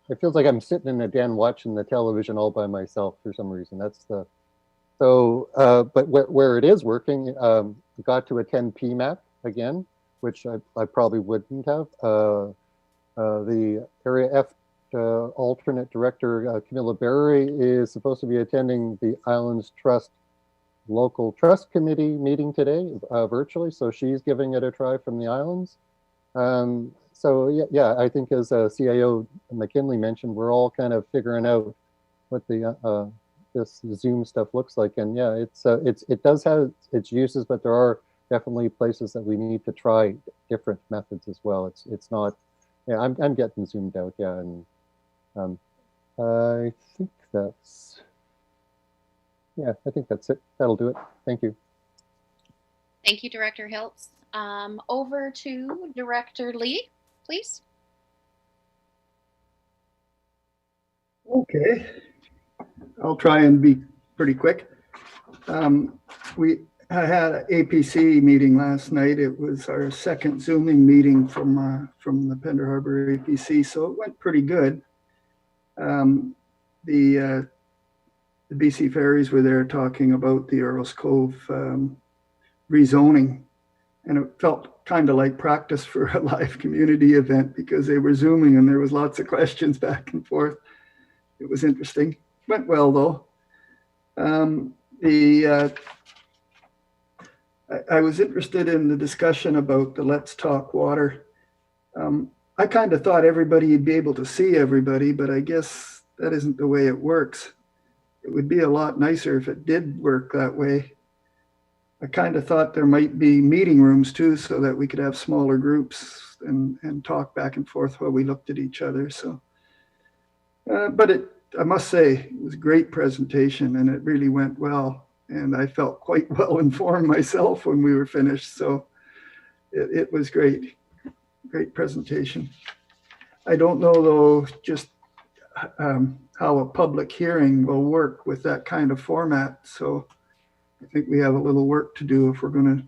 It feels like I'm sitting in a den watching the television all by myself for some reason. That's the but where it is working, got to attend PMAC again, which I probably wouldn't have. The Area F alternate director, Camilla Berry, is supposed to be attending the Islands Trust Local Trust Committee meeting today virtually, so she's giving it a try from the islands. So yeah, I think as CIO McKinley mentioned, we're all kind of figuring out what the this Zoom stuff looks like, and yeah, it does have its uses, but there are definitely places that we need to try different methods as well. It's not. Yeah, I'm getting zoomed out. Yeah, and I think that's. Yeah, I think that's it. That'll do it. Thank you. Thank you, Director Hiltz. Over to Director Lee, please. Okay, I'll try and be pretty quick. I had an APC meeting last night. It was our second Zooming meeting from the Pender Harbor APC, so it went pretty good. The BC Ferries were there talking about the Earls Cove rezoning, and it felt kind of like practice for a live community event because they were Zooming and there was lots of questions back and forth. It was interesting. Went well though. I was interested in the discussion about the Let's Talk Water. I kind of thought everybody would be able to see everybody, but I guess that isn't the way it works. It would be a lot nicer if it did work that way. I kind of thought there might be meeting rooms too, so that we could have smaller groups and talk back and forth while we looked at each other. So, but I must say, it was a great presentation and it really went well. And I felt quite well informed myself when we were finished. So it was great, great presentation. I don't know though, just how a public hearing will work with that kind of format. So I think we have a little work to do if we're going to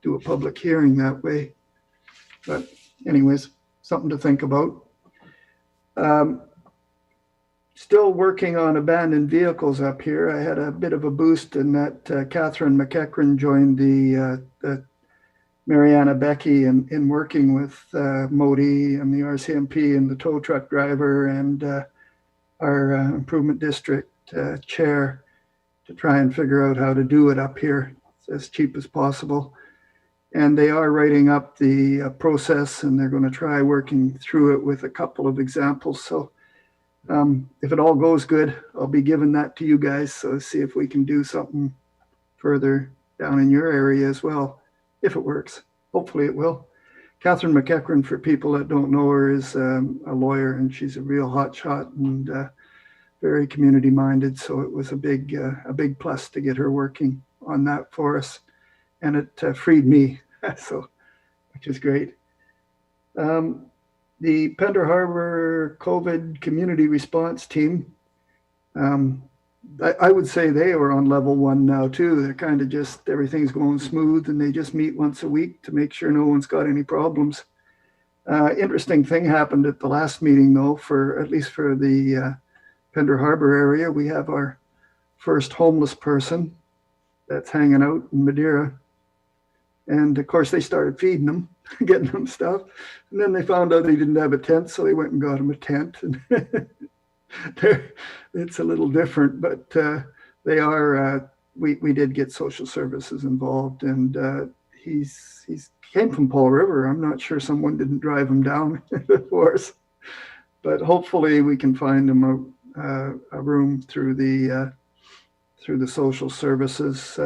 do a public hearing that way. But anyways, something to think about. Still working on abandoned vehicles up here. I had a bit of a boost in that Catherine McEachran joined the Mariana Becky in working with Modi and the RCMP and the tow truck driver and our improvement district chair to try and figure out how to do it up here as cheap as possible. And they are writing up the process and they're going to try working through it with a couple of examples. So if it all goes good, I'll be giving that to you guys. So see if we can do something further down in your area as well, if it works. Hopefully it will. Catherine McEachran, for people that don't know her, is a lawyer and she's a real hotshot and very community minded. So it was a big plus to get her working on that for us. And it freed me, so which is great. The Pender Harbor COVID community response team, I would say they are on level 1 now too. They're kind of just, everything's going smooth and they just meet once a week to make sure no one's got any problems. Interesting thing happened at the last meeting though, at least for the Pender Harbor area. We have our first homeless person that's hanging out in Madeira. And of course, they started feeding them, getting them stuff. And then they found out he didn't have a tent, so they went and got him a tent. And it's a little different, but they are. We did get social services involved, and he's came from Paul River. I'm not sure someone didn't drive him down for us, but hopefully we can find him a room through the social services.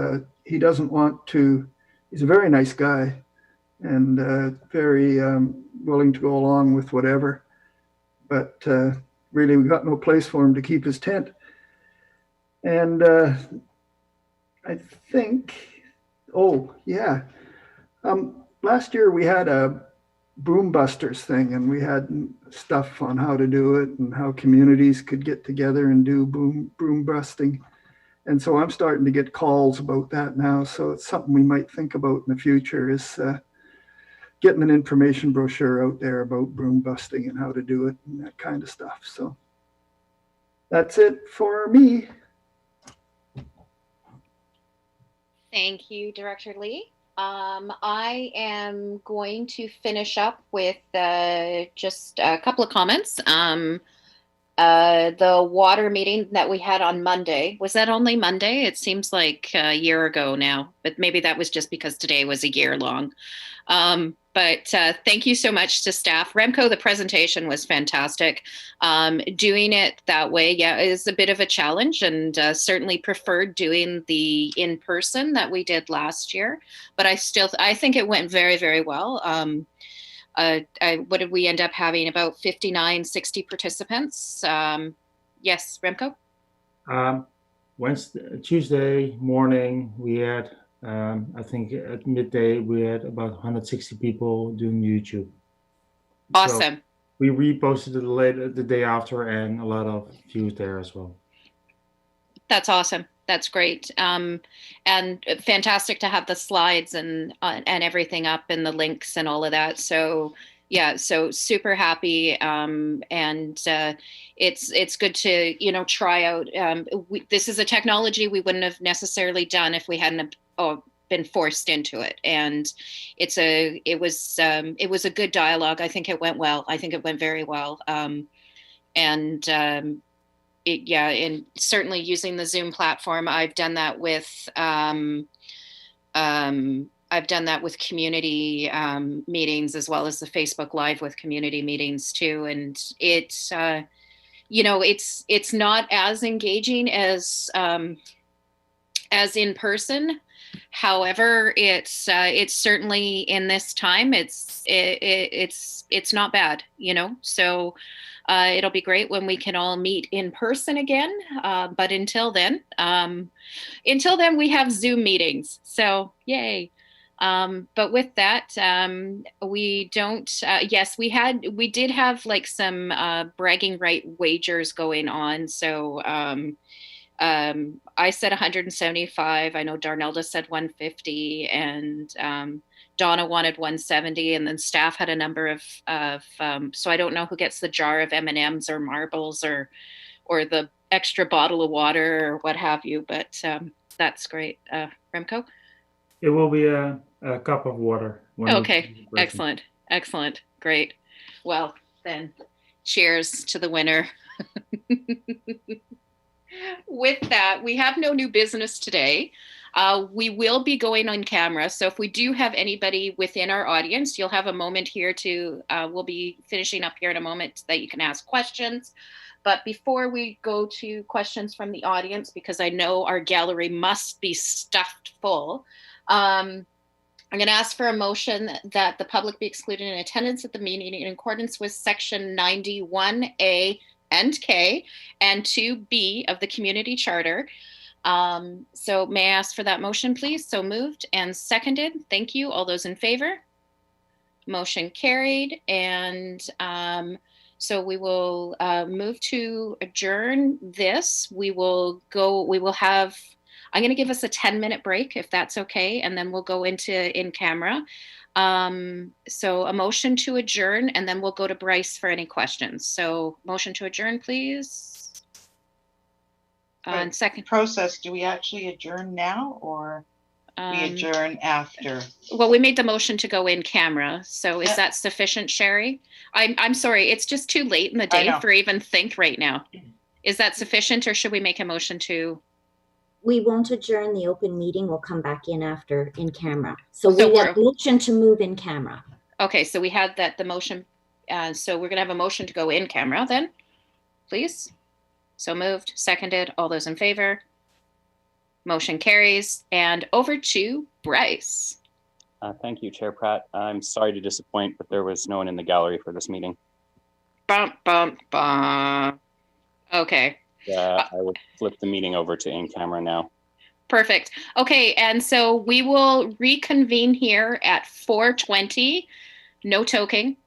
He doesn't want to. He's a very nice guy and very willing to go along with whatever. But really, we got no place for him to keep his tent. And I think, last year we had a Boom Busters thing and we had stuff on how to do it and how communities could get together and do boom busting. And so I'm starting to get calls about that now. So it's something we might think about in the future is getting an information brochure out there about broom busting and how to do it and that kind of stuff. So that's it for me. Thank you, Director Lee. I am going to finish up with just a couple of comments. The water meeting that we had on Monday, was that only Monday? It seems like a year ago now, but maybe that was just because today was a year long. But thank you so much to staff. Remco, the presentation was fantastic. Doing it that way, is a bit of a challenge and certainly preferred doing the in-person that we did last year. But I think it went very, very well. What did we end up having? About 59, 60 participants. Yes, Remco? Tuesday morning, we had, I think at midday, we had about 160 people doing YouTube. Awesome. So we reposted it the day after and a lot of views there as well. That's awesome. That's great. And fantastic to have the slides and everything up and the links and all of that. So yeah, so super happy. And it's good to, try out. This is a technology we wouldn't have necessarily done if we hadn't been forced into it. And it was a good dialogue. I think it went well. I think it went very well. And certainly using the Zoom platform, I've done that with community meetings as well as the Facebook Live with community meetings too. And it's not as engaging as in person. However, it's certainly in this time, it's not bad, So It'll be great when we can all meet in person again. But until then, we have Zoom meetings. So yay. But with that, we don't, yes, we did have like some bragging right wagers going on. So I said 175. I know Darnelda said 150, and Donna wanted 170, and then staff had a number of so I don't know who gets the jar of M&Ms or marbles or the extra bottle of water or what have you, but that's great. Remco? It will be a cup of water. Okay, excellent, excellent, great. Well, then, cheers to the winner. With that, we have no new business today. We will be going on camera. So if we do have anybody within our audience, you'll have a moment here to, we'll be finishing up here in a moment that you can ask questions. But before we go to questions from the audience, because I know our gallery must be stuffed full, I'm going to ask for a motion that the public be excluded in attendance at the meeting in accordance with section 91A and K and 2B of the community charter. So may I ask for that motion, please? So moved and seconded. Thank you. All those in favor? Motion carried. And so we will move to adjourn this. I'm going to give us a 10-minute break, if that's okay, and then we'll go into in camera. So a motion to adjourn, and then we'll go to Bryce for any questions. So motion to adjourn, please. And second process, do we actually adjourn now, or we adjourn after? Well, we made the motion to go in camera. So is that sufficient, Sherry? I'm sorry, it's just too late in the day for even think right now. Is that sufficient, or should we make a motion to? We won't adjourn the open meeting. We'll come back in after in camera. So we have a motion to move in camera. Okay, so we had the motion. So we're going to have a motion to go in camera then, please. So moved, seconded. All those in favor? Motion carries. And over to Bryce. Thank you, Chair Pratt. I'm sorry to disappoint, but there was no one in the gallery for this meeting. Bum, bum, bum. Okay. I will flip the meeting over to in camera now. Perfect. Okay, and so we will reconvene here at 4:20. No toking.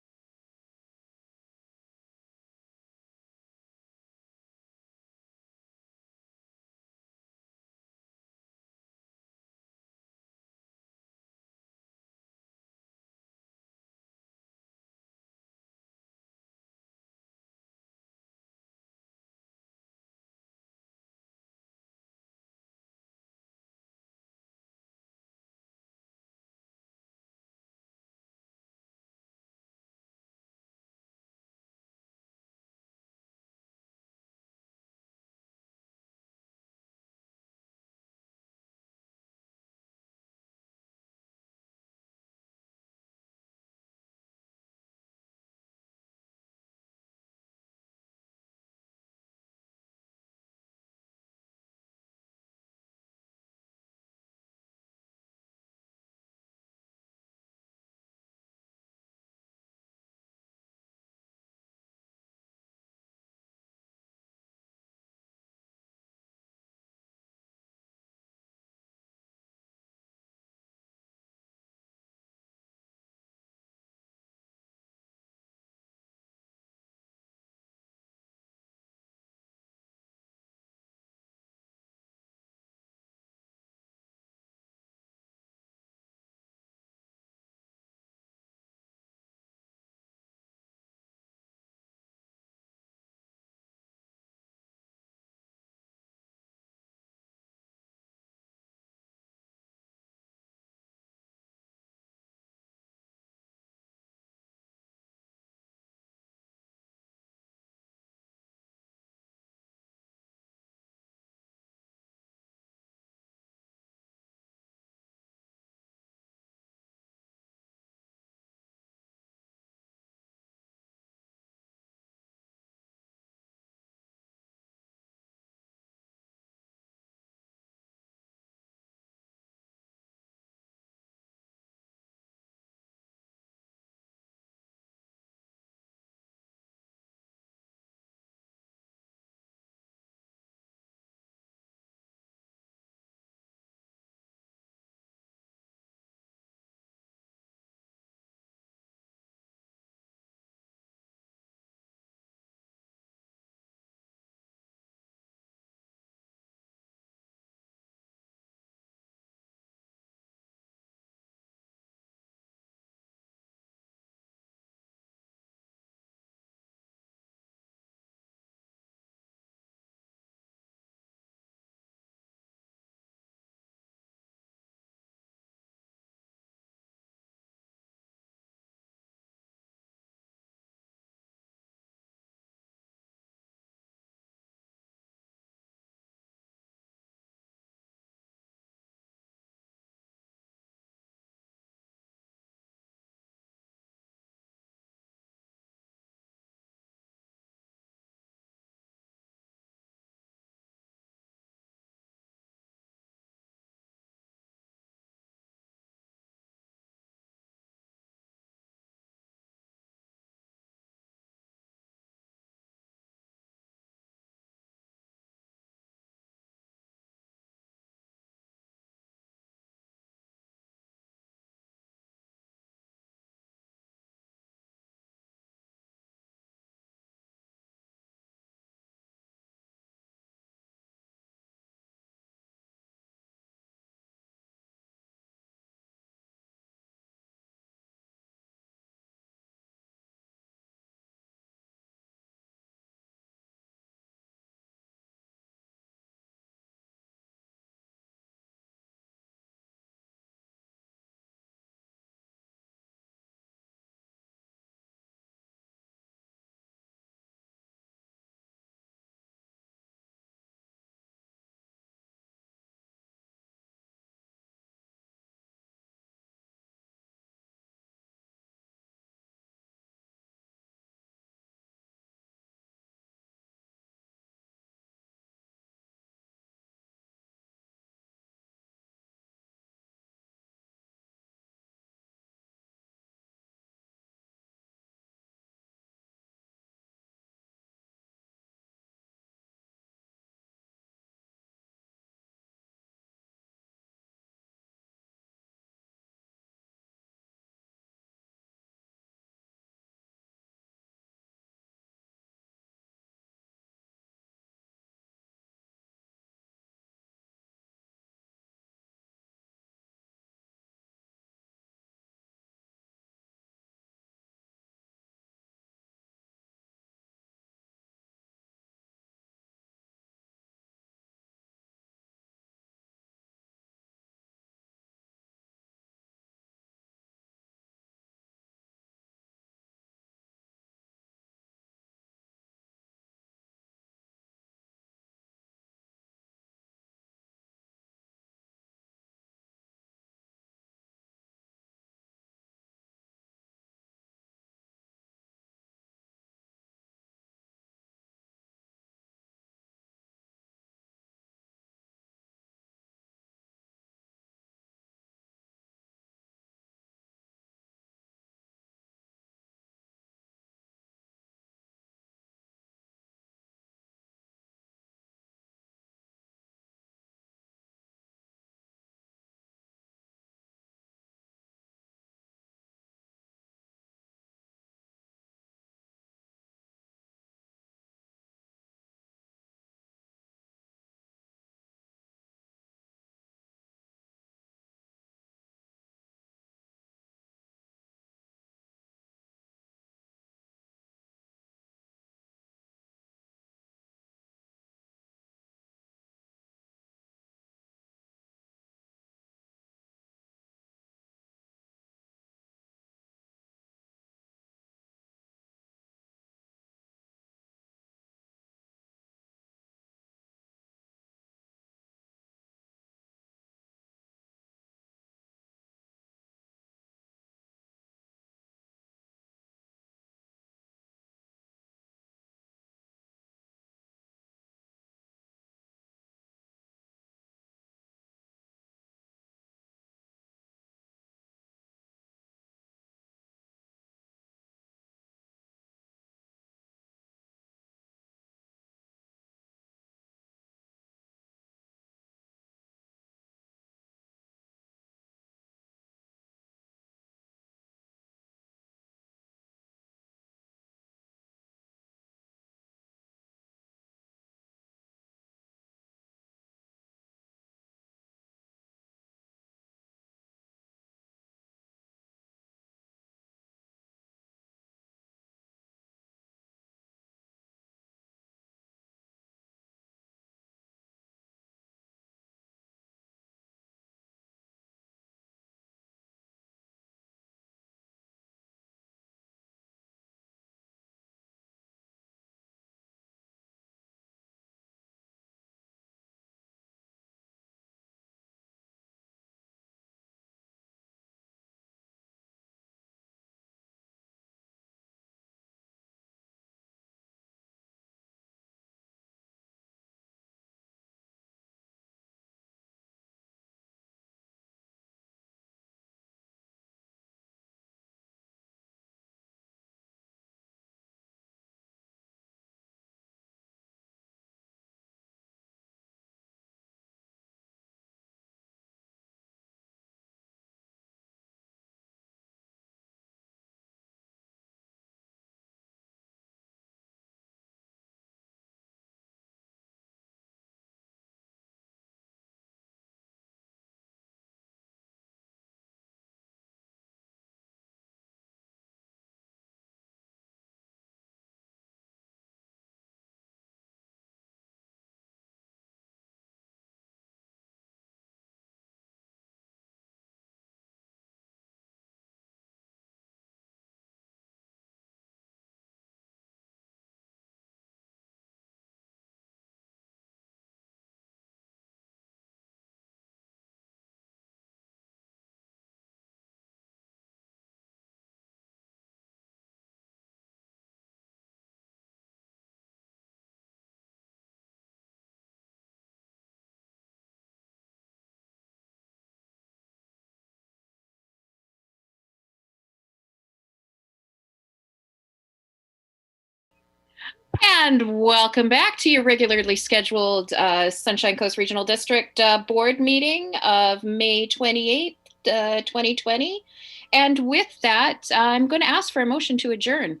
And welcome back to your regularly scheduled Sunshine Coast Regional District Board meeting of May 28th, 2020. And with that, I'm going to ask for a motion to adjourn.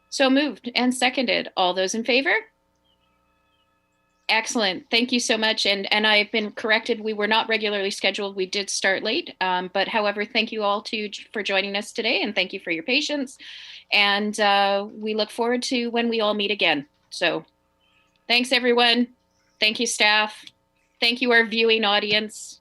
So moved and seconded. All those in favor? Excellent. Thank you so much. And I've been corrected. We were not regularly scheduled. We did start late. But however, thank you all for joining us today, and thank you for your patience. And we look forward to when we all meet again. So thanks, everyone. Thank you, staff. Thank you, our viewing audience.